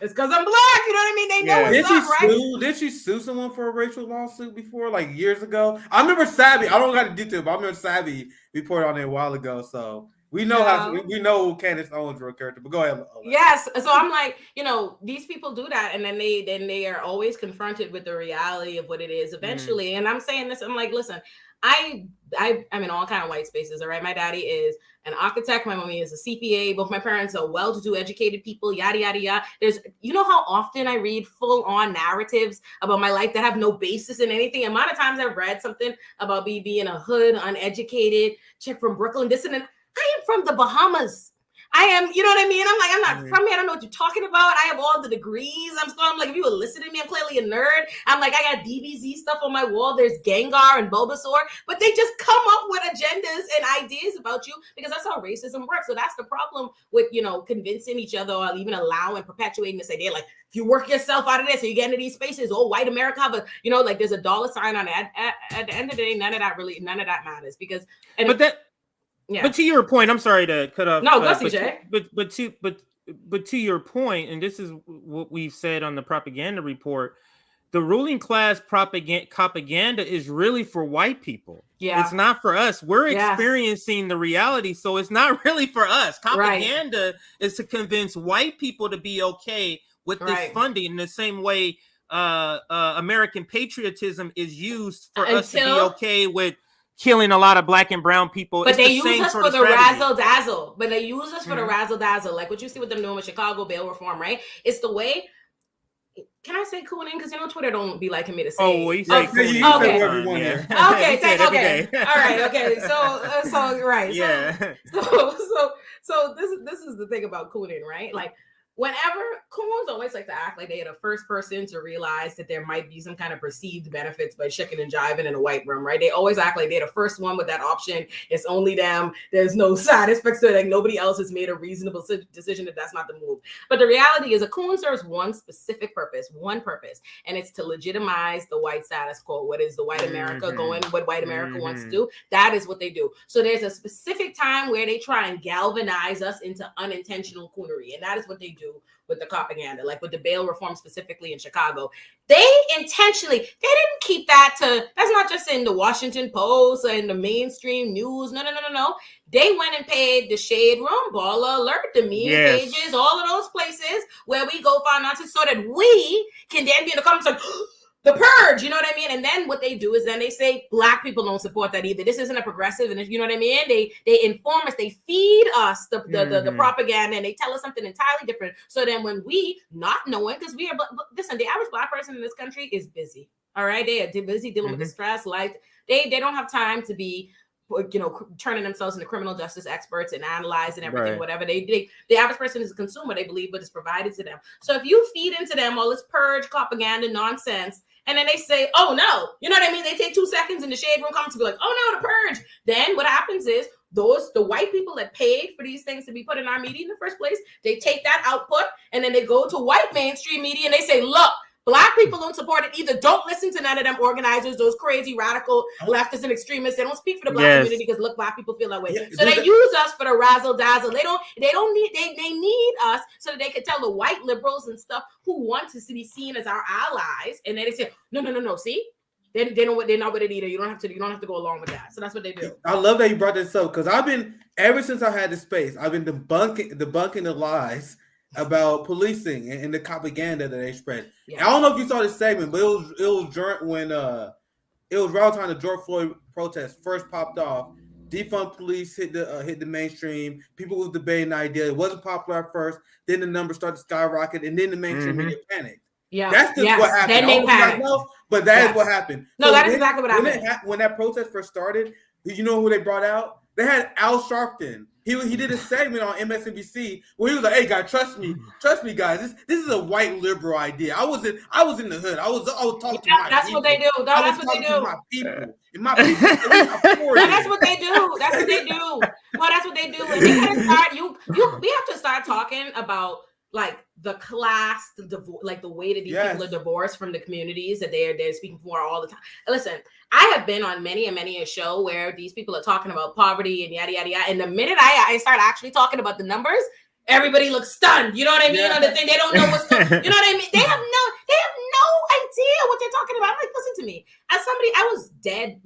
It's because I'm Black, you know what I mean? They know it's up, right? Did she sue someone for a racial lawsuit before, like years ago? I remember Savvy. I don't got the detail, but I remember Savvy reported on it a while ago. So we know we know Candace Owens' real character. But go ahead. Yes. So I'm like, these people do that, and then they are always confronted with the reality of what it is eventually. And I'm saying this. I'm like, listen, I'm in all kind of white spaces. All right, my daddy is an architect. My mommy is a CPA. Both my parents are well-to-do, educated people. Yada yada yada. There's, how often I read full-on narratives about my life that have no basis in anything. The amount of times I've read something about me being a hood, uneducated chick from Brooklyn. This and that. I am from the Bahamas. I am, you know what I mean? I'm like, I'm not from here. I don't know what you're talking about. I have all the degrees. I'm like, if you were listening to me, I'm clearly a nerd. I'm like, I got DBZ stuff on my wall. There's Gengar and Bulbasaur, but they just come up with agendas and ideas about you because that's how racism works. So that's the problem with, convincing each other or even allowing, perpetuating this idea. Like, if you work yourself out of this, so you get into these spaces, white America, but like there's a dollar sign on it. At the end of the day, none of that matters because. Yeah. But to your point, I'm sorry to cut off. No, go CJ. But to your point, and this is what we've said on the propaganda report, the ruling class propaganda is really for white people. Yeah, it's not for us. We're experiencing the reality, so it's not really for us. Propaganda is to convince white people to be okay with this funding in the same way American patriotism is used for us to be okay with killing a lot of Black and brown people. But they use us for the razzle dazzle. Like what you see with them doing with Chicago bail reform, right? It's the way. Can I say cooning? Because Twitter don't be liking me to say. Oh, well, you say cooning. Okay. Okay. All right. Okay. So right. Yeah. So this is the thing about cooning, right? Like, whenever coons always like to act like they are the first person to realize that there might be some kind of perceived benefits by checking and jiving in a white room, right? They always act like they're the first one with that option. It's only them. There's no side effects to it. Like nobody else has made a reasonable decision that that's not the move. But the reality is a coon serves one specific purpose, and it's to legitimize the white status quo. What is the white America going, what white America wants to do? That is what they do. So there's a specific time where they try and galvanize us into unintentional coonery, and that is what they do with the propaganda, like with the bail reform specifically in Chicago. They intentionally, they didn't keep that that's not just in the Washington Post or in the mainstream news. No. They went and paid the Shade Room, Baller Alert, the meme pages, all of those places where we go find out so that we can then be in the comments like, the purge, you know what I mean? And then what they do is then they say Black people don't support that either. This isn't a progressive, and you know what I mean? They inform us, they feed us the propaganda, and they tell us something entirely different. So then when we, not knowing, because we are, listen, the average Black person in this country is busy. All right, they are busy dealing with the stress. Like they don't have time to be, turning themselves into criminal justice experts and analyzing everything, whatever the average person is a consumer. They believe what is provided to them. So if you feed into them all this purge propaganda nonsense, and then they say, oh no, you know what I mean? They take 2 seconds in the Shade Room comments to be like, oh no, the purge. Then what happens is the white people that paid for these things to be put in our media in the first place, they take that output and then they go to white mainstream media and they say, look, Black people don't support it either. Don't listen to none of them organizers, those crazy radical leftists and extremists. They don't speak for the Black community because look, Black people feel that way. So they use us for the razzle dazzle. They need us so that they can tell the white liberals and stuff who want to be seen as our allies. And then they say, no. See, they're not with it either. You don't have to go along with that. So that's what they do. I love that you brought this up because I've been, ever since I had this space, I've been debunking the lies about policing and the propaganda that they spread. Yeah. I don't know if you saw this segment, but it was when it was around time the George Floyd protest first popped off. Defund police hit the mainstream. People was debating the idea. It wasn't popular at first. Then the numbers started to skyrocket, and then the mainstream media panicked. Yeah. That's just what happened. Then they panicked. But that is what happened. No, that is exactly what happened. When that protest first started, you know who they brought out? They had Al Sharpton. He did a segment on MSNBC where he was like, "Hey guys, trust me, guys. This is a white liberal idea. I was in the hood. I was talking to my that's people. What they do. No, that's what they do. My people. And my people. That's what they do. That's what they do. No, that's what they do. And they gotta start. We have to start talking about like the class, like the way that these people are divorced from the communities that they're speaking for all the time. Listen, I have been on many a show where these people are talking about poverty and yada yada yada. And the minute I start actually talking about the numbers, everybody looks stunned. You know what I mean? On the thing, they don't know what's going. You know what I mean? They have no idea what they're talking about. I'm like, listen to me. As somebody, I was dead.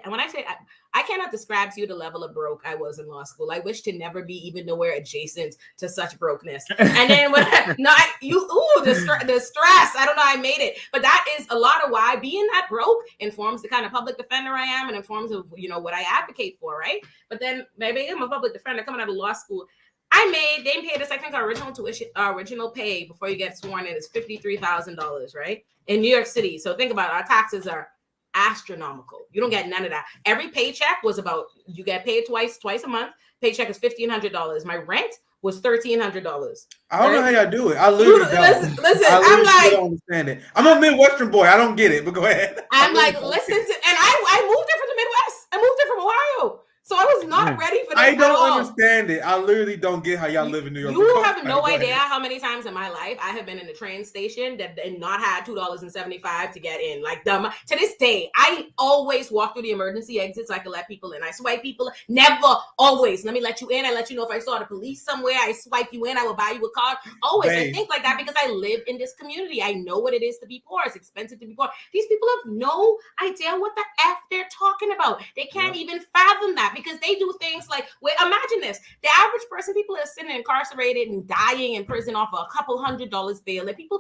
And when I say I cannot describe to you the level of broke I was in law school. I wish to never be even nowhere adjacent to such brokenness. And then when the stress. I don't know. I made it, but that is a lot of why being that broke informs the kind of public defender I am, and informs of what I advocate for, right? But then maybe I'm a public defender coming out of law school. They paid us, I think, our original tuition, original pay before you get sworn in is $53,000, right? In New York City. So think about it, our taxes are astronomical. You don't get none of that. Every paycheck was you get paid twice a month. Paycheck is $1,500. My rent was $1,300. I don't know how y'all do it. I literally don't. Listen, I don't understand it. I'm a Midwestern boy. I don't get it, but go ahead. I'm like, listen to, and I moved there from the Midwest. I moved there from Ohio. So I was not ready for this. I don't understand it. I literally don't get how y'all live in New York. You have no idea how many times in my life I have been in the train station and not had $2.75 to get in. Like dumb. To this day, I always walk through the emergency exit so I can let people in. I swipe people. Never, always. Let me let you in. I let you know if I saw the police somewhere. I swipe you in. I will buy you a card. Always. I think like that because I live in this community. I know what it is to be poor. It's expensive to be poor. These people have no idea what the F they're talking about. They can't even fathom that. Because they do things like, imagine this. The average person, people are sitting incarcerated and dying in prison off a couple $100 bail. And people,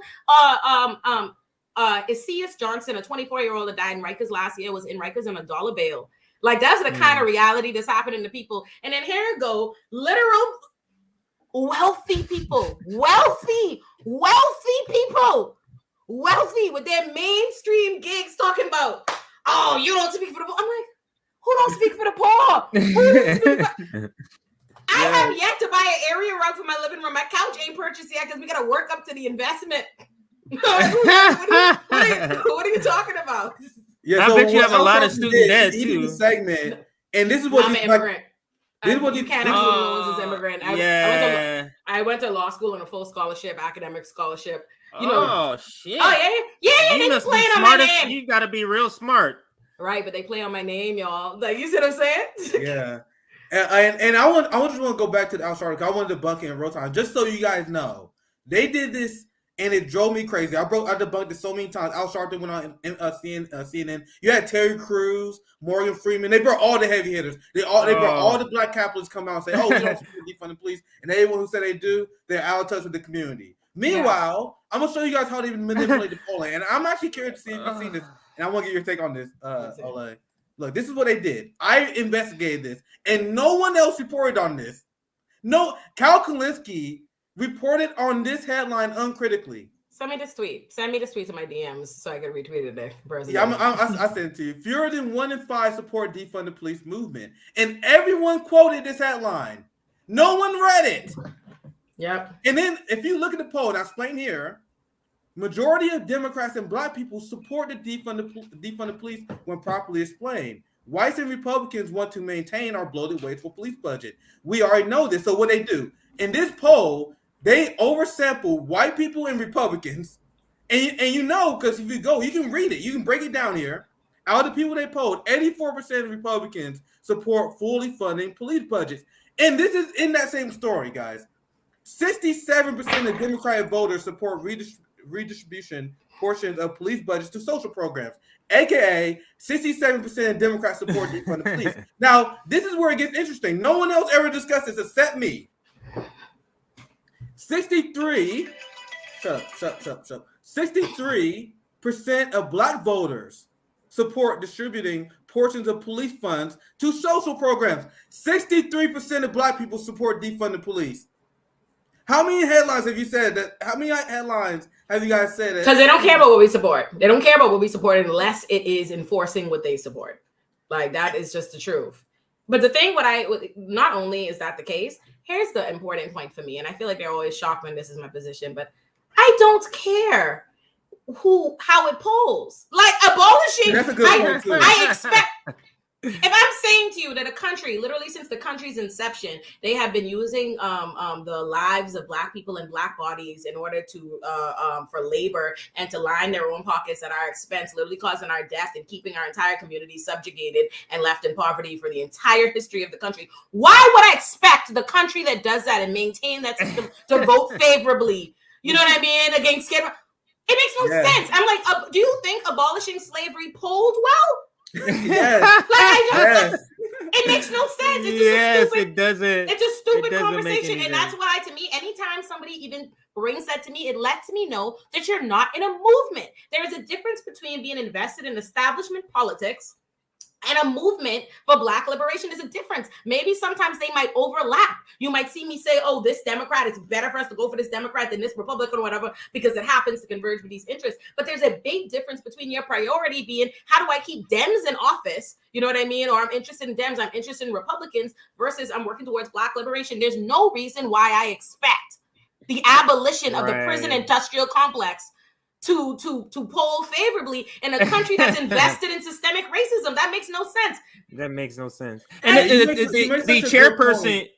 C.S. Johnson, a 24-year-old that died in Rikers last year, was in Rikers on $1 bail. Like, that's the kind of reality that's happening to people. And then here you go, literal wealthy people, wealthy people, wealthy with their mainstream gigs talking about, oh, you don't speak for the poor. I'm like, who don't speak for the poor? I have yet to buy an area rug for my living room. My couch ain't purchased yet because we got to work up to the investment. What are you talking about? Yeah, I bet you have a lot of student debt too. He did a segment, and this is what I'm an immigrant. You can't include loans as immigrant. I went to law school on a full scholarship, academic scholarship. Shit! Oh yeah. You they must playing be on my smart. name. You got to be real smart. Right, but they play on my name, y'all. Like, you see what I'm saying? Yeah. And I just want to go back to the Al Sharpton. I want to debunk it in real time, just so you guys know. They did this, and it drove me crazy. I debunked it so many times. Al Sharpton went on CNN. You had Terry Crews, Morgan Freeman. They brought all the heavy hitters. They brought all the black capitalists come out and say, "Oh, we don't support defund the police." And everyone who said they do, they're out of touch with the community. Meanwhile, I'm gonna show you guys how they manipulate the polling, and I'm actually curious to see if you've seen this. And I want to get your take on this, Olay. Look, this is what they did. I investigated this, and no one else reported on this. No, Cal Kalinske reported on this headline uncritically. Send me this tweet. Send me this tweet to my DMs so I can retweet it today. I sent it to you. Fewer than 1 in 5 support defund the police movement, and everyone quoted this headline. No one read it. Yep. And then if you look at the poll, and I explain here. Majority of Democrats and black people support the defund the police when properly explained. Whites and Republicans want to maintain our bloated wasteful police budget. We already know this. So what they do in this poll, they oversample white people and Republicans, and because if you go, you can read it, you can break it down here. Out of the people they polled, 84% of Republicans support fully funding police budgets, and this is in that same story, guys. 67% of Democratic voters support redistribution portions of police budgets to social programs, aka 67% of Democrats support defund the police. Now, this is where it gets interesting. No one else ever discussed this except me. 63% of black voters support distributing portions of police funds to social programs. 63% of black people support defund the police. How many headlines have you said that? How many headlines have you guys said that? Because they don't care about what we support. They don't care about what we support unless it is enforcing what they support. Like, that is just the truth. But the thing, not only is that the case, here's the important point for me. And I feel like they're always shocked when this is my position, but I don't care how it polls. Like, abolishing, That's a good point too. I expect. If I'm saying to you that a country, literally since the country's inception, they have been using the lives of Black people and Black bodies in order to for labor and to line their own pockets at our expense, literally causing our death and keeping our entire community subjugated and left in poverty for the entire history of the country. Why would I expect the country that does that and maintain that system to vote favorably? You know what I mean? Against it makes no sense. I'm like, do you think abolishing slavery polled well? Yes. It makes no sense. It's just it doesn't. It's a stupid conversation, and that's why, to me, anytime somebody even brings that to me, it lets me know that you're not in a movement. There is a difference between being invested in establishment politics and a movement for Black liberation. Is a difference. Maybe sometimes they might overlap. You might see me say, oh, this Democrat, it's better for us to go for this Democrat than this Republican or whatever, because it happens to converge with these interests. But there's a big difference between your priority being, how do I keep Dems in office? You know what I mean? Or I'm interested in Dems, I'm interested in Republicans, versus I'm working towards Black liberation. There's no reason why I expect the abolition of the prison industrial complex to poll favorably in a country that's invested in systemic racism. That makes no sense. That makes no sense. And the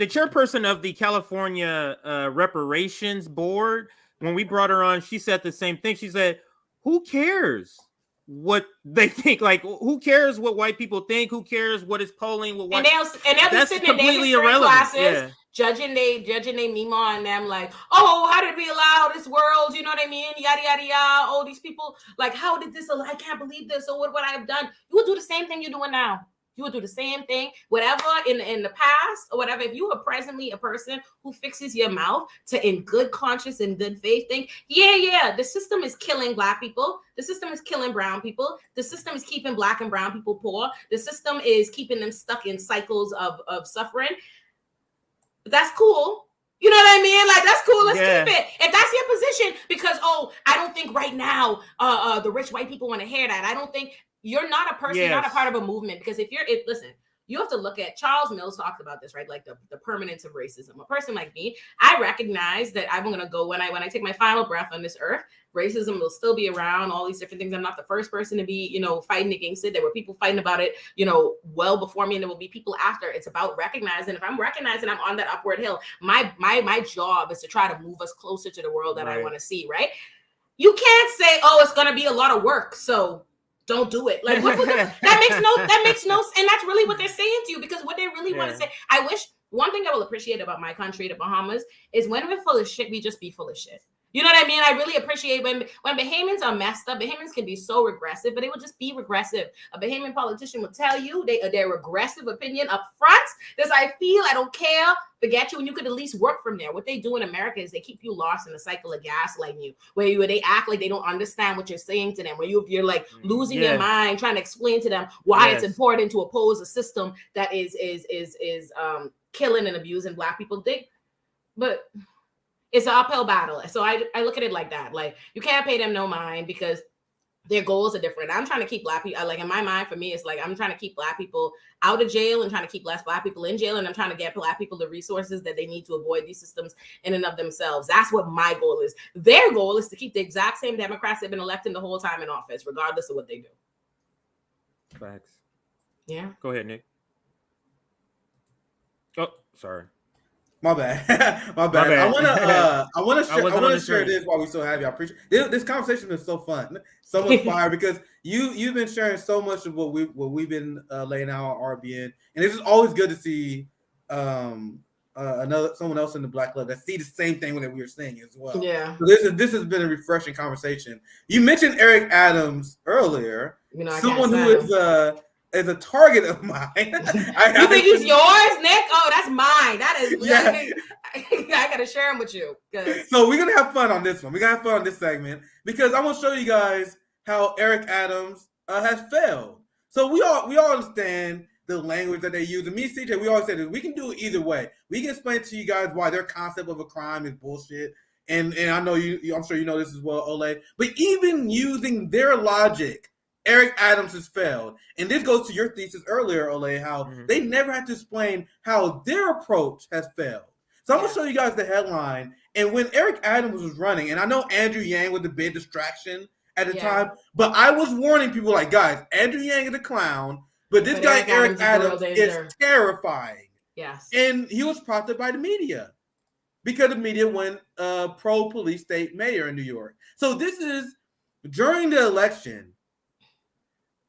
chairperson of the California reparations board, when we brought her on, she said the same thing. She said, who cares what they think? Like, who cares what white people think? Who cares what is polling? What and they'll be sitting in their history classes, judging they Mima and them, like, oh, how did we allow this world? You know what I mean? Yada yada yada. Oh, these people, like, how did this? I can't believe this. Or what would I have done? You would do the same thing you're doing now. You would do the same thing, whatever in the past or whatever. If you are presently a person who fixes your mouth to, in good conscience and good faith, think, yeah, the system is killing Black people. The system is killing brown people. The system is keeping Black and brown people poor. The system is keeping them stuck in cycles of suffering. That's cool. You know what I mean? Like, that's cool. Let's keep it. If that's your position, because, I don't think right now the rich white people want to hear that. I don't think. You're not a person, you're not a part of a movement, because listen, you have to look at, Charles Mills talked about this, right? Like the permanence of racism. A person like me, I recognize that I'm going to go, when I take my final breath on this earth, racism will still be around, all these different things. I'm not the first person to be, fighting against it. There were people fighting about it, well before me, and there will be people after. It's about recognizing. If I'm recognizing I'm on that upward hill, my job is to try to move us closer to the world that I want to see, right? You can't say, it's going to be a lot of work, so don't do it. Like, that makes no, and that's really what they're saying to you, because what they really want to say. I wish, one thing I will appreciate about my country, the Bahamas, is when we're full of shit, we just be full of shit. You know what I mean? I really appreciate when Bahamians are messed up. Bahamians can be so regressive, but they will just be regressive. A Bahamian politician will tell you their regressive opinion up front. This, I feel, I don't care, forget you, and you could at least work from there. What they do in America is they keep you lost in a cycle of gaslighting you, where they act like they don't understand what you're saying to them, where you're like losing your mind trying to explain to them why it's important to oppose a system that is killing and abusing Black people. But it's an uphill battle. So I look at it like that. Like, you can't pay them no mind, because their goals are different. I'm trying to keep Black people, like, in my mind, for me, it's like I'm trying to keep Black people out of jail and trying to keep less Black people in jail. And I'm trying to get Black people the resources that they need to avoid these systems in and of themselves. That's what my goal is. Their goal is to keep the exact same Democrats they've been electing the whole time in office, regardless of what they do. Facts. Yeah. Go ahead, Nick. Oh, sorry. My bad. My bad. I want to share this while we still have you. I appreciate this conversation has been so fun, so much fire, because you've been sharing so much of what we've been laying out on RBN, and it's just always good to see someone else in the Black Club that see the same thing that we were saying as well. Yeah. So this has been a refreshing conversation. You mentioned Eric Adams earlier. Someone who is a target of mine. You think he's yours, Nick? Oh, that's mine. That is, I gotta share him with you. So we're gonna have fun on this one. We're gonna have fun on this segment, because I want to show you guys how Eric Adams has failed. So we all understand the language that they use. And me and CJ, we always say this: we can do it either way. We can explain to you guys why their concept of a crime is bullshit. And I know I'm sure you know this as well, Ole. But even using their logic, Eric Adams has failed. And this goes to your thesis earlier, Ole, how they never had to explain how their approach has failed. So I'm going to show you guys the headline. And when Eric Adams was running, and I know Andrew Yang was the big distraction at the time, but I was warning people like, guys, Andrew Yang is a clown, but this guy, Eric Adams, is terrifying. Yes. And he was prompted by the media because the media went pro-police state mayor in New York. So this is during the election,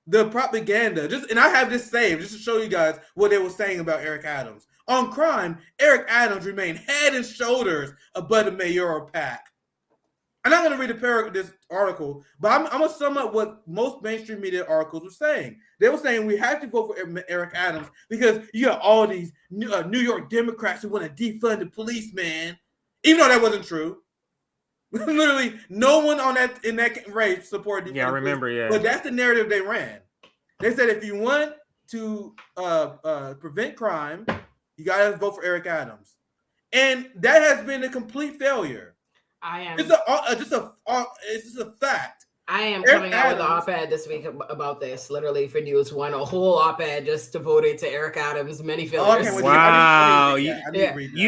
the propaganda, and I have this saved just to show you guys what they were saying about Eric Adams. On crime, Eric Adams remained head and shoulders above the mayoral pack. I'm not going to read this article, but I'm going to sum up what most mainstream media articles were saying. They were saying we have to vote for Eric Adams because you got all these New York Democrats who want to defund the police, man. Even though that wasn't true. Literally, no one in that race supported defund. Yeah, I remember, police, but that's the narrative they ran. They said if you want to prevent crime, you got to vote for Eric Adams. And that has been a complete failure. It's just a fact. I am coming out with an op-ed this week about this. Literally for News One, a whole op-ed just devoted to Eric Adams' many failures. Wow, you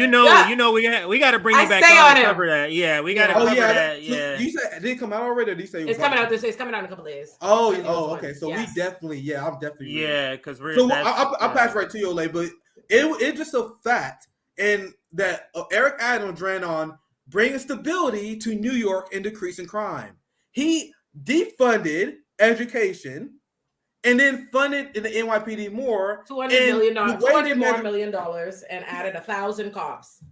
know, we got to bring you back on to cover that. Yeah, we got to cover that. Yeah, you said it didn't come out already. Or did you say it's coming out this? It's coming out in a couple of days. Okay. So we definitely, I'm definitely. Because we're. So I'll pass right to you, Ole, but it's just a fact, and that Eric Adams ran on bringing stability to New York and decreasing crime. He defunded education and then funded in the NYPD more. $200 million, and added 1,000 cops.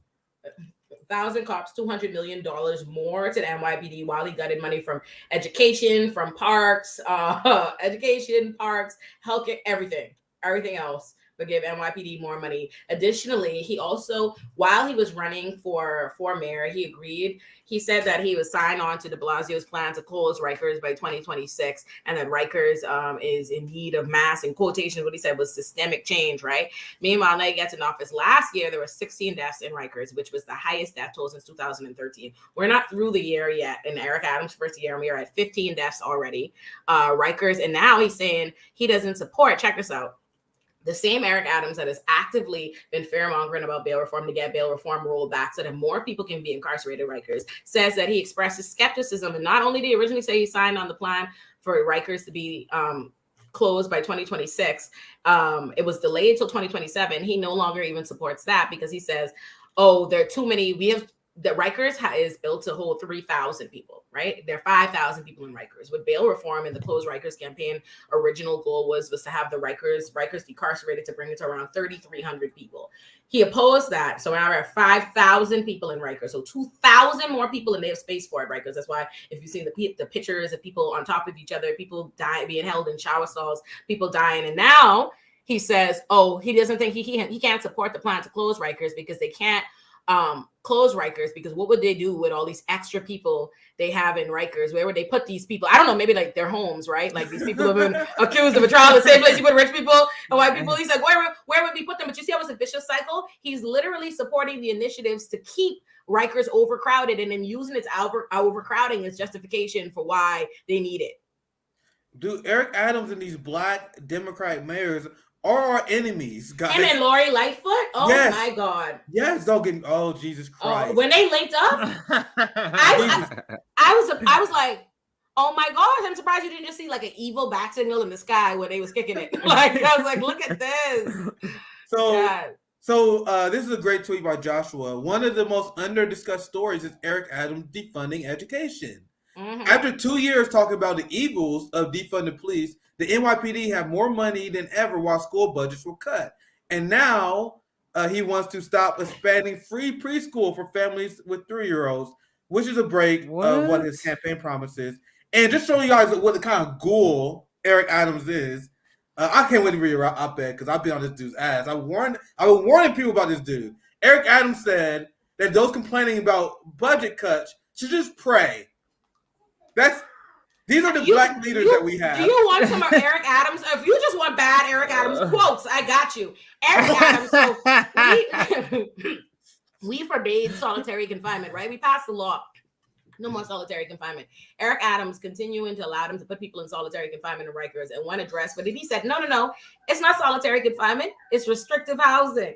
1,000 cops, $200 million more to the NYPD while he gutted money from education, from parks, healthcare, everything else. But give NYPD more money. Additionally, he also, while he was running for mayor, he said that he would sign on to de Blasio's plan to close Rikers by 2026, and that Rikers is in need of mass, in quotations, what he said was systemic change, right? Meanwhile, now he gets in office last year, there were 16 deaths in Rikers, which was the highest death toll since 2013. We're not through the year yet. In Eric Adams' first year, and we are at 15 deaths already. Rikers, and now he's saying he doesn't support, check this out, the same Eric Adams that has actively been fear-mongering about bail reform to get bail reform rolled back so that more people can be incarcerated, Rikers, says that he expresses skepticism. And not only did he originally say he signed on the plan for Rikers to be closed by 2026, it was delayed till 2027. He no longer even supports that because he says, there are too many. The Rikers is built to hold 3,000 people, right? There are 5,000 people in Rikers. With bail reform and the Close Rikers campaign, original goal was to have the Rikers decarcerated to bring it to around 3,300 people. He opposed that. So now we're at 5,000 people in Rikers. So 2,000 more people, and they have space for it, Rikers. That's why if you see the pictures of people on top of each other, people dying, being held in shower stalls, people dying. And now he says, he doesn't think he can't support the plan to close Rikers because they can't close Rikers, because what would they do with all these extra people they have in Rikers? Where would they put these people? I don't know, maybe like their homes, right? Like these people have been accused of a trial, the same place you put rich people and white people. He's like, where would we put them? But you see how it's a vicious cycle? He's literally supporting the initiatives to keep Rikers overcrowded and then using its overcrowding as justification for why they need it. Dude, Eric Adams and these black Democratic mayors are our enemies, guys. And then Lori Lightfoot? My God. Yes, don't get me. Oh, Jesus Christ. When they linked up, I was like, oh my gosh, I'm surprised you didn't just see like an evil bat signal in the sky when they was kicking it. Like, I was like, look at this. So this is a great tweet by Joshua. One of the most under-discussed stories is Eric Adams defunding education. Mm-hmm. After 2 years talking about the evils of defunded police, the NYPD had more money than ever while school budgets were cut. And now he wants to stop expanding free preschool for families with 3-year-olds, which is a break of what his campaign promises. And just showing you guys what the kind of ghoul Eric Adams is, I can't wait to read your op-ed because I've been on this dude's ass. I was warning people about this dude. Eric Adams said that those complaining about budget cuts should just pray. These are the black leaders that we have. Do you want some Eric Adams? If you just want bad Eric Adams quotes. I got you. Eric Adams. So we forbade solitary confinement, right? We passed the law. No more solitary confinement. Eric Adams continuing to allow them to put people in solitary confinement in Rikers. And when addressed, but he said, no, it's not solitary confinement. It's restrictive housing.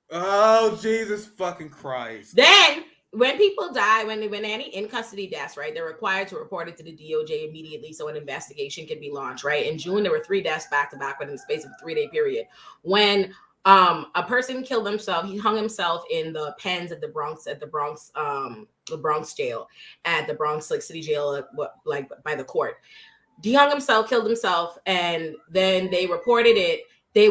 Oh, Jesus fucking Christ. Then when people die, when any in custody deaths, right, they're required to report it to the DOJ immediately so an investigation can be launched, right? In June, there were 3 deaths back to back within the space of a 3-day period. When a person killed himself, he hung himself in the pens at the Bronx jail, at the Bronx city jail, like by the court. He hung himself, killed himself, and then they reported it.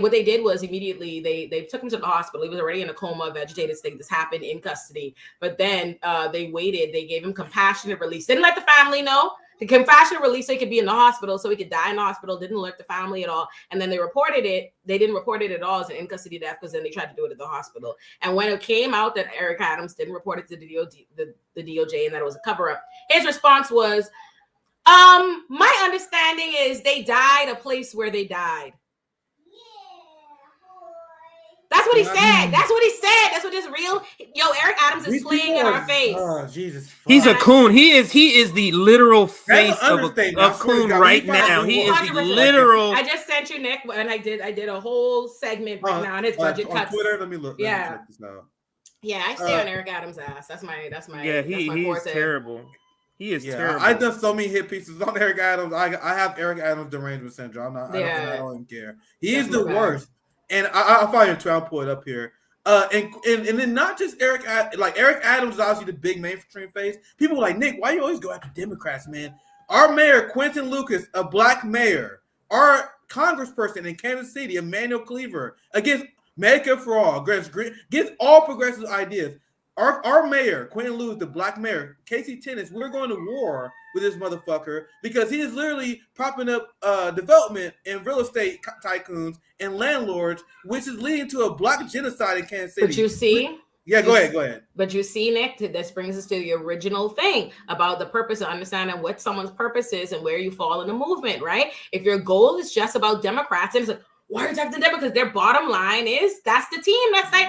What they did was immediately they took him to the hospital. He was already in a coma, vegetative state. This happened in custody, but then they waited. They gave him compassionate release. Didn't let the family know. The compassionate release so he could be in the hospital, so he could die in the hospital. Didn't alert the family at all. And then they reported it. They didn't report it at all as an in custody death because then they tried to do it at the hospital. And when it came out that Eric Adams didn't report it to the DOJ and that it was a cover up, his response was, "My understanding is they died a place where they died." That's what he said. That's what he said. That's what is real. Yo, Eric Adams is playing in our face. Oh, Jesus. Fuck. He's a coon. He is the literal face of coon right now. He is the literal. I just sent you, Nick, and I did a whole segment right now on his budget cuts. On Twitter, let me look. Yeah. Yeah, I stay on Eric Adams' ass. That's my Yeah, he's terrible. He is terrible. I've done so many hit pieces on Eric Adams. I have Eric Adams derangement syndrome. I don't even care. He is the worst. And I'll find your Twitter. I'll pull it up here. And then not just Eric Adams is obviously the big mainstream face. People are like, Nick, why you always go after Democrats, man? Our mayor, Quentin Lucas, a black mayor, our congressperson in Kansas City, Emmanuel Cleaver, against Medicare for all, against all progressive ideas. Our mayor, Quentin Lucas, the black mayor, Casey Tennis, we're going to war with this motherfucker because he is literally propping up development in real estate tycoons and landlords, which is leading to a black genocide in Kansas City. But you see? Yeah, go ahead. But you see, Nick, this brings us to the original thing about the purpose of understanding what someone's purpose is and where you fall in the movement, right? If your goal is just about Democrats, and it's like, why are you talking to them? Because their bottom line is that's the team. That's their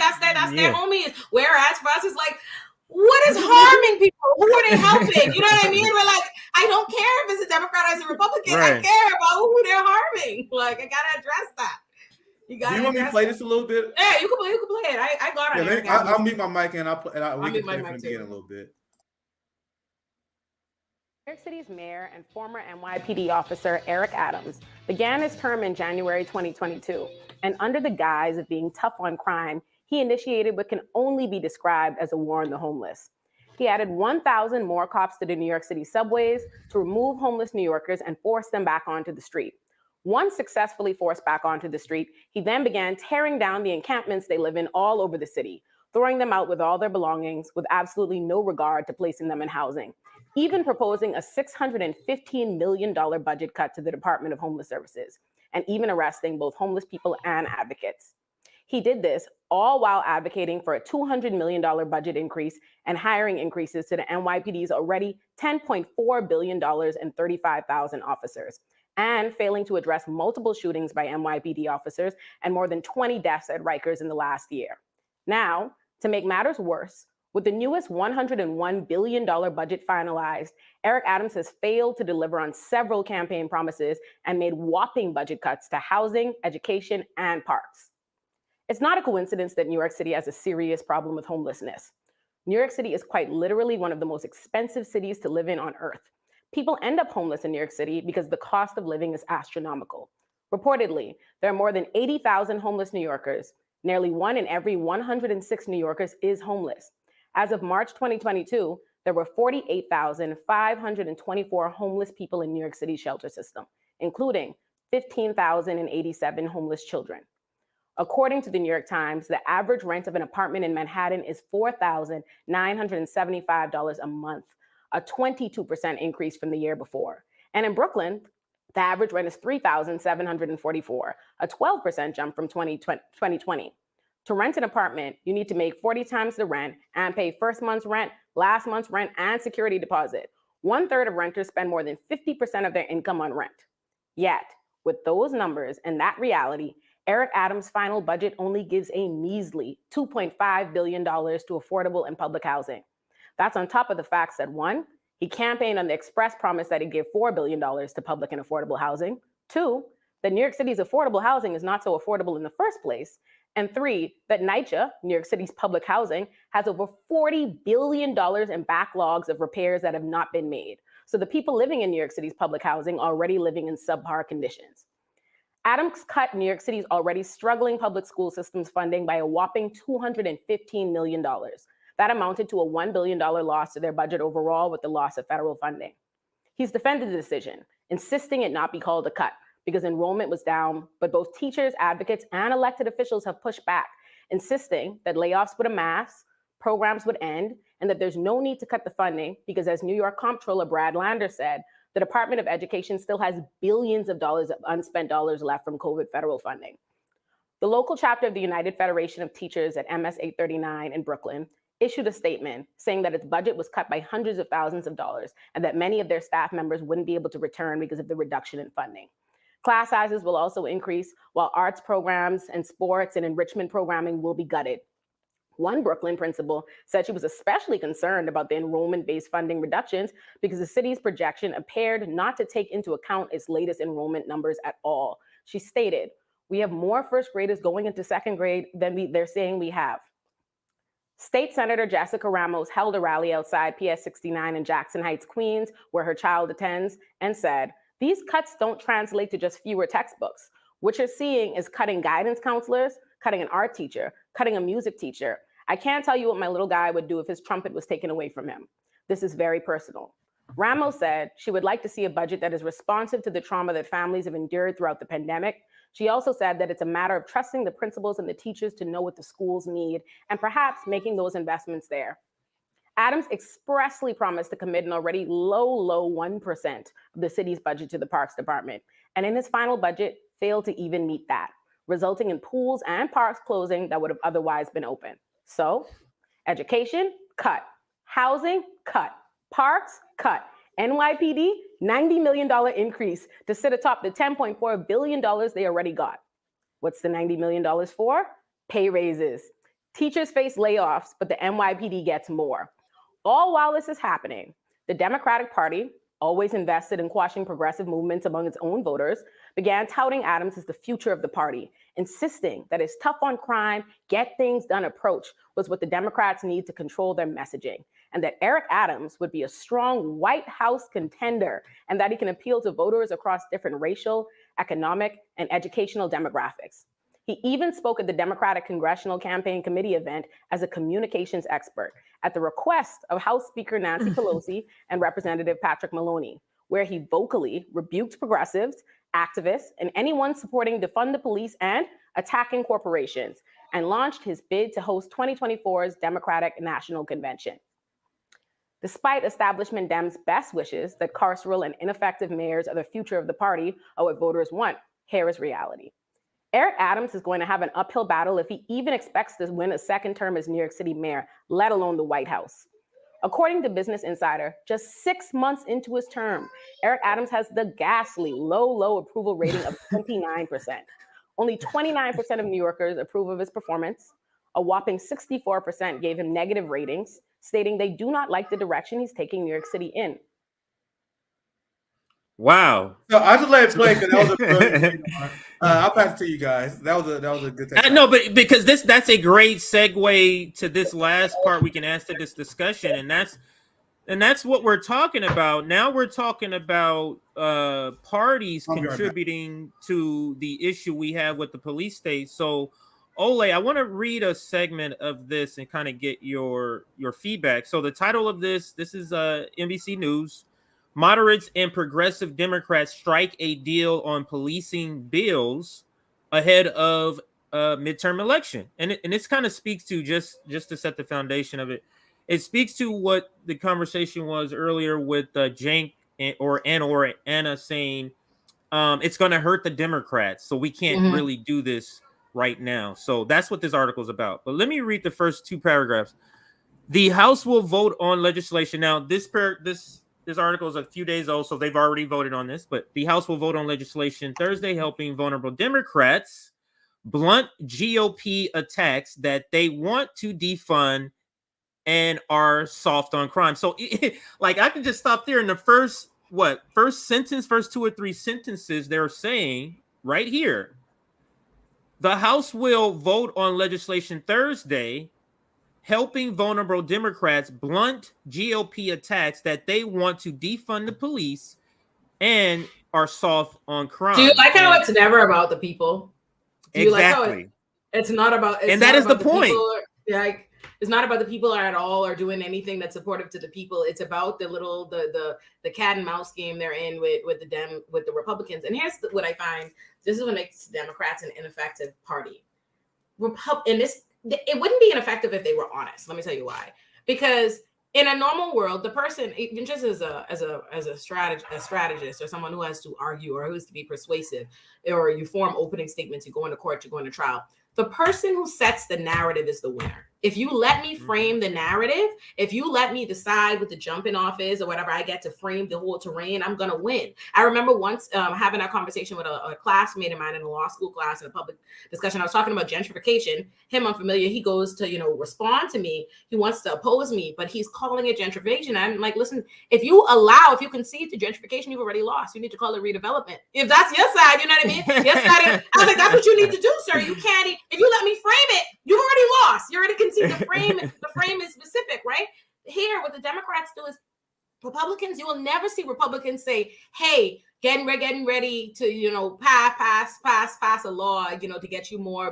homies. Whereas for us, it's like, what is harming people? Who are they helping? You know what I mean? We're like, I don't care if it's a Democrat or it's a Republican. Right. I care about who they're harming. Like, I gotta address that. Do you want me to play this a little bit? Yeah, you can play it. I got it. Yeah, I'll mute my mic and we can play it again a little bit. New York City's mayor and former NYPD officer Eric Adams began his term in January 2022, and under the guise of being tough on crime, he initiated what can only be described as a war on the homeless. He added 1,000 more cops to the New York City subways to remove homeless New Yorkers and force them back onto the street. Once successfully forced back onto the street, he then began tearing down the encampments they live in all over the city, throwing them out with all their belongings with absolutely no regard to placing them in housing, even proposing a $615 million budget cut to the Department of Homeless Services, and even arresting both homeless people and advocates. He did this all while advocating for a $200 million budget increase and hiring increases to the NYPD's already $10.4 billion and 35,000 officers, and failing to address multiple shootings by NYPD officers and more than 20 deaths at Rikers in the last year. Now, to make matters worse, with the newest $101 billion budget finalized, Eric Adams has failed to deliver on several campaign promises and made whopping budget cuts to housing, education, and parks. It's not a coincidence that New York City has a serious problem with homelessness. New York City is quite literally one of the most expensive cities to live in on earth. People end up homeless in New York City because the cost of living is astronomical. Reportedly, there are more than 80,000 homeless New Yorkers. Nearly 1 in every 106 New Yorkers is homeless. As of March 2022, there were 48,524 homeless people in New York City's shelter system, including 15,087 homeless children. According to the New York Times, the average rent of an apartment in Manhattan is $4,975 a month, a 22% increase from the year before. And in Brooklyn, the average rent is $3,744, a 12% jump from 2020. To rent an apartment, you need to make 40 times the rent and pay first month's rent, last month's rent, and security deposit. 1/3 of renters spend more than 50% of their income on rent. Yet, with those numbers and that reality, Eric Adams' final budget only gives a measly $2.5 billion to affordable and public housing. That's on top of the facts that 1, he campaigned on the express promise that he'd give $4 billion to public and affordable housing. 2, that New York City's affordable housing is not so affordable in the first place. And 3, that NYCHA, New York City's public housing, has over $40 billion in backlogs of repairs that have not been made. So the people living in New York City's public housing are already living in subpar conditions. Adams cut New York City's already struggling public school systems funding by a whopping $215 million. That amounted to a $1 billion loss to their budget overall with the loss of federal funding. He's defended the decision, insisting it not be called a cut because enrollment was down, but both teachers, advocates, and elected officials have pushed back, insisting that layoffs would amass, programs would end, and that there's no need to cut the funding because, as New York Comptroller Brad Lander said, the Department of Education still has billions of dollars of unspent dollars left from COVID federal funding. The local chapter of the United Federation of Teachers at MS 839 in Brooklyn issued a statement saying that its budget was cut by hundreds of thousands of dollars and that many of their staff members wouldn't be able to return because of the reduction in funding. Class sizes will also increase, while arts programs and sports and enrichment programming will be gutted. One Brooklyn principal said she was especially concerned about the enrollment-based funding reductions because the city's projection appeared not to take into account its latest enrollment numbers at all. She stated, "We have more first graders going into second grade than they're saying we have." State Senator Jessica Ramos held a rally outside PS 69 in Jackson Heights, Queens, where her child attends, and said, "These cuts don't translate to just fewer textbooks. What you're seeing is cutting guidance counselors, cutting an art teacher, cutting a music teacher. I can't tell you what my little guy would do if his trumpet was taken away from him. This is very personal." Ramos said she would like to see a budget that is responsive to the trauma that families have endured throughout the pandemic. She also said that it's a matter of trusting the principals and the teachers to know what the schools need and perhaps making those investments there. Adams expressly promised to commit an already low 1% of the city's budget to the Parks Department, and in his final budget failed to even meet that, resulting in pools and parks closing that would have otherwise been open. So, education, cut. Housing, cut. Parks, cut. NYPD, $90 million increase to sit atop the $10.4 billion they already got. What's the $90 million for? Pay raises. Teachers face layoffs, but the NYPD gets more. All while this is happening, the Democratic Party, always invested in quashing progressive movements among its own voters, began touting Adams as the future of the party, insisting that his tough on crime, get things done approach was what the Democrats need to control their messaging, and that Eric Adams would be a strong White House contender, and that he can appeal to voters across different racial, economic, and educational demographics. He even spoke at the Democratic Congressional Campaign Committee event as a communications expert at the request of House Speaker Nancy Pelosi and Representative Patrick Maloney, where he vocally rebuked progressives, activists, and anyone supporting defund the police and attacking corporations, and launched his bid to host 2024's Democratic National Convention. Despite establishment Dems' best wishes that carceral and ineffective mayors are the future of the party or what voters want, here is reality. Eric Adams is going to have an uphill battle if he even expects to win a second term as New York City mayor, let alone the White House. According to Business Insider, just 6 months into his term, Eric Adams has the ghastly low approval rating of 29%. Only 29% of New Yorkers approve of his performance. A whopping 64% gave him negative ratings, stating they do not like the direction he's taking New York City in. Wow. So I just let it play because that was a brilliant I'll pass it to you guys. That was a good take. No, but because that's a great segue to this last part we can add to this discussion, and that's what we're talking about. Now we're talking about parties contributing to the issue we have with the police state. So Ole, I want to read a segment of this and kind of get your feedback. So the title of this is NBC News. Moderates and progressive Democrats strike a deal on policing bills ahead of a midterm election. And this kind of speaks to, just to set the foundation of it, it speaks to what the conversation was earlier with Cenk or Anna saying it's going to hurt the Democrats, so we can't really do this right now. So that's what this article is about. But let me read the first two paragraphs. The House will vote on legislation. Now, this article is a few days old, so they've already voted on this, but the House will vote on legislation Thursday helping vulnerable Democrats blunt GOP attacks that they want to defund and are soft on crime. So like I can just stop there in the first sentence, first 2 or 3 sentences. They're saying right here, the House will vote on legislation Thursday helping vulnerable Democrats blunt GOP attacks that they want to defund the police and are soft on crime. Do you like how it's never about the people? Do you exactly. like how it's not about? It's and that not is about the point. People, like it's not about the people at all or doing anything that's supportive to the people. It's about the cat and mouse game they're in with the Republicans. And here's what I find: this is what makes Democrats an ineffective party. It wouldn't be ineffective if they were honest. Let me tell you why. Because in a normal world, the person, even just as a strategist or someone who has to argue or who has to be persuasive, or you form opening statements, you go into court, you go into trial, the person who sets the narrative is the winner. If you let me frame the narrative, if you let me decide what the jumping off is or whatever, I get to frame the whole terrain, I'm going to win. I remember once having a conversation with a classmate of mine in a law school class in a public discussion. I was talking about gentrification. Him, unfamiliar, he goes to, respond to me. He wants to oppose me, but he's calling it gentrification. I'm like, listen, if you concede to gentrification, you've already lost. You need to call it redevelopment. If that's your side, you know what I mean? Your side, I was like, that's what you need to do, sir. You can't, if you let me frame it, you've already lost. You already conceded. The frame is specific, right? Here, what the Democrats do is Republicans, you will never see Republicans say, hey, getting ready to, pass a law, to get you more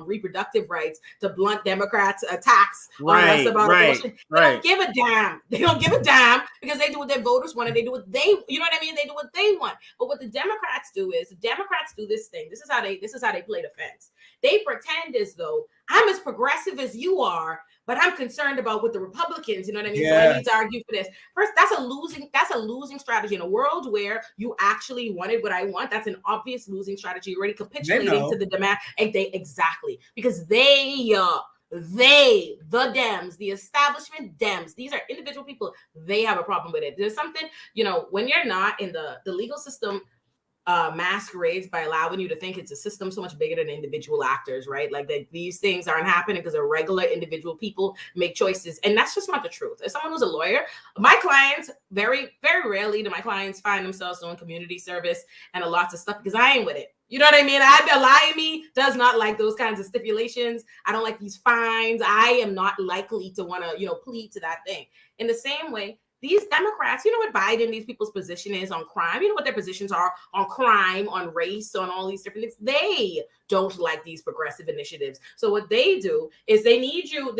reproductive rights, to blunt Democrats' attacks on us about abortion. They don't give a damn. They don't give a damn because they do what their voters want and they do what they, you know what I mean? They do what they want. But what the Democrats do is, the Democrats do this thing. This is how they play defense. They pretend as though I'm as progressive as you are, but I'm concerned about what the Republicans, you know what I mean? Yeah. So I need to argue for this. First, that's a losing strategy. In a world where you actually wanted what I want, that's an obvious losing strategy. You're already capitulating to the demand. And exactly. Because the Dems, the establishment Dems, these are individual people, they have a problem with it. There's something, when you're not in the legal system, masquerades by allowing you to think it's a system so much bigger than individual actors, right? Like that these things aren't happening because regular individual people make choices, and that's just not the truth. As someone who's a lawyer, my clients, very, very rarely do my clients find themselves doing community service and lots of stuff because I ain't with it. You know what I mean? Olayemi does not like those kinds of stipulations. I don't like these fines. I am not likely to want to, plead to that thing. In the same way, these Democrats, you know what Biden, these people's position is on crime. You know what their positions are on crime, on race, on all these different things. They don't like these progressive initiatives. So what they do is they need you when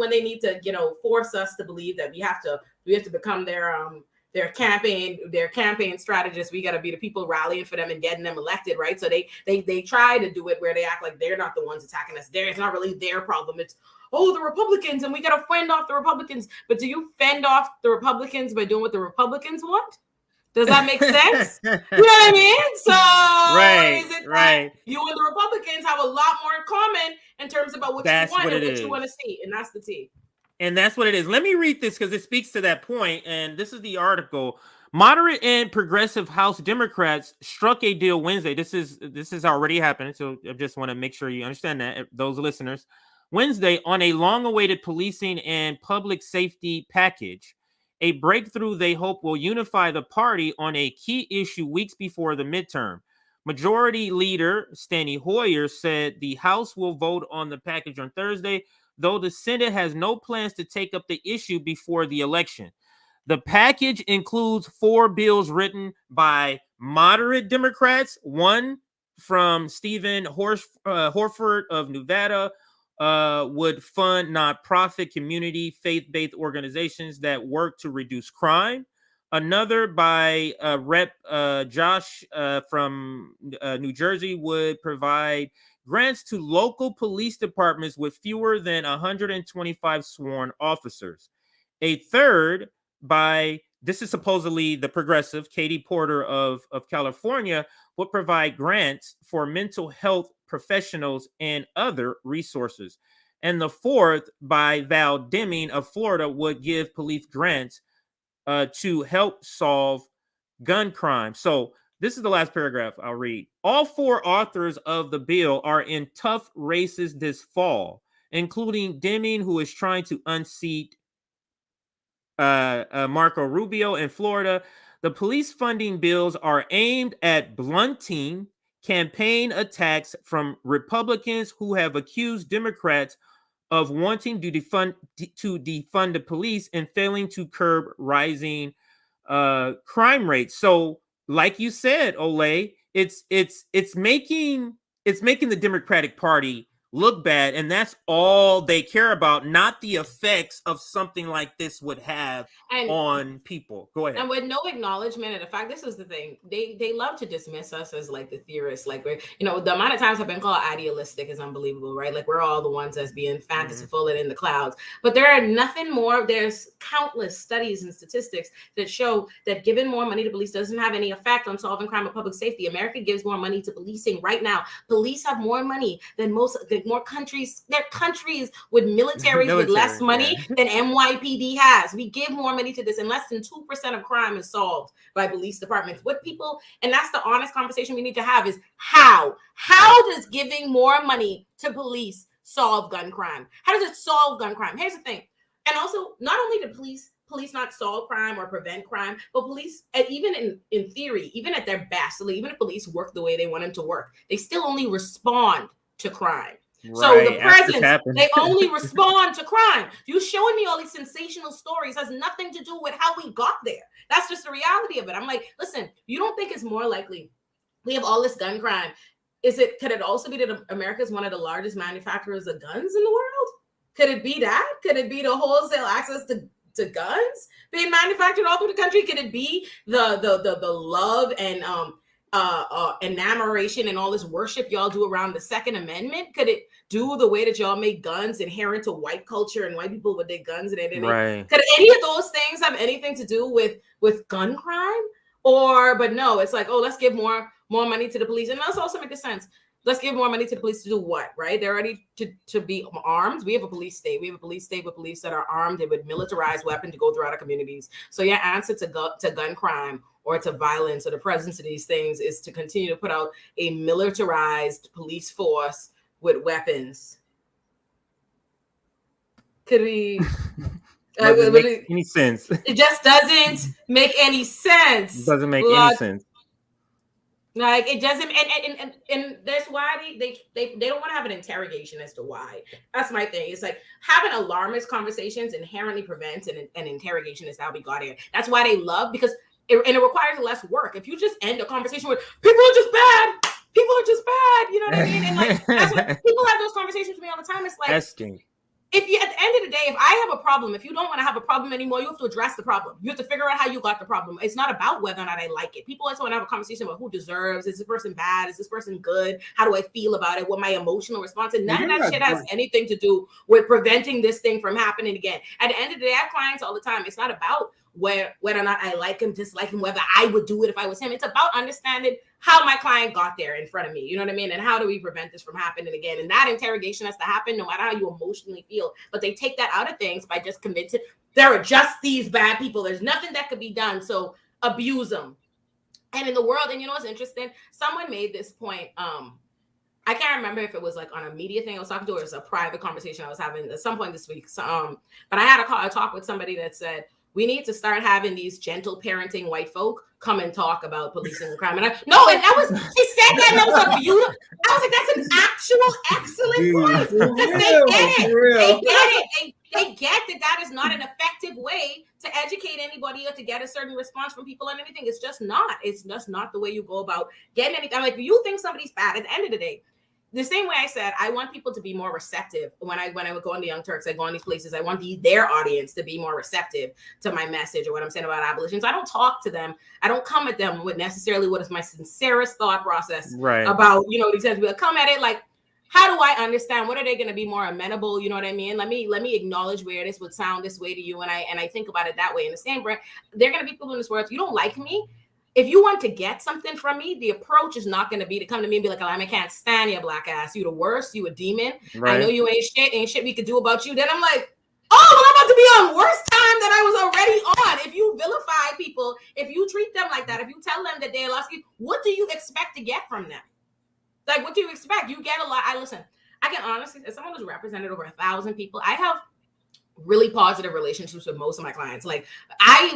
they need to, force us to believe that we have to become their campaign strategists. We got to be the people rallying for them and getting them elected, right? So they try to do it where they act like they're not the ones attacking us. It's not really their problem. It's the Republicans, and we got to fend off the Republicans. But do you fend off the Republicans by doing what the Republicans want? Does that make sense? You know what I mean? So is it right? You and the Republicans have a lot more in common in terms about what you want and what you want to see, and that's the T. And that's what it is. Let me read this because it speaks to that point. And this is the article. Moderate and progressive House Democrats struck a deal Wednesday. This is already happening. So I just want to make sure you understand that, those listeners. Wednesday on a long-awaited policing and public safety package, a breakthrough they hope will unify the party on a key issue weeks before the midterm. Majority Leader Steny Hoyer said the House will vote on the package on Thursday, though the Senate has no plans to take up the issue before the election. The package includes 4 bills written by moderate Democrats, one from Stephen Horford of Nevada, would fund nonprofit community faith-based organizations that work to reduce crime. Another by Rep. Josh from New Jersey would provide grants to local police departments with fewer than 125 sworn officers. A third by, this is supposedly the progressive, Katie Porter of California, would provide grants for mental health professionals and other resources. And the fourth by Val Deming of Florida would give police grants to help solve gun crime. So This is the last paragraph I'll read. All 4 authors of the bill are in tough races this fall, including Deming, who is trying to unseat Marco Rubio in Florida. The police funding bills are aimed at blunting campaign attacks from Republicans who have accused Democrats of wanting to defund the police and failing to curb rising crime rates. So, like you said, Olay, it's making the Democratic Party look bad, and that's all they care about, not the effects of something like this would have on people. Go ahead. And with no acknowledgement, and the fact, this is the thing, they love to dismiss us as like the theorists. Like, we're, you know, the amount of times I've been called idealistic is unbelievable, right? Like, we're all the ones that's being fantasyful and in the clouds. But there are nothing more. There's countless studies and statistics that show that giving more money to police doesn't have any effect on solving crime or public safety. America gives more money to policing right now. Police have more money than more countries. There are countries with militaries with less money than NYPD has. We give more money to this, and less than 2% of crime is solved by police departments. What people, and that's the honest conversation we need to have, is how does giving more money to police solve gun crime? How does it solve gun crime? Here's the thing. And also, not only do police not solve crime or prevent crime, but police, even in theory, even at their best, even if police work the way they want them to work, they still only respond to crime. Right. So the presence, they only respond to crime. You showing me all these sensational stories has nothing to do with how we got there. That's just the reality of it. I'm like, listen, you don't think it's more likely we have all this gun crime? Could it also be that America is one of the largest manufacturers of guns in the world? Could it be that? Could it be the wholesale access to guns being manufactured all through the country? Could it be the love and enamoration and all this worship y'all do around the Second Amendment? Could it do the way that y'all make guns inherent to white culture and white people with their guns and everything? Right. Could any of those things have anything to do with gun crime? But no, it's like, oh, let's give more money to the police. And let's also make the sense. Let's give more money to the police to do what, right? They're ready to be armed. We have a police state. We have a police state with police that are armed and with militarized weapons to go throughout our communities. So your answer to gun crime or to violence or the presence of these things is to continue to put out a militarized police force with weapons. Could we? Doesn't make any sense. It just doesn't make any sense. Doesn't make any sense. Like, it doesn't, and that's why they don't want to have an interrogation as to why. That's my thing. It's like having alarmist conversations inherently prevents an interrogation is how we got here. That's why they love, because it requires less work. If you just end a conversation with people are just bad, you know what I mean? And like, that's what people have those conversations with me all the time. It's like asking. If you, at the end of the day, if I have a problem, if you don't want to have a problem anymore, you have to address the problem. You have to figure out how you got the problem. It's not about whether or not I like it. People also want to have a conversation about who deserves. Is this person bad? Is this person good? How do I feel about it? What my emotional response? And none of that shit has anything to do with preventing this thing from happening again. At the end of the day, I have clients all the time. It's not about whether or not I like him, dislike him, whether I would do it if I was him. It's about understanding how my client got there in front of me. You know what I mean? And how do we prevent this from happening again? And that interrogation has to happen no matter how you emotionally feel. But they take that out of things by just convincing there are just these bad people. There's nothing that could be done. So abuse them. And in the world, and you know what's interesting? Someone made this point. I can't remember if it was like on a media thing I was talking to, or it was a private conversation I was having at some point this week. So, but I had a talk with somebody that said, we need to start having these gentle parenting white folk come and talk about policing and crime. And she said that, and that was a beautiful. I was like, that's an actual excellent point. Because they get it. They get that is not an effective way to educate anybody or to get a certain response from people on anything. It's just not. It's just not the way you go about getting anything. I'm like, you think somebody's bad, at the end of the day, the same way I said, I want people to be more receptive. When I would go on the Young Turks, I go on these places, I want their audience to be more receptive to my message or what I'm saying about abolition. So I don't talk to them. I don't come at them with necessarily what is my sincerest thought process about, you know, these guys. We'll come at it like, how do I understand? What are they going to be more amenable? You know what I mean? Let me acknowledge where this would sound this way to you. And I think about it that way. In the same breath, there are going to be people in this world, if you don't like me, if you want to get something from me, the approach is not going to be to come to me and be like, I can't stand your black ass. You the worst. You a demon. Right. I know you ain't shit we could do about you. Then I'm like, Oh, well, I'm about to be on worse time than I was already on. If you vilify people, if you treat them like that, if you tell them that they're lusty, what do you expect to get from them? Like, what do you expect? You get a lot. I can honestly, as someone who's represented over 1,000 people, I have really positive relationships with most of my clients. Like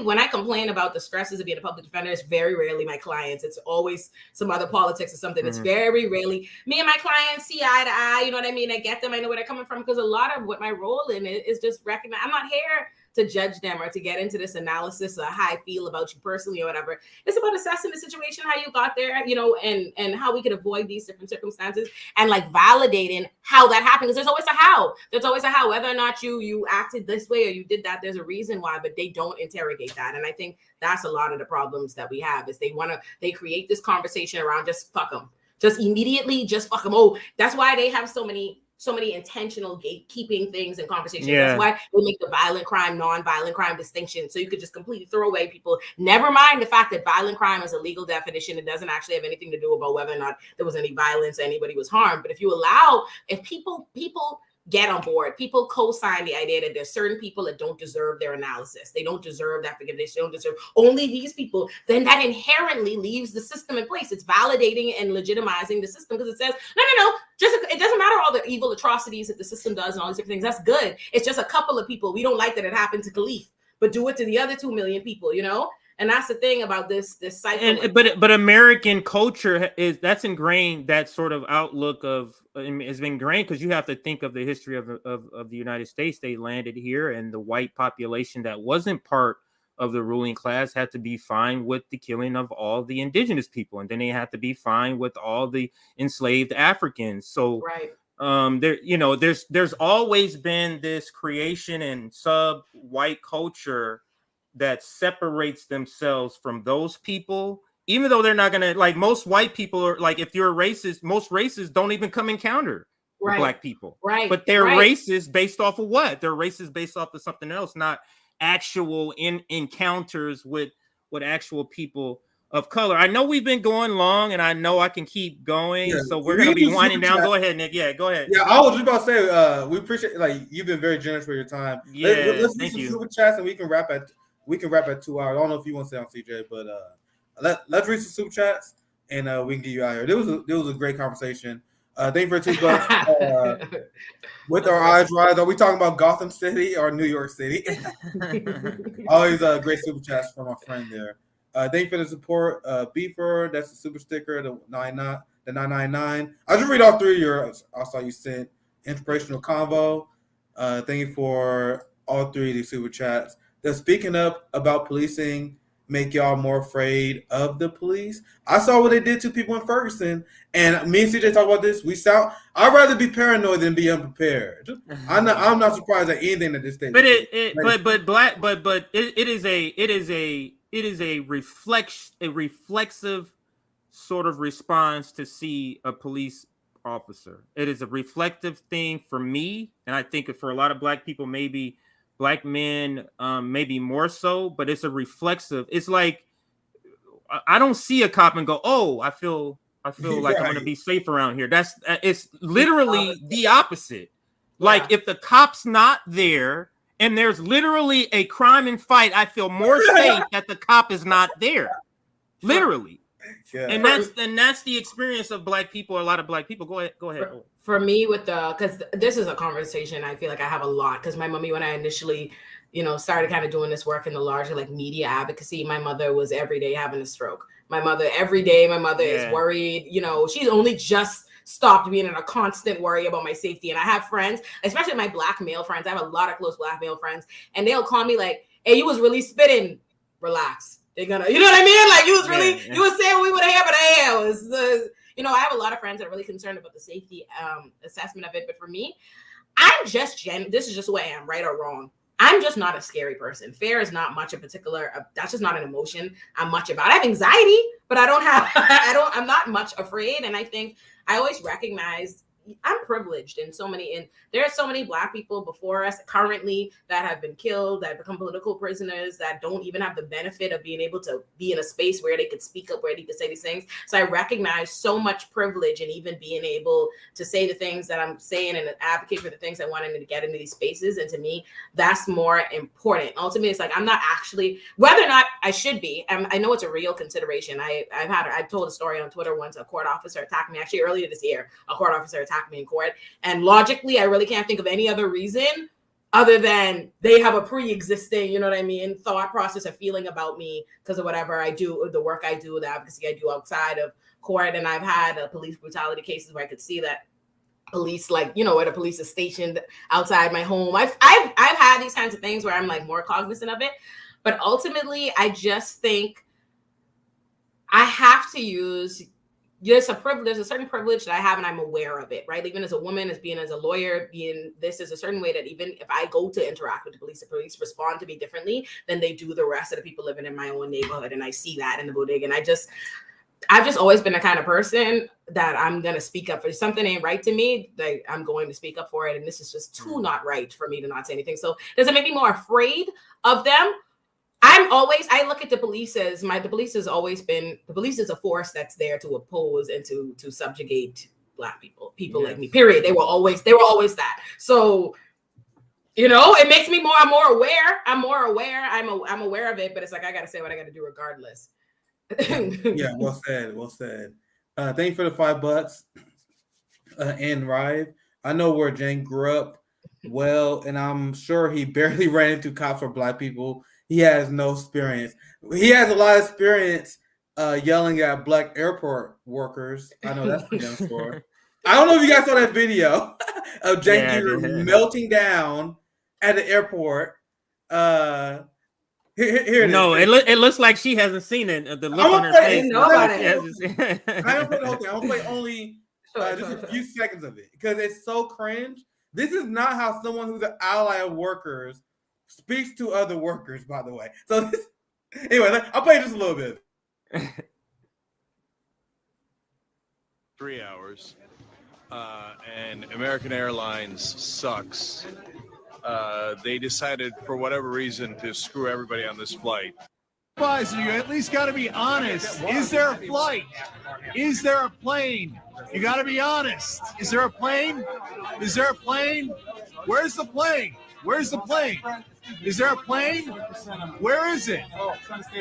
when I complain about the stresses of being a public defender, it's very rarely my clients. It's always some other politics or something. It's very rarely me and my clients see eye to eye. You know what I mean? I get them. I know where they're coming from, because a lot of what my role in it is just recognize. I'm not here to judge them or to get into this analysis of how I feel about you personally or whatever. It's about assessing the situation, how you got there, you know, and how we could avoid these different circumstances, and like validating how that happened. Because there's always a how. There's always a how. Whether or not you acted this way or you did that, there's a reason why, but they don't interrogate that. And I think that's a lot of the problems that we have, is they create this conversation around just fuck them. Just immediately, just fuck them. Oh, that's why they have so many intentional gatekeeping things and conversations. Yeah. That's why they make the violent crime, non-violent crime distinction. So you could just completely throw away people. Never mind the fact that violent crime is a legal definition. It doesn't actually have anything to do about whether or not there was any violence or anybody was harmed. But if people get on board, people co-sign the idea that there's certain people that don't deserve their analysis. They don't deserve that forgiveness. They don't deserve only these people. Then that inherently leaves the system in place. It's validating and legitimizing the system, because it says, no. It doesn't matter all the evil atrocities that the system does and all these different things. That's good. It's just a couple of people. We don't like that it happened to Khalif, but do it to the other 2 million people, you know? And that's the thing about this cycle. But American culture that's ingrained. That sort of outlook has been ingrained, because you have to think of the history of the United States. They landed here, and the white population that wasn't part of the ruling class had to be fine with the killing of all the indigenous people, and then they had to be fine with all the enslaved Africans. So there's always been this creation and sub-white culture that separates themselves from those people, even though they're not gonna, like, most white people are like, if you're a racist, most racists don't even come encounter black people, but they're racist based off of what? They're racist based off of something else, not actual encounters with actual people of color. I know we've been going long, and I know I can keep going, so we're gonna be winding down. Go ahead, Nick. Yeah, go ahead. Yeah, I was just about to say, we appreciate, like, you've been very generous for your time. Yeah, let's do some super chats, and we can wrap at 2 hours. I don't know if you want to say on CJ, but let's read some super chats, and we can get you out here. There was a great conversation. Thank you for $2. With our eyes wide, are we talking about Gotham City or New York City? Always great super chats from our friend there. Thank you for the support. Beefer, that's the super sticker, the 999. I'll just read all three of yours. I saw you sent inspirational convo. Thank you for all three of these super chats. They're speaking up about policing make y'all more afraid of the police. I saw what they did to people in Ferguson, and me and CJ talk about this. I'd rather be paranoid than be unprepared. I'm not surprised at anything that this state. But it is a reflexive sort of response to see a police officer. It is a reflective thing for me, and I think for a lot of black people, maybe black men, maybe more so, but it's a reflexive. It's like, I don't see a cop and go, oh, I feel like I'm going to be safe around here. It's literally the opposite. Like, if the cop's not there and there's literally a crime and fight, I feel more safe that the cop is not there. Literally. Yeah. And that's the experience of black people. A lot of black people. Go ahead. For me, because this is a conversation I feel like I have a lot, because my mommy, when I initially, started kind of doing this work in the larger like media advocacy, my mother was every day having a stroke. My mother is worried. She's only just stopped being in a constant worry about my safety. And I have friends, especially my black male friends. I have a lot of close black male friends, and they'll call me like, "Hey, you was really spitting. Relax. They're gonna, you know what I mean? Like, you was really, you was saying what we would have, but I was, I have a lot of friends that are really concerned about the safety assessment of it. But for me, this is just who I am, right or wrong. I'm just not a scary person. Fear is not much in particular. That's just not an emotion I'm much about. I have anxiety, but I'm not much afraid. And I think I always recognize, I'm privileged in so many, and there are so many Black people before us currently that have been killed, that become political prisoners, that don't even have the benefit of being able to be in a space where they could speak up, where they could say these things. So I recognize so much privilege in even being able to say the things that I'm saying and advocate for the things I wanted to get into these spaces. And to me, that's more important. Ultimately, it's like, I'm not actually, whether or not I should be, I know it's a real consideration. I've told a story on Twitter once. A court officer attacked me, actually earlier this year. A court officer attacked me in court, and logically I really can't think of any other reason other than they have a pre-existing, you know what I mean, thought process or feeling about me because of whatever I do, or the work I do, the advocacy I do outside of court. And I've had police brutality cases where I could see that police, like, you know, where the police is stationed outside my home. I've had these kinds of things where I'm like more cognizant of it. But ultimately, I just think I have to use, there's a certain privilege that I have, and I'm aware of it, right? Even as a woman, as being as a lawyer, being this is a certain way that even if I go to interact with the police respond to me differently than they do the rest of the people living in my own neighborhood. And I see that in the bodega. And I've just always been the kind of person that I'm going to speak up. If something ain't right to me, like, I'm going to speak up for it. And this is just too not right for me to not say anything. So does it make me more afraid of them? I look at the police as the police has always been, the police is a force that's there to oppose and to subjugate Black people yes. Like me, period. They were always that. So, you know, it makes me I'm more aware. I'm aware of it, but it's like, I got to say what I got to do regardless. Yeah, well said. Thank you for the $5. And Rive, I know where Cenk grew up well, and I'm sure he barely ran into cops or Black people. He has no experience. He has a lot of experience yelling at Black airport workers. I know that's for them for. I don't know if you guys saw that video of Cenk Uygur melting down at the airport. Here it no, is. It looks like she hasn't seen it. The look on her face. I don't play the whole thing. I'm gonna play only just a few seconds of it because it's so cringe. This is not how someone who's an ally of workers speaks to other workers, by the way. So anyway, I'll play just a little bit. 3 hours, and American Airlines sucks. They decided, for whatever reason, to screw everybody on this flight. Supervisor, you at least got to be honest. Is there a flight? Is there a plane? You got to be honest. Is there a plane? Is there a plane? Where's the plane? Where's the plane? Is there a plane? Where is it?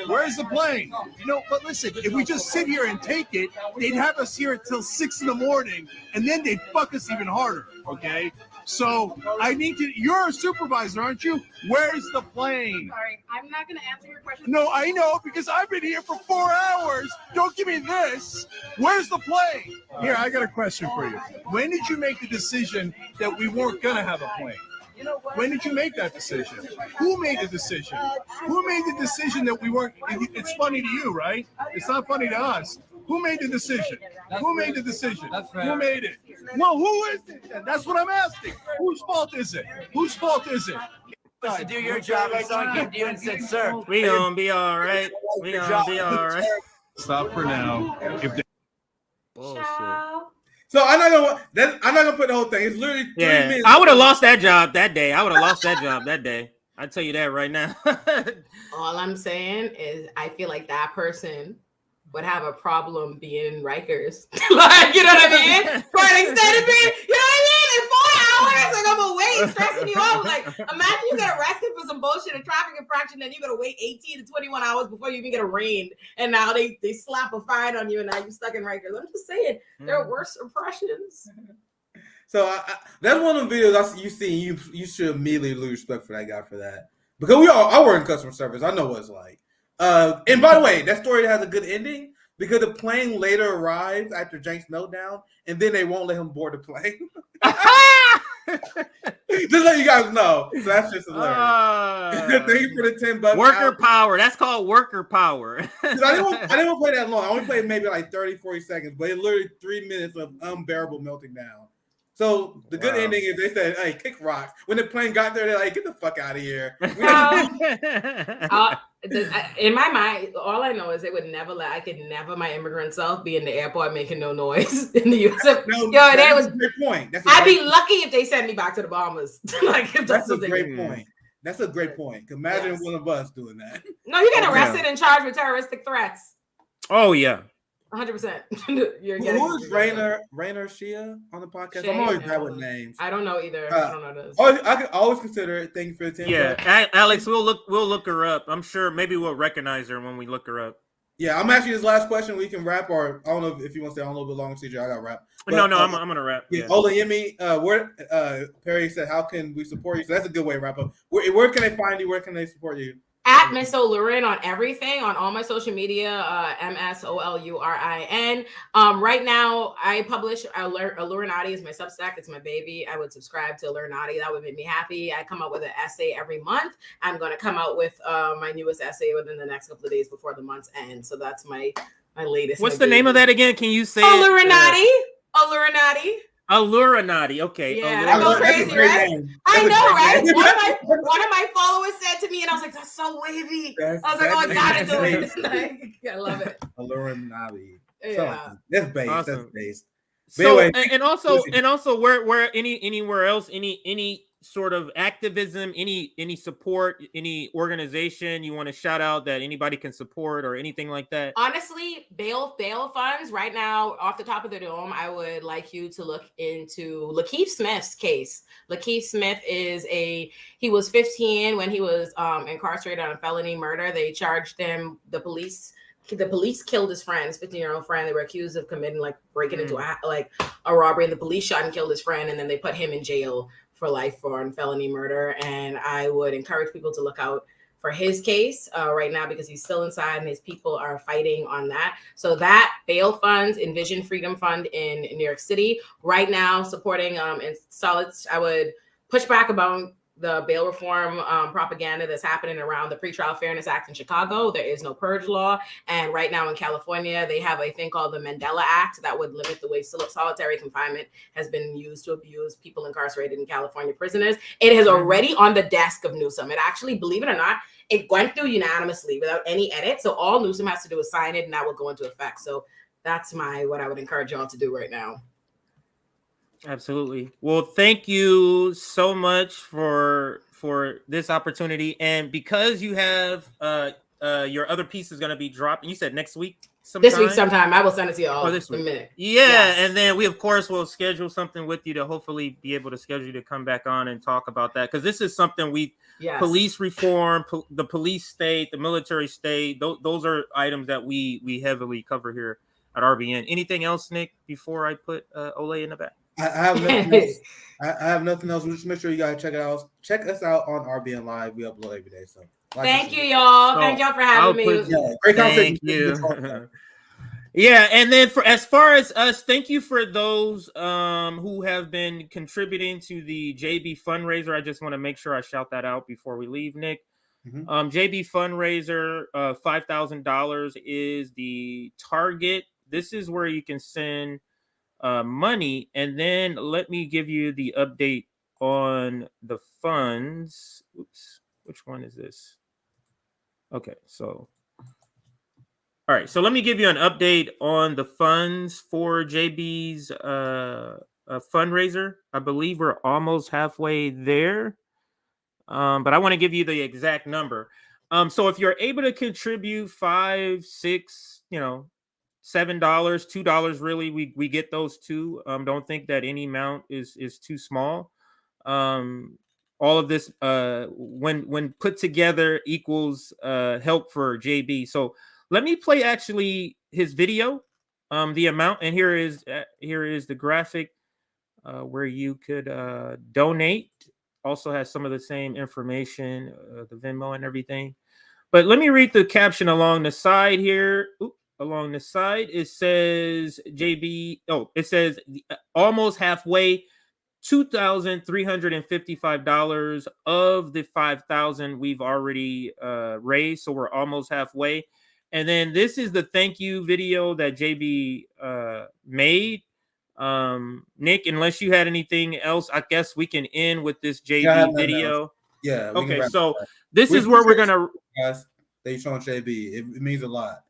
Where's the plane? You know, but listen, if we just sit here and take it, they'd have us here until 6 in the morning, and then they'd fuck us even harder, okay? So I need to, you're a supervisor, aren't you? Where's the plane? Sorry, I'm not going to answer your question. No, I know, because I've been here for 4 hours. Don't give me this. Where's the plane? Here, I got a question for you. When did you make the decision that we weren't going to have a plane? When did you make that decision? Who made the decision? Who made the decision that we weren't? It's funny to you, right? It's not funny to us. Who made the decision? Who made the decision? Who made it? Well, who is it? That's what I'm asking. Whose fault is it? Whose fault is it? To do your job, and someone came to you and said, "Sir, we gonna be all right. We gonna be all right." Stop for now. Bullshit. So I'm not gonna put the whole thing. It's literally 3 minutes. I would have lost that job that day. I tell you that right now. All I'm saying is I feel like that person would have a problem being Rikers. Like, you know what I mean? For an extended period, you know what I mean? In 4 hours, like, I'm away stressing you out. Like, imagine you get arrested for some bullshit, a traffic infraction, then you gotta wait 18 to 21 hours before you even get arraigned. And now they slap a fine on you, and now you're stuck in Rikers. I'm just saying, there are worse oppressions. So that's one of the videos you see. You should immediately lose respect for that guy for that, because I work in customer service. I know what it's like. And by the way, that story has a good ending because the plane later arrives after Cenk's meltdown, and then they won't let him board the plane. Just let you guys know. So that's just hilarious. Thank you for the $10. Worker power. That's called worker power. I didn't want to play that long. I only played maybe like 30, 40 seconds, but it's literally 3 minutes of unbearable melting down. So the good Wow. ending is they said, "Hey, kick rocks." When the plane got there, they're like, "Get the fuck out of here." In my mind, all I know is they would never let. I could never my immigrant self be in the airport making no noise in the U.S. That's a great point. I'd be lucky if they send me back to the Bahamas. Like if that's a great point. That's a great point. Imagine one of us doing that. No, you get arrested and charged with terroristic threats. Oh yeah. 100%. Who is Rainer Shia on the podcast? Shay, I'm always bad with names. I don't know either. I don't know this. I could always consider it. Thank you for the 10. Yeah, Alex, we'll look her up. I'm sure maybe we'll recognize her when we look her up. Yeah, I'm asking this last question. We can wrap, or I don't know if you want to stay on a little bit longer, CJ. I got to wrap. But, no, I'm gonna wrap. Yeah. Olayemi, Perry said, "How can we support you?" So that's a good way to wrap up. Where can they find you? Where can they support you? At Miss Olurin on everything, on all my social media, MSOLURIN. Right now, I publish Olurinati is my Substack. It's my baby. I would subscribe to Olurinati. That would make me happy. I come out with an essay every month. I'm going to come out with my newest essay within the next couple of days before the month's end. So that's my latest. What's the name of that again? Can you say Olurinati? Olurinati. Olurinati. Okay. Yeah, I go crazy, right? I know, right? One of my followers said to me, and I was like, "That's so wavy." I was like, "Oh, I gotta do it." I love it. Olurinati. Yeah, that's based. Awesome. That's based. So anyway, and also where anywhere else any sort of activism, any support, any organization you want to shout out that anybody can support or anything like that? Honestly, bail funds right now off the top of the dome. I would like you to look into Lakeith Smith's case. Lakeith Smith he was 15 when he was incarcerated on felony murder. They charged him. The police killed his friend, his 15-year-old friend. They were accused of committing breaking into a robbery, and the police shot and killed his friend, and then they put him in jail for life for felony murder. And I would encourage people to look out for his case right now because he's still inside and his people are fighting on that. So that bail funds, Envision Freedom Fund in New York City right now supporting and solid. I would push back about the bail reform propaganda that's happening around the Pretrial Fairness Act in Chicago. There is no purge law. And right now in California, they have a thing called the Mandela Act that would limit the way solitary confinement has been used to abuse people incarcerated in California prisoners. It is already on the desk of Newsom. It actually, believe it or not, it went through unanimously without any edit. So all Newsom has to do is sign it and that will go into effect. So that's what I would encourage y'all to do right now. Absolutely. Well, thank you so much for this opportunity. And because you have your other piece is going to be dropped, you said next week sometime? This week sometime. I will send it to y'all this week. In a minute. Yeah, yes. And then we of course will schedule something with you to hopefully be able to schedule you to come back on and talk about that, because this is something police reform, the police state, the military state, those are items that we heavily cover here at RBN. Anything else, Nick, before I put Ole in the back? I have nothing else. I have nothing else. Just make sure you guys check it out. Check us out on RBN Live. We upload every day. So thank you, y'all. Thank y'all for having me. Great conversation. Thank you. Yeah, and then as far as us, thank you for those who have been contributing to the JB fundraiser. I just want to make sure I shout that out before we leave, Nick. Mm-hmm. JB fundraiser, $5,000 is the target. This is where you can send money, and then let me give you the update on the funds. Oops, which one is this? Okay, so all right, so let me give you an update on the funds for JB's fundraiser. I believe we're almost halfway there, but I want to give you the exact number. So if you're able to contribute $5, $6, $7, $2, really, we get those too. Don't think that any amount is too small. All of this, when put together, equals help for JB. So let me play actually his video, the amount, and here is the graphic where you could donate. Also has some of the same information, the Venmo and everything. But let me read the caption along the side here. Along the side, it says JB. Oh, it says almost halfway, $2,355 of the $5,000 we've already raised. So we're almost halfway. And then this is the thank you video that JB made. Nick, unless you had anything else, I guess we can end with this Yeah, I have JB nothing else. video. Yeah, we can Okay, wrap so it up. this We is where we're appreciate gonna. you guys that you showing JB. It means a lot.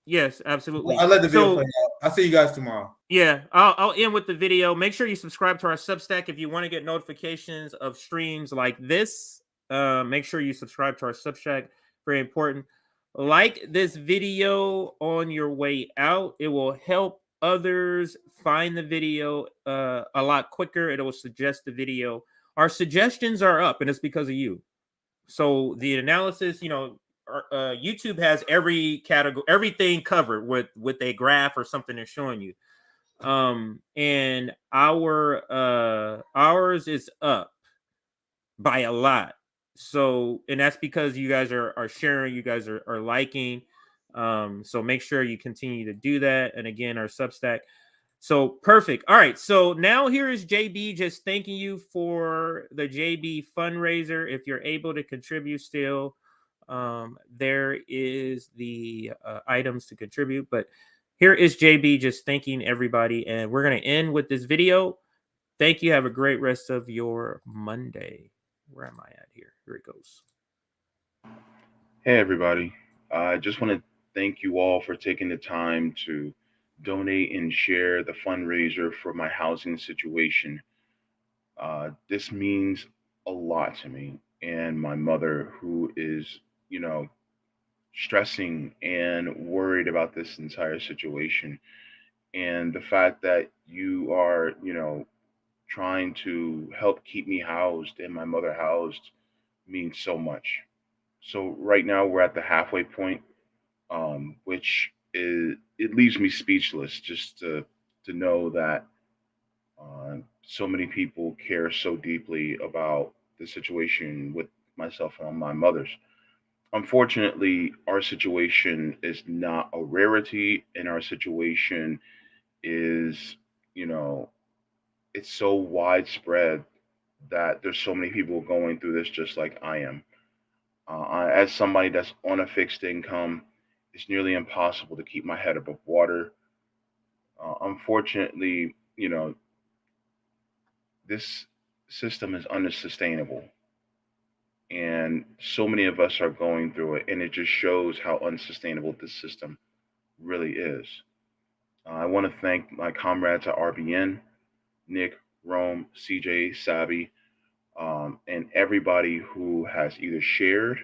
Yes, absolutely. I'll let the video So, play out. I'll see you guys tomorrow. yeah, I'll end with the video. Make sure you subscribe to our Substack if you want to get notifications of streams like this. Make sure you subscribe to our Substack. Very important. Like this video on your way out. It will help others find the video a lot quicker. It will suggest the video. Our suggestions are up, and it's because of you. So the analysis, YouTube has every category, everything covered with a graph or something they're showing you. And ours is up by a lot. So, and that's because you guys are sharing, you guys are liking. So make sure you continue to do that. And again, our Substack. So perfect. All right. So now here is JB just thanking you for the JB fundraiser. If you're able to contribute still, there is the items to contribute. But here is JB just thanking everybody. And we're going to end with this video. Thank you. Have a great rest of your Monday. Where am I at here? Here it goes. Hey, everybody. I just want to thank you all for taking the time to donate and share the fundraiser for my housing situation. This means a lot to me and my mother, who is, stressing and worried about this entire situation. And the fact that you are, trying to help keep me housed and my mother housed means so much. So right now we're at the halfway point, which is it leaves me speechless just to know that so many people care so deeply about the situation with myself and my mother's. Unfortunately, our situation is not a rarity, and our situation is, you know, it's so widespread that there's so many people going through this just like I am. As somebody that's on a fixed income, it's nearly impossible to keep my head above water. Unfortunately, this system is unsustainable, and so many of us are going through it, and it just shows how unsustainable this system really is. I want to thank my comrades at RBN, Nick, Rome, CJ, Sabi, and everybody who has either shared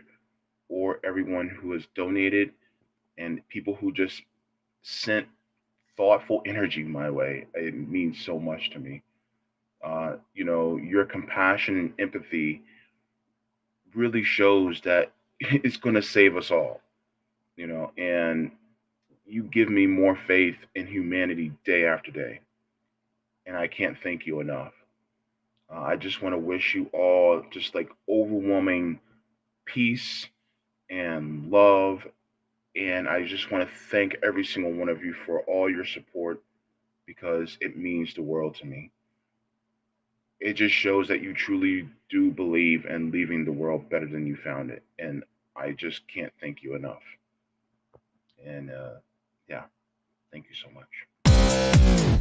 or everyone who has donated and people who just sent thoughtful energy my way. It means so much to me. Your compassion and empathy really shows that it's going to save us all, and you give me more faith in humanity day after day. And I can't thank you enough. I just want to wish you all just like overwhelming peace and love. And I just want to thank every single one of you for all your support because it means the world to me. It just shows that you truly do believe in leaving the world better than you found it. And I just can't thank you enough. And yeah, thank you so much.